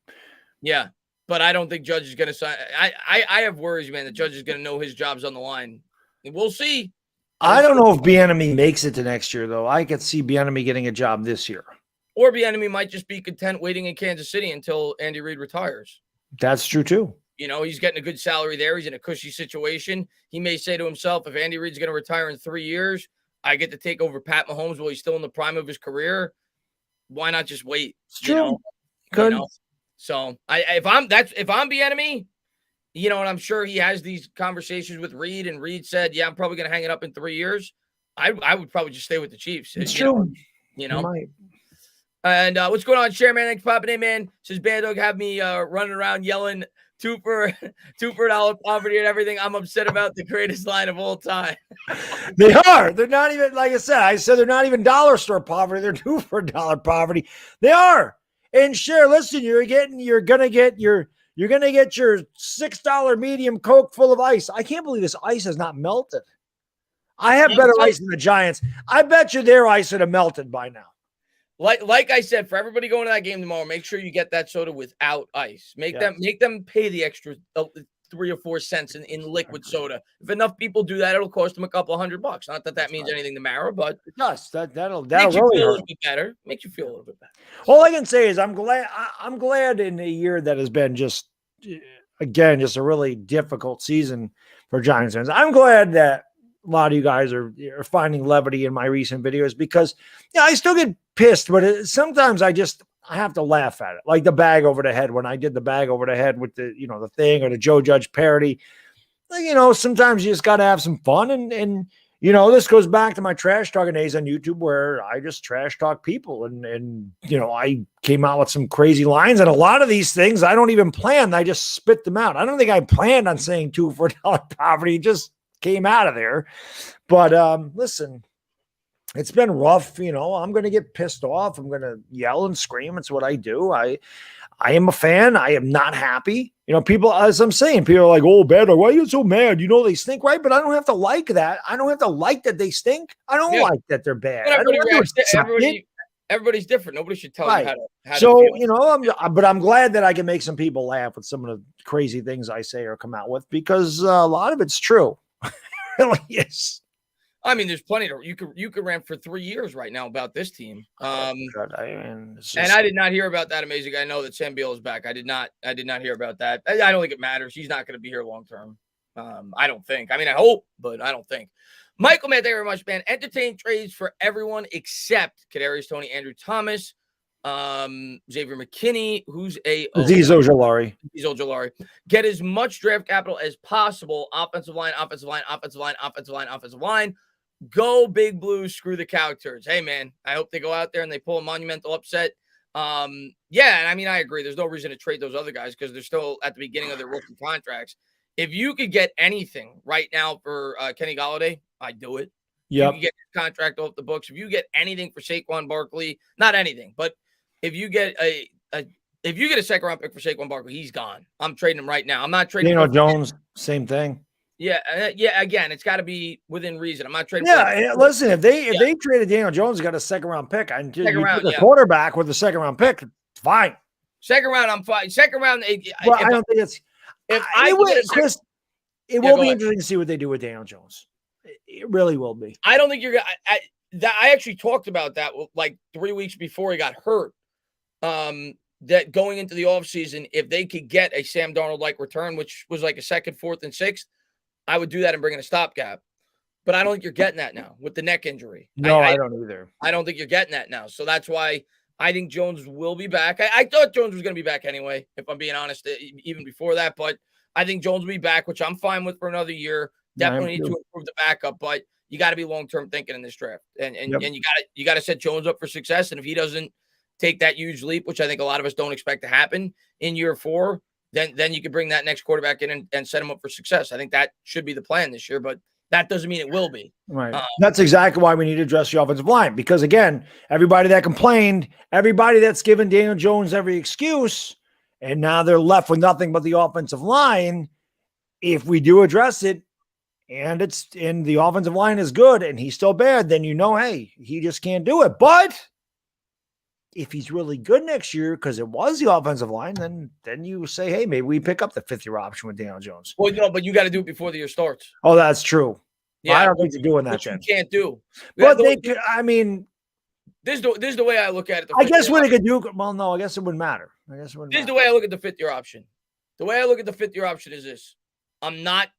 Yeah, but I don't think Judge is going to sign. I have worries, man, that Judge is going to know his job's on the line. We'll see. I don't know if Bieniemy makes it to next year, though. I could see Bieniemy getting a job this year. Or Bieniemy might just be content waiting in Kansas City until Andy Reid retires. That's true, too. He's getting a good salary there. He's in a cushy situation. He may say to himself, if Andy Reid's going to retire in 3 years, I get to take over Pat Mahomes while he's still in the prime of his career. Why not just wait? It's true. So if I'm Bieniemy, and I'm sure he has these conversations with Reid, and Reid said, yeah, I'm probably going to hang it up in 3 years. I would probably just stay with the Chiefs. It's true. And what's going on, Chairman? Thanks for popping in, man. Says Baddog have me running around yelling two for $1 poverty and everything. I'm upset about the greatest line of all time. They are. They're not even, like I said they're not even dollar store poverty. They're 2 for $1 poverty. They are. And sure, listen, you're gonna get your $6 medium Coke full of ice. I can't believe this ice has not melted. I have better ice than the Giants. I bet you their ice would have melted by now. Like I said, for everybody going to that game tomorrow, make sure you get that soda without ice. Make them pay the extra 3 or 4 cents in liquid soda. If enough people do that, it'll cost them a couple $100. Not that means anything to Mara, but it does. That'll makes you really feel hurt. a little bit better. Makes you feel a little bit better. All I can say is I'm glad in a year that has been just a really difficult season for Giants fans. I'm glad that a lot of you guys are finding levity in my recent videos because I still get pissed, but sometimes I have to laugh at it. Like the bag over the head, when I did the bag over the head with the, the thing, or the Joe Judge parody, sometimes you just got to have some fun. And this goes back to my trash talking days on YouTube where I just trash talk people. And I came out with some crazy lines, and a lot of these things I don't even plan. I just spit them out. I don't think I planned on saying 2 for $1 poverty. Just came out of there. But listen, it's been rough. I'm going to get pissed off. I'm going to yell and scream. It's what I do. I am a fan. I am not happy. People, as I'm saying, people are like, oh, Baddog, why are you so mad? They stink, right? But I don't have to like that. I don't have to like that they stink. I don't like that they're bad. Everybody's different. Nobody should tell you how so, to feel. but I'm glad that I can make some people laugh with some of the crazy things I say or come out with, because a lot of it's true. Really is. I mean, there's plenty you could rant for 3 years right now about this team. And I did not hear about that amazing. I know that Sam Beal is back. I did not hear about that. I don't think it matters. He's not going to be here long term. I don't think. I mean, I hope, but I don't think. Michael, man, thank you very much, man. Entertaining trades for everyone except Kadarius Toney, Andrew Thomas, Xavier McKinney, who's Azeez Ojulari. Get as much draft capital as possible. Offensive line. Go Big Blue, screw the cow turds. Hey, man, I hope they go out there and they pull a monumental upset. And I mean, I agree. There's no reason to trade those other guys because they're still at the beginning of their rookie contracts. If you could get anything right now for Kenny Golladay, I'd do it. Yeah, you can get his contract off the books. If you get anything for Saquon Barkley, not anything, but if you get a second round pick for Saquon Barkley, he's gone. I'm trading him right now. I'm not trading Daniel Jones, same thing. Yeah. Again, it's got to be within reason. I'm not trading. Yeah, listen, if they traded Daniel Jones, got a second round pick, and a quarterback with a second round pick, fine. Second round, I'm fine. Second round, well, I don't think it's. Chris, it will be interesting to see what they do with Daniel Jones. It really will be. I don't think you're gonna. I actually talked about that like 3 weeks before he got hurt. That going into the offseason, if they could get a Sam Darnold-like return, which was like a 2nd, 4th, and 6th, I would do that and bring in a stopgap. But I don't think you're getting that now with the neck injury. No, I don't either. I don't think you're getting that now. So that's why I think Jones will be back. I thought Jones was going to be back anyway, if I'm being honest, even before that. But I think Jones will be back, which I'm fine with for another year. Definitely need to improve the backup, but you got to be long-term thinking in this draft. And you got to set Jones up for success. And if he doesn't take that huge leap, which I think a lot of us don't expect to happen in year 4, then you can bring that next quarterback in and set him up for success. I think that should be the plan this year, but that doesn't mean it will be. Right. That's exactly why we need to address the offensive line, because again, everybody that complained, everybody that's given Daniel Jones every excuse, and now they're left with nothing but the offensive line. If we do address it, and the offensive line is good and he's still bad, then hey, he just can't do it. But if he's really good next year, because it was the offensive line, then you say, hey, maybe we pick up the 5th-year option with Daniel Jones. Well, but you got to do it before the year starts. Oh, that's true. Yeah, I don't think they're doing that. Which you can't do. But they could. I mean, this is the way I look at it. I guess what they could do. Well, no, I guess it wouldn't matter. This is the way I look at the 5th-year option. The way I look at the 5th-year option is this: I'm not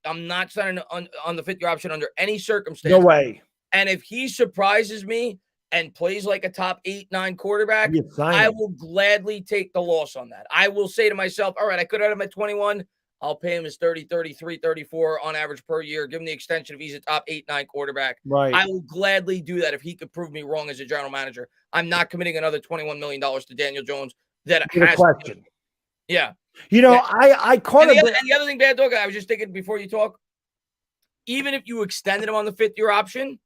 signing on the 5th-year option under any circumstance. No way. And if he surprises me and plays like a top 8, 9 quarterback, I will gladly take the loss on that. I will say to myself, all right, I could have him at 21. I'll pay him his 30, 33, 34 on average per year. Give him the extension if he's a top 8, 9 quarterback. Right. I will gladly do that if he could prove me wrong as a general manager. I'm not committing another $21 million to Daniel Jones. That has question. Yeah. I caught and the other thing, Bad Dog, I was just thinking before you talk, even if you extended him on the 5th-year option,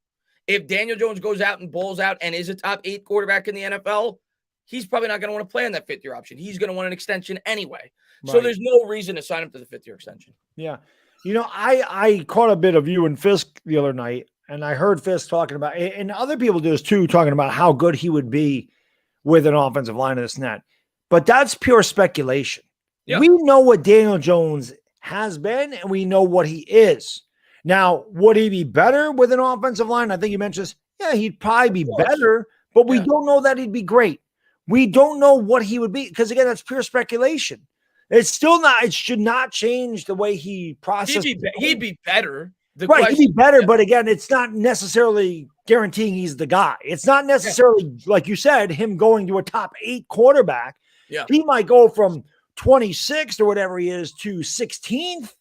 if Daniel Jones goes out and balls out and is a top 8 quarterback in the NFL, he's probably not going to want to play on that 5th-year option. He's going to want an extension anyway. Right. So there's no reason to sign him to the 5th-year extension. Yeah. I caught a bit of you and Fisk the other night, and I heard Fisk talking about, and other people do this too, talking about how good he would be with an offensive line of this and that. But that's pure speculation. Yeah. We know what Daniel Jones has been, and we know what he is. Now, would he be better with an offensive line? I think you mentioned this. Yeah, he'd probably be better, but we don't know that he'd be great. We don't know what he would be because, again, that's pure speculation. It's still not. It should not change the way he processes. He'd be better. He'd be better, but again, it's not necessarily guaranteeing he's the guy. It's not necessarily, like you said, him going to a top 8 quarterback. Yeah, he might go from 26th or whatever he is to 16th.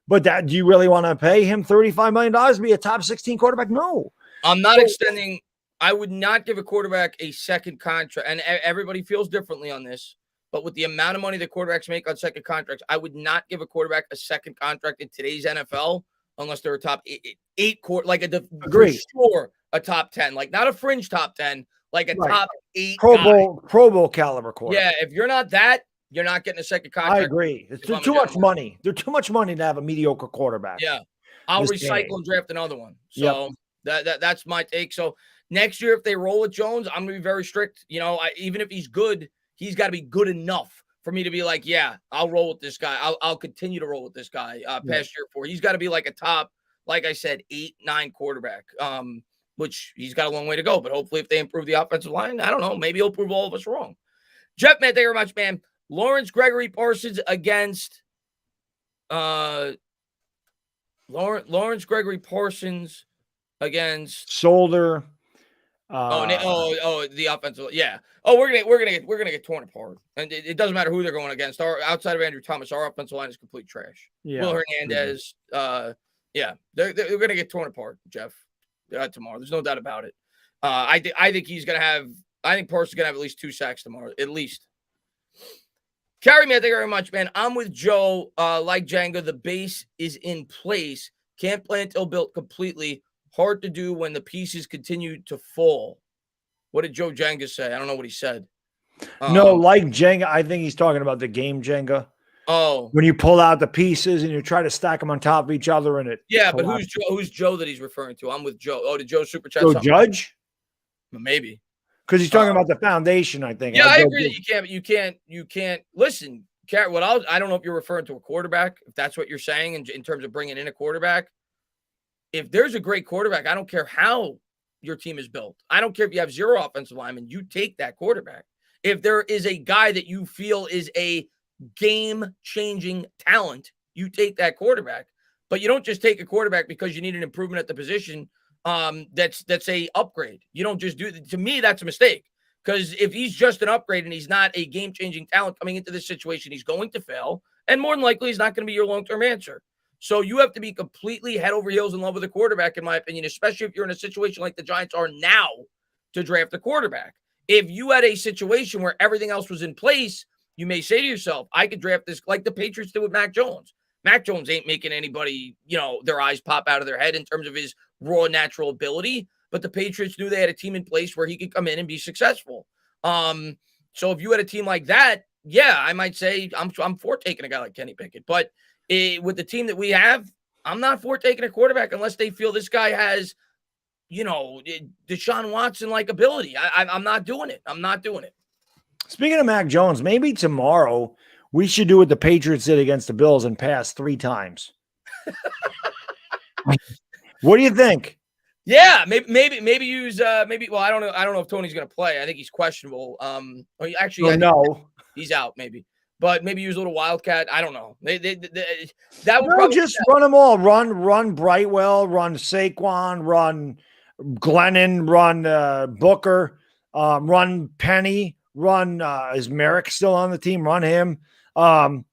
But do you really want to pay him $35 million to be a top 16 quarterback? No. I'm not extending. I would not give a quarterback a second contract. And everybody feels differently on this. But with the amount of money that quarterbacks make on second contracts, I would not give a quarterback a second contract in today's NFL unless they're a top 8 like for sure a top 10, like not a fringe top 10, like a top 8 Pro Bowl caliber quarterback. Yeah, if you're not that, you're not getting a second contract. I agree. It's too much money. There's too much money to have a mediocre quarterback. Yeah. I'll recycle and draft another one. So that's my take. So next year, if they roll with Jones, I'm going to be very strict. Even if he's good, he's got to be good enough for me to be like, yeah, I'll roll with this guy. I'll continue to roll with this guy past year 4. He's got to be like a top, like I said, 8, 9 quarterback, which he's got a long way to go. But hopefully if they improve the offensive line, I don't know, maybe he'll prove all of us wrong. Jeff, man, thank you very much, man. Lawrence Gregory Parsons against Lawrence Gregory Parsons against Solder. The offensive, yeah. Oh, we're gonna get torn apart, and it doesn't matter who they're going against. Outside of Andrew Thomas, our offensive line is complete trash. Yeah, Will Hernandez, they're gonna get torn apart, Jeff, tomorrow. There's no doubt about it. I think he's gonna have. I think Parsons is gonna have at least 2 sacks tomorrow, at least. Carry me, thank you very much, man. I'm with Joe. Like Django, the base is in place. Can't play until built completely. Hard to do when the pieces continue to fall. What did Joe Jenga say? I don't know what he said. No, like Jenga, I think he's talking about the game Jenga. Oh. When you pull out the pieces and you try to stack them on top of each other and it. Yeah, but who's Joe that he's referring to? I'm with Joe. Oh, did Joe super chat something? Judge? Maybe. Because he's talking about the foundation, I think. Yeah, I agree that you can't listen. I don't know if you're referring to a quarterback, if that's what you're saying in terms of bringing in a quarterback. If there's a great quarterback, I don't care how your team is built. I don't care if you have 0 offensive linemen, you take that quarterback. If there is a guy that you feel is a game-changing talent, you take that quarterback. But you don't just take a quarterback because you need an improvement at the position. That's a upgrade. You don't just do it. To me, that's a mistake. Because if he's just an upgrade and he's not a game-changing talent coming into this situation, he's going to fail. And more than likely, he's not going to be your long-term answer. So you have to be completely head over heels in love with a quarterback, in my opinion, especially if you're in a situation like the Giants are now to draft a quarterback. If you had a situation where everything else was in place, you may say to yourself, I could draft this like the Patriots did with Mac Jones. Mac Jones ain't making anybody, their eyes pop out of their head in terms of his raw natural ability. But the Patriots knew they had a team in place where he could come in and be successful. So if you had a team like that, yeah, I might say I'm for taking a guy like Kenny Pickett. But with the team that we have, I'm not for taking a quarterback unless they feel this guy has, Deshaun Watson-like ability. I'm not doing it. I'm not doing it. Speaking of Mac Jones, maybe tomorrow we should do what the Patriots did against the Bills and pass 3 times. What do you think? Yeah, maybe use well, I don't know if Tony's going to play. I think he's questionable. No, he's out maybe. But maybe use a little wildcat. I don't know. That would probably just run them all. Run Brightwell, run Saquon, run Glennon, run Booker, run Penny, run is Merrick still on the team? Run him.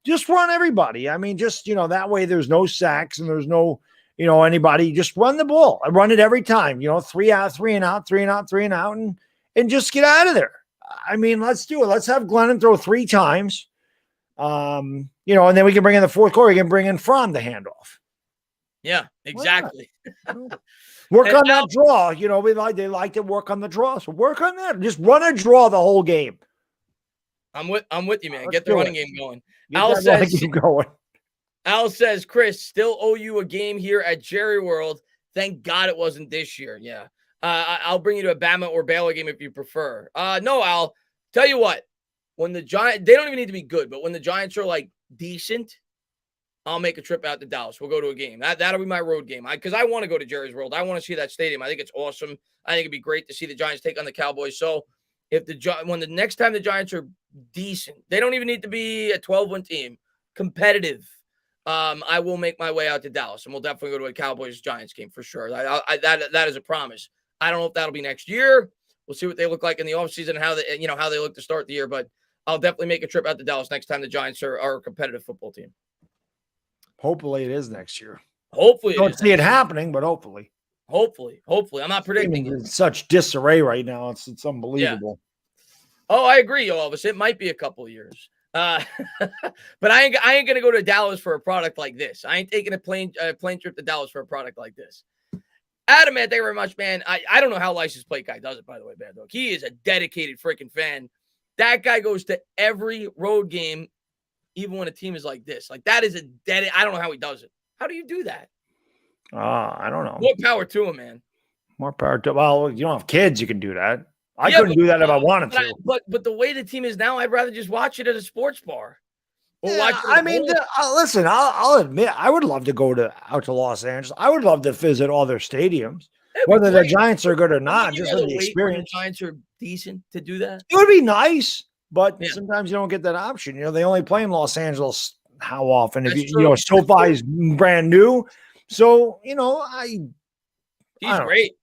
Just run everybody. I mean, just that way there's no sacks and there's no anybody. Just run the ball. I run it every time. 3 out, 3 and out, 3 and out, 3 and out, and just get out of there. I mean, let's do it. Let's have Glennon throw 3 times. And then we can bring in the fourth quarter. We can bring in Fromm to handoff. Yeah, exactly. Work on that draw. They like to work on the draw. So work on that. Just run a draw the whole game. I'm with you, man. Let's Get the running game going. Al says, Chris, still owe you a game here at Jerry World. Thank God it wasn't this year. Yeah. I'll bring you to a Bama or Baylor game if you prefer. No, Al. Tell you what. When the Giants, they don't even need to be good, but when the Giants are like decent, I'll make a trip out to Dallas. We'll go to a game. That'll be my road game. Because I want to go to Jerry's World. I want to see that stadium. I think it's awesome. I think it'd be great to see the Giants take on the Cowboys. So when the next time the Giants are decent, they don't even need to be a 12-win team, competitive. I will make my way out to Dallas, and we'll definitely go to a Cowboys-Giants game for sure. That is a promise. I don't know if that'll be next year. We'll see what they look like in the offseason and how they look to start the year. But I'll definitely make a trip out to Dallas next time the Giants are a competitive football team. Hopefully it is next year. Hopefully. Don't see it happening, but hopefully. Hopefully. I'm not predicting. In such disarray right now. It's unbelievable. Yeah. Oh, I agree, Elvis. It might be a couple of years. But I ain't gonna go to Dallas for a product like this. I ain't taking a plane trip to Dallas for a product like this. Adam, man, thank you very much, man. I don't know how License Plate Guy does it, by the way, Baddog. He is a dedicated freaking fan. That guy goes to every road game, even when a team is like this. Like, that is I don't know how he does it. How do you do that? I don't know. More power to him, man. More power to him. Well, you don't have kids, you can do that. I couldn't do that if I wanted to. But the way the team is now, I'd rather just watch it at a sports bar. Or watch it listen, I'll admit, I would love to go out to Los Angeles. I would love to visit all their stadiums. Whether the Giants are good or not, just for the experience. The Giants are decent to do that. It would be nice, but sometimes you don't get that option. They only play in Los Angeles how often? If SoFi's brand new. So, he's great.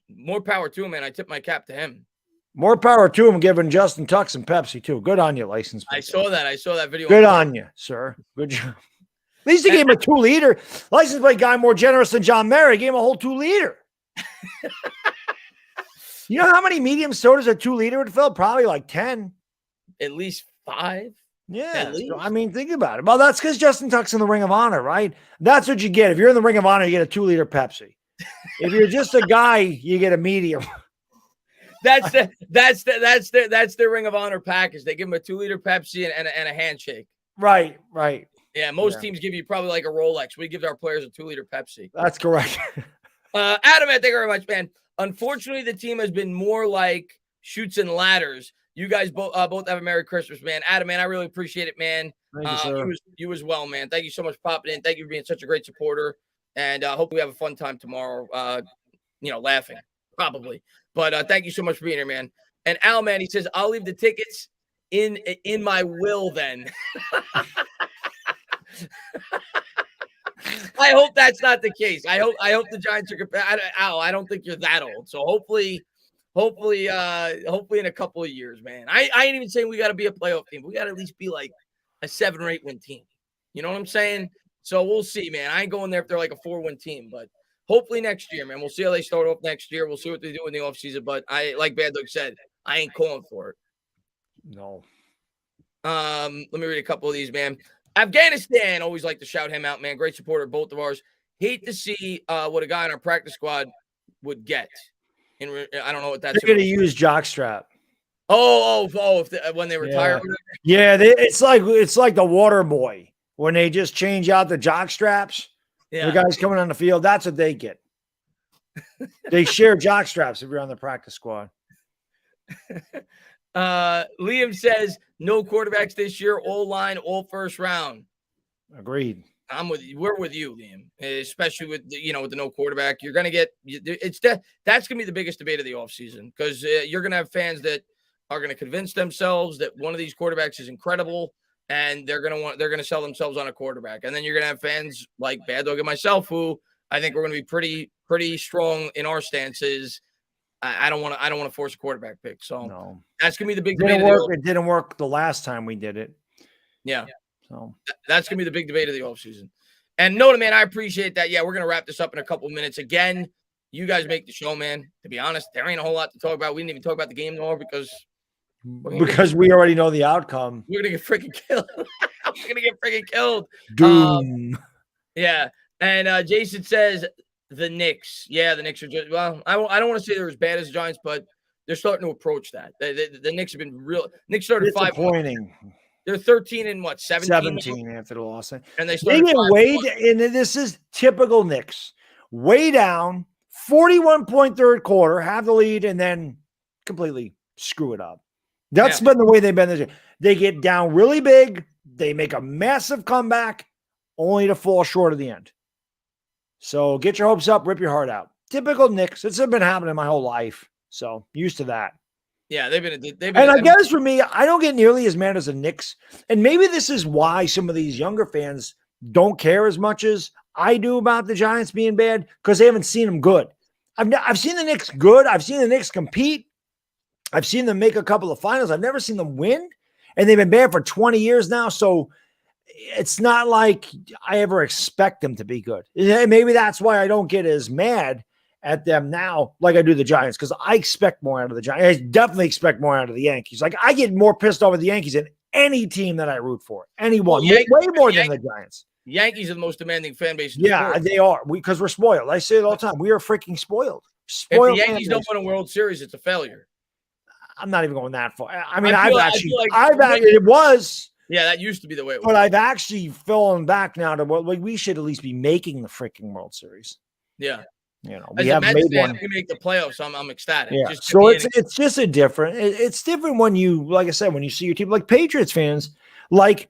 More power to him, man. I tip my cap to him. More power to him, giving Justin Tux and Pepsi too. Good on you, License Plate. I saw that video. Good on you, sir. Good job. At least he gave him a 2-liter. License Plate Guy more generous than John Mary. Gave him a whole 2-liter. You know how many medium sodas a 2-liter would fill? Probably like 10. At least 5. Yeah. So, think about it. Well, that's because Justin Tuck's in the Ring of Honor, right? That's what you get. If you're in the Ring of Honor, you get a 2-liter Pepsi. If you're just a guy, you get a medium. That's their Ring of Honor package. They give him a 2-liter Pepsi and a handshake. Right. Yeah, most teams give you probably like a Rolex. We give our players a 2-liter Pepsi. That's correct. Adam, thank you very much, man. Unfortunately, the team has been more like Chutes and Ladders. You guys both have a Merry Christmas, man. Adam, man, I really appreciate it, man. Thank you, sir. You as well, man. Thank you so much for popping in. Thank you for being such a great supporter. And hope we have a fun time tomorrow, laughing, probably. But thank you so much for being here, man. And Al, man, he says, I'll leave the tickets in my will then. I hope that's not the case. I hope the Giants are Al, I don't think you're that old. So hopefully in a couple of years, man. I ain't even saying we got to be a playoff team. We got to at least be like a 7 or 8 win team. You know what I'm saying? So we'll see, man. I ain't going there if they're like a 4-win team, but hopefully next year, man. We'll see how they start off next year. We'll see what they do in the offseason. But like Baddog said, I ain't calling for it. No. Let me read a couple of these, man. Afghanistan, always like to shout him out, man. Great supporter, both of ours. Hate to see what a guy in our practice squad would get. I don't know what that's. They're going to use jockstrap. When they retire. Yeah, it's like the water boy when they just change out the jock straps. Yeah. The guys coming on the field, that's what they get. They share jock straps if you're on the practice squad. Liam says no quarterbacks this year, all line, all first round. Agreed. I'm with you. We're with you, Liam. Especially with the no quarterback. You're gonna get that's gonna be the biggest debate of the offseason because you're gonna have fans that are gonna convince themselves that one of these quarterbacks is incredible, and they're gonna sell themselves on a quarterback. And then you're gonna have fans like Baddog and myself who I think we're gonna be pretty strong in our stances. I don't want to force a quarterback pick. So that's gonna be the big debate. It didn't work the last time we did it. Yeah. So that's going to be the big debate of the offseason. And Noda, man, I appreciate that. Yeah, we're going to wrap this up in a couple of minutes. Again, you guys make the show, man. To be honest, there ain't a whole lot to talk about. We didn't even talk about the game anymore because because we already know the outcome. We're gonna get freaking killed. We're gonna get freaking killed. Doom. Yeah. And Jason says the Knicks. Yeah, the Knicks are just I don't want to say they're as bad as the Giants, but they're starting to approach that. The Knicks have been real. Knicks started 5. They're 13 and what? 17 after the loss. And they started get way and this is typical Knicks. Way down, 41-point third quarter, have the lead, and then completely screw it up. That's been the way they've been this year. They get down really big, they make a massive comeback, only to fall short of the end. So get your hopes up, rip your heart out. Typical Knicks. It's been happening my whole life. So used to that. Yeah, they've been. And I guess for me, I don't get nearly as mad as the Knicks. And maybe this is why some of these younger fans don't care as much as I do about the Giants being bad, because they haven't seen them good. I've seen the Knicks good. I've seen the Knicks compete. I've seen them make a couple of finals. I've never seen them win. And they've been bad for 20 years now. So it's not like I ever expect them to be good. Maybe that's why I don't get as mad at them now like I do the Giants, because I expect more out of the Giants. I definitely expect more out of the Yankees. Like, I get more pissed off at the Yankees than any team that I root for. Anyone. Way more than the Giants. Yankees are the most demanding fan base. Yeah, they are. Because we're spoiled. I say it all the time. We are freaking spoiled. If the Yankees don't win a World Series, it's a failure. I'm not even going that far. I mean, it was. Yeah, that used to be the way it was. But I've actually fallen back now to what we should at least be making the freaking World Series. Yeah. You know, we haven't made one. We make the playoffs. I'm ecstatic. Yeah. So it's just a different. It's different when you, like I said, when you see your team, like Patriots fans, like,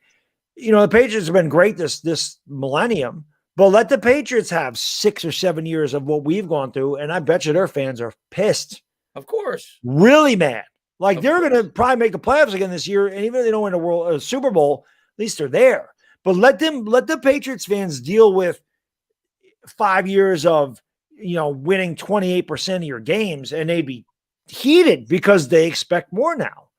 you know, the Patriots have been great this millennium, but let the Patriots have 6 or 7 years of what we've gone through, and I bet you their fans are pissed. Of course, really mad. Like, they're going to probably make the playoffs again this year, and even if they don't win a Super Bowl, at least they're there. But let the Patriots fans deal with 5 years of, you know, winning 28% of your games, and they'd be heated because they expect more now.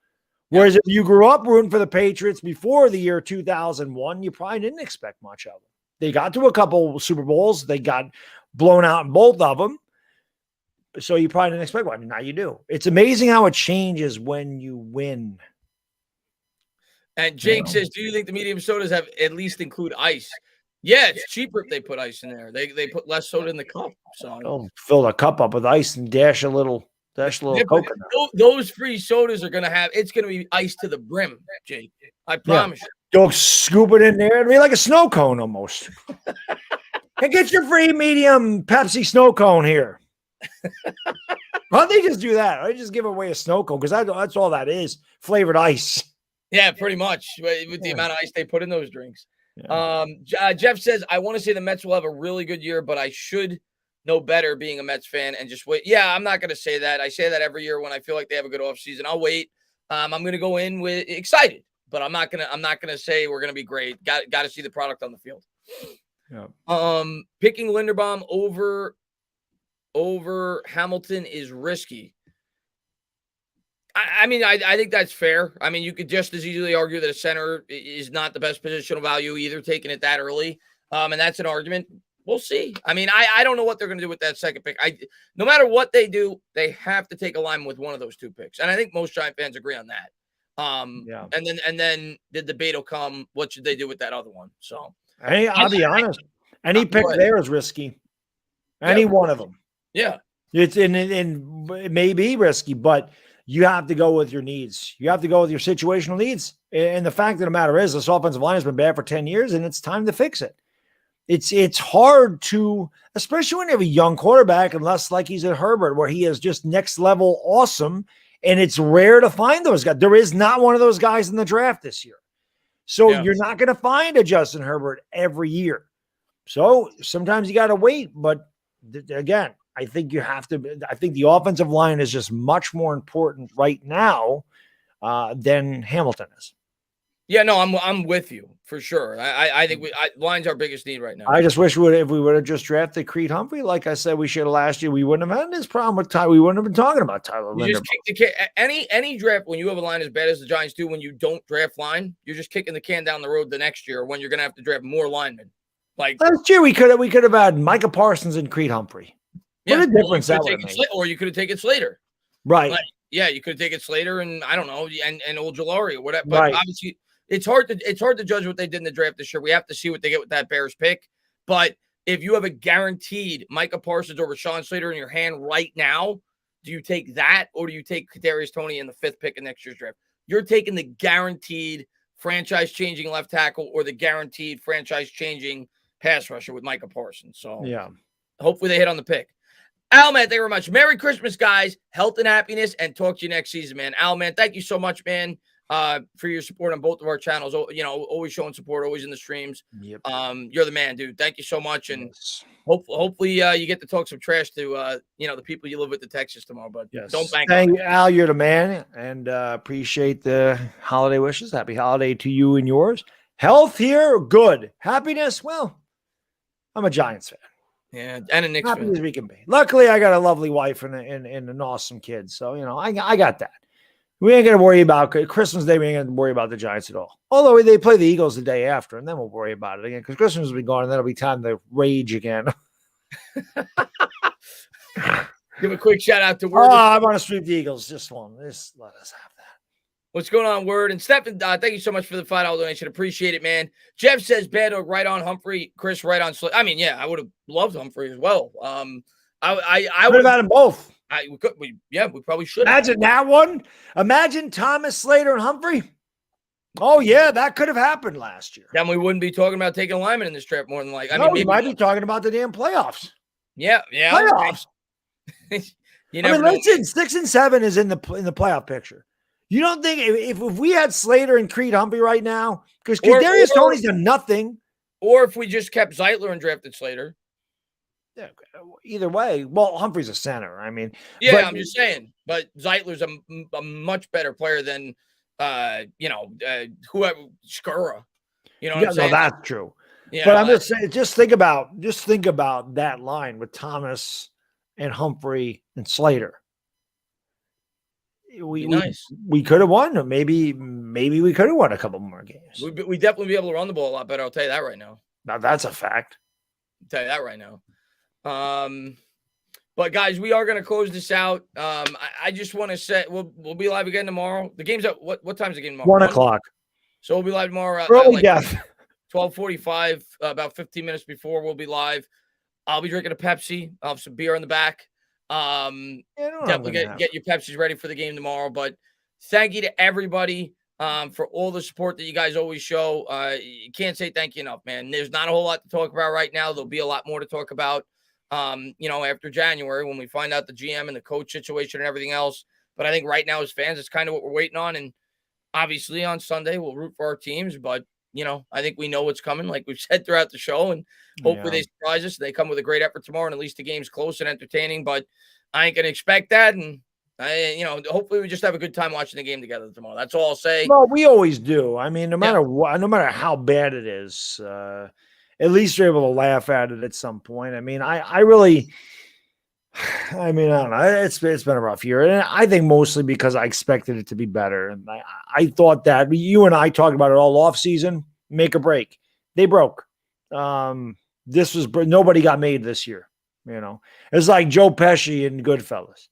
Whereas if you grew up rooting for the Patriots before the year 2001, you probably didn't expect much of them. They got to a couple Super Bowls. They got blown out in both of them. So you probably didn't expect one. Now you do. It's amazing how it changes when you win. And Jake says, do you think the medium sodas have at least include ice? Yeah, it's cheaper if they put ice in there. They put less soda in the cup. So fill the cup up with ice and dash a little coconut. Those free sodas are it's gonna be ice to the brim, Jake. I promise you. Don't scoop it in there. It'll be like a snow cone almost. And get your free medium Pepsi snow cone here. Why don't they just do that? I just give away a snow cone, because that's all that is. Flavored ice. Yeah, pretty much. With the amount of ice they put in those drinks. Yeah. Jeff says, I want to say the Mets will have a really good year, but I should know better being a Mets fan and just wait. Yeah, I'm not going to say that. I say that every year when I feel like they have a good offseason. I'll wait. I'm going to go in with excited, but I'm not going to say we're going to be great. Got to see the product on the field. Yeah. Picking Linderbaum over Hamilton is risky. I mean, I think that's fair. I mean, you could just as easily argue that a center is not the best positional value either, taking it that early. And that's an argument. We'll see. I mean, I don't know what they're going to do with that second pick. No matter what they do, they have to take a lineman with one of those two picks. And I think most Giant fans agree on that. And then the debate will come, what should they do with that other one? So I'll be honest. Any pick there is risky. Any one of them. Yeah. It's and it may be risky, but you have to go with your needs. You have to go with your situational needs. And the fact of the matter is, this offensive line has been bad for 10 years, and it's time to fix it. It's hard to, especially when you have a young quarterback, unless like he's at Herbert, where he is just next level awesome, and it's rare to find those guys. There is not one of those guys in the draft this year. So you're not going to find a Justin Herbert every year. So sometimes you got to wait. But again, I think you have to. I think the offensive line is just much more important right now than Hamilton is. Yeah, no, I'm with you for sure. I think line's our biggest need right now. I just wish if we would have just drafted Creed Humphrey, like I said, we should have last year. We wouldn't have had this problem with Tyler. We wouldn't have been talking about Tyler Linderbaum. Any draft when you have a line as bad as the Giants do, when you don't draft line, you're just kicking the can down the road the next year when you're going to have to draft more linemen. Like last year, we could have had Micah Parsons and Creed Humphrey. What a difference that would have made. Or you could have taken Slater. Right. Like, yeah, you could have taken Slater and I don't know, and Ojulari or whatever. But Right. obviously, it's hard to judge what they did in the draft this year. We have to see what they get with that Bears pick. But if you have a guaranteed Micah Parsons or Rashawn Slater in your hand right now, do you take that or do you take Kadarius Toney in the 5th pick in next year's draft? You're taking the guaranteed franchise-changing left tackle or the guaranteed franchise-changing pass rusher with Micah Parsons. So yeah, hopefully they hit on the pick. Al, man, thank you very much. Merry Christmas, guys. Health and happiness, and talk to you next season, man. Al, man, thank you so much, man, for your support on both of our channels. You know, always showing support, always in the streams. Yep. You're the man, dude. Thank you so much, and yes. hopefully you get to talk some trash to the people you live with in Texas tomorrow. But Yes. don't bank Thank on you, Al. You're the man, and appreciate the holiday wishes. Happy holiday to you and yours. Health here, good. Happiness, well, I'm a Giants fan. Yeah, and a Knicks Happy fan. as we can be. Luckily, I got a lovely wife and an awesome kid, so I got that. We ain't gonna worry about Christmas Day. We ain't gonna worry about the Giants at all. Although they play the Eagles the day after, and then we'll worry about it again because Christmas will be gone, and that'll be time to rage again. Give a quick shout out to Oh, Word. I want to sweep the Eagles. Just one. Just let us have that. What's going on, Word? And Stephen, thank you so much for the $5 donation. Appreciate it, man. Jeff says Baddog right on Humphrey, Chris right on Slater. I mean, yeah, I would have loved Humphrey as well. I would have had them both. We probably should. Imagine that one. Imagine Thomas, Slater, and Humphrey. Oh yeah, that could have happened last year. Then we wouldn't be talking about taking a lineman in this draft more than like. I mean, we might be talking about the damn playoffs. Yeah. Playoffs. Listen, 6 and 7 is in the playoff picture. You don't think if we had Slater and Creed Humphrey right now, because Kadarius Toney's done nothing, or if we just kept Zeitler and drafted Slater. Yeah, either way. Well, Humphrey's a center. I mean, yeah, I'm just saying. But Zeitler's a much better player than whoever Skura. You know what I'm saying? No, that's true. Yeah, but I'm just saying, just think about that line with Thomas and Humphrey and Slater. We could have won. Maybe we could have won a couple more games. We definitely be able to run the ball a lot better. I'll tell you that right now. Now that's a fact. I'll tell you that right now. But guys, we are going to close this out. I just want to say we'll be live again tomorrow. The game's at what time's the game tomorrow? 1:00. So we'll be live tomorrow at early death. 12:45, about 15 minutes before we'll be live. I'll be drinking a Pepsi. I'll have some beer in the back. Definitely get your Pepsis ready for the game tomorrow. But thank you to everybody for all the support that you guys always show. You can't say thank you enough, man. There's not a whole lot to talk about right now. There'll be a lot more to talk about, after January when we find out the GM and the coach situation and everything else. But I think right now as fans, it's kind of what we're waiting on. And obviously on Sunday, we'll root for our teams. But, I think we know what's coming, like we've said throughout the show. And hopefully they surprise us. They come with a great effort tomorrow, and at least the game's close and entertaining. But I ain't going to expect that. And, hopefully we just have a good time watching the game together tomorrow. That's all I'll say. Well, we always do. I mean, no matter what, no matter how bad it is, at least you're able to laugh at it at some point. I mean, I don't know. It's been a rough year. And I think mostly because I expected it to be better. And I thought that you and I talked about it all off season, make or break. They broke. Nobody got made this year. It's like Joe Pesci in Goodfellas.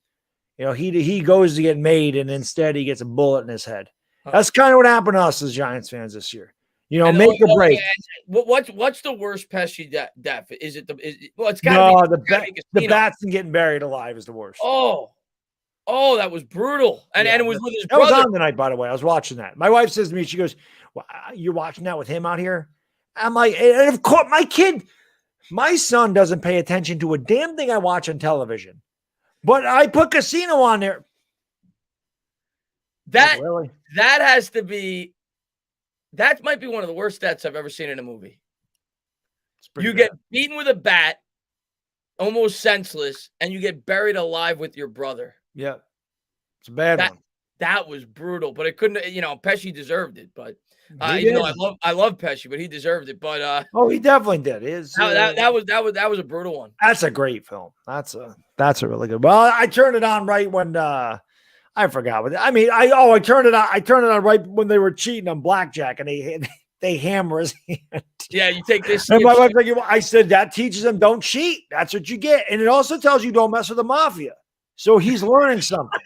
He goes to get made, and instead he gets a bullet in his head. That's kind of what happened to us as Giants fans this year. Make or break. What's the worst Pesci death? Is it it's got to be the Batson getting buried alive is the worst. Oh, that was brutal. And it was with his brother. That was on tonight, by the way. I was watching that. My wife says to me, she goes, well, "You're watching that with him out here?" I'm like, and of course, my son doesn't pay attention to a damn thing I watch on television. But I put Casino on there. That might be one of the worst deaths I've ever seen in a movie. You get beaten with a bat, almost senseless, and you get buried alive with your brother. Yeah. It's a bad one. That was brutal, but it couldn't, Pesci deserved it, but even though I love Pesci, but he deserved it. But he definitely did. That was a brutal one. That's a great film. That's a really good. Well, I turned it on right when I forgot what I turned it on. I turned it on right when they were cheating on blackjack, and they hammer his hand. Yeah, you take this. And my wife's like, I said that teaches them don't cheat. That's what you get, and it also tells you don't mess with the mafia. So he's learning something.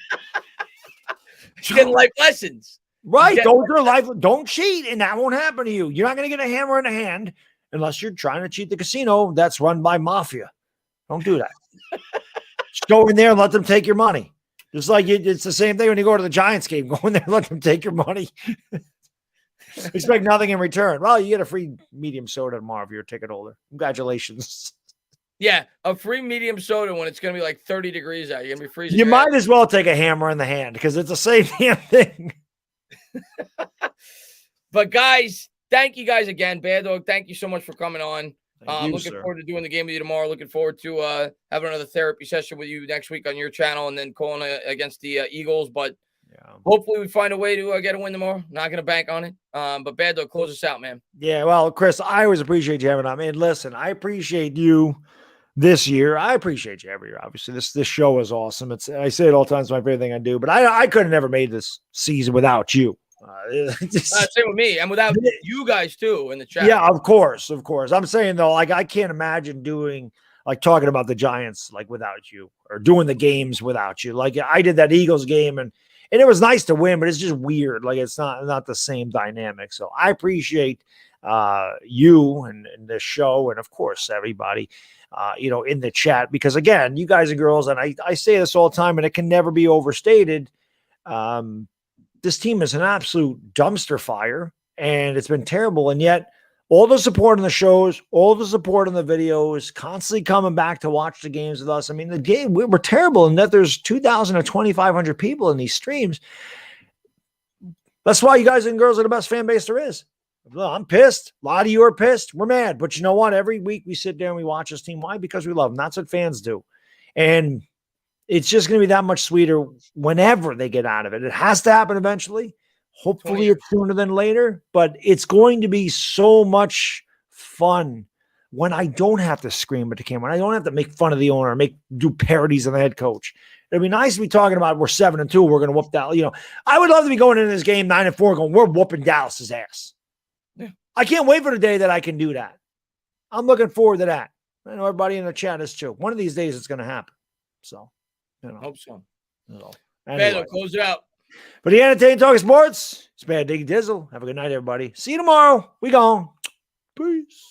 Getting life lessons. Right. Don't cheat, and that won't happen to you. You're not going to get a hammer in the hand unless you're trying to cheat the casino that's run by mafia. Don't do that. Just go in there and let them take your money. Just like it's the same thing when you go to the Giants game. Go in there and let them take your money. Expect nothing in return. Well, you get a free medium soda tomorrow if you're a ticket holder. Congratulations. Yeah, a free medium soda when it's going to be like 30 degrees out. You're going to be freezing. You might as well take a hammer in the hand because it's the same damn thing. But guys, thank you guys again. Baddog, thank you so much for coming on. Looking forward to doing the game with you tomorrow. Looking forward to having another therapy session with you next week on your channel and then calling against the Eagles. But hopefully we find a way to get a win tomorrow. Not going to bank on it. But Baddog, close us out, man. Yeah, well, Chris, I always appreciate you having on. I mean, listen, I appreciate you this year. I appreciate you every year. Obviously, this show is awesome. I say it all the time. It's my favorite thing I do. But I could have never made this season without you. Same with me, and without you guys too in the chat. Yeah, of course. I'm saying though, like I can't imagine talking about the Giants like without you, or doing the games without you. Like I did that Eagles game, and it was nice to win, but it's just weird. Like it's not the same dynamic. So I appreciate you and this show, and of course everybody in the chat, because again, you guys and girls, and I say this all the time, and it can never be overstated. This team is an absolute dumpster fire, and it's been terrible. And yet all the support in the shows, all the support in the videos, constantly coming back to watch the games with us. I mean, the game, we're terrible, and that there's 2,000 to 2,500 people in these streams. That's why you guys and girls are the best fan base there is. I'm pissed. A lot of you are pissed. We're mad. But you know what? Every week we sit there and we watch this team. Why? Because we love them. That's what fans do. And it's just going to be that much sweeter whenever they get out of it. It has to happen eventually. Hopefully it's sooner than later, but it's going to be so much fun when I don't have to scream at the camera. I don't have to make fun of the owner, do parodies of the head coach. It'd be nice to be talking about we're 7-2. We're going to whoop Dallas. I would love to be going into this game 9-4 going, we're whooping Dallas's ass. Yeah. I can't wait for the day that I can do that. I'm looking forward to that. I know everybody in the chat is too. One of these days it's going to happen. So. Hope so. Anyway. Close it out. For the Entertaining Talking Sports, it's Bad Diggy Dizzle. Have a good night, everybody. See you tomorrow. We gone. Peace.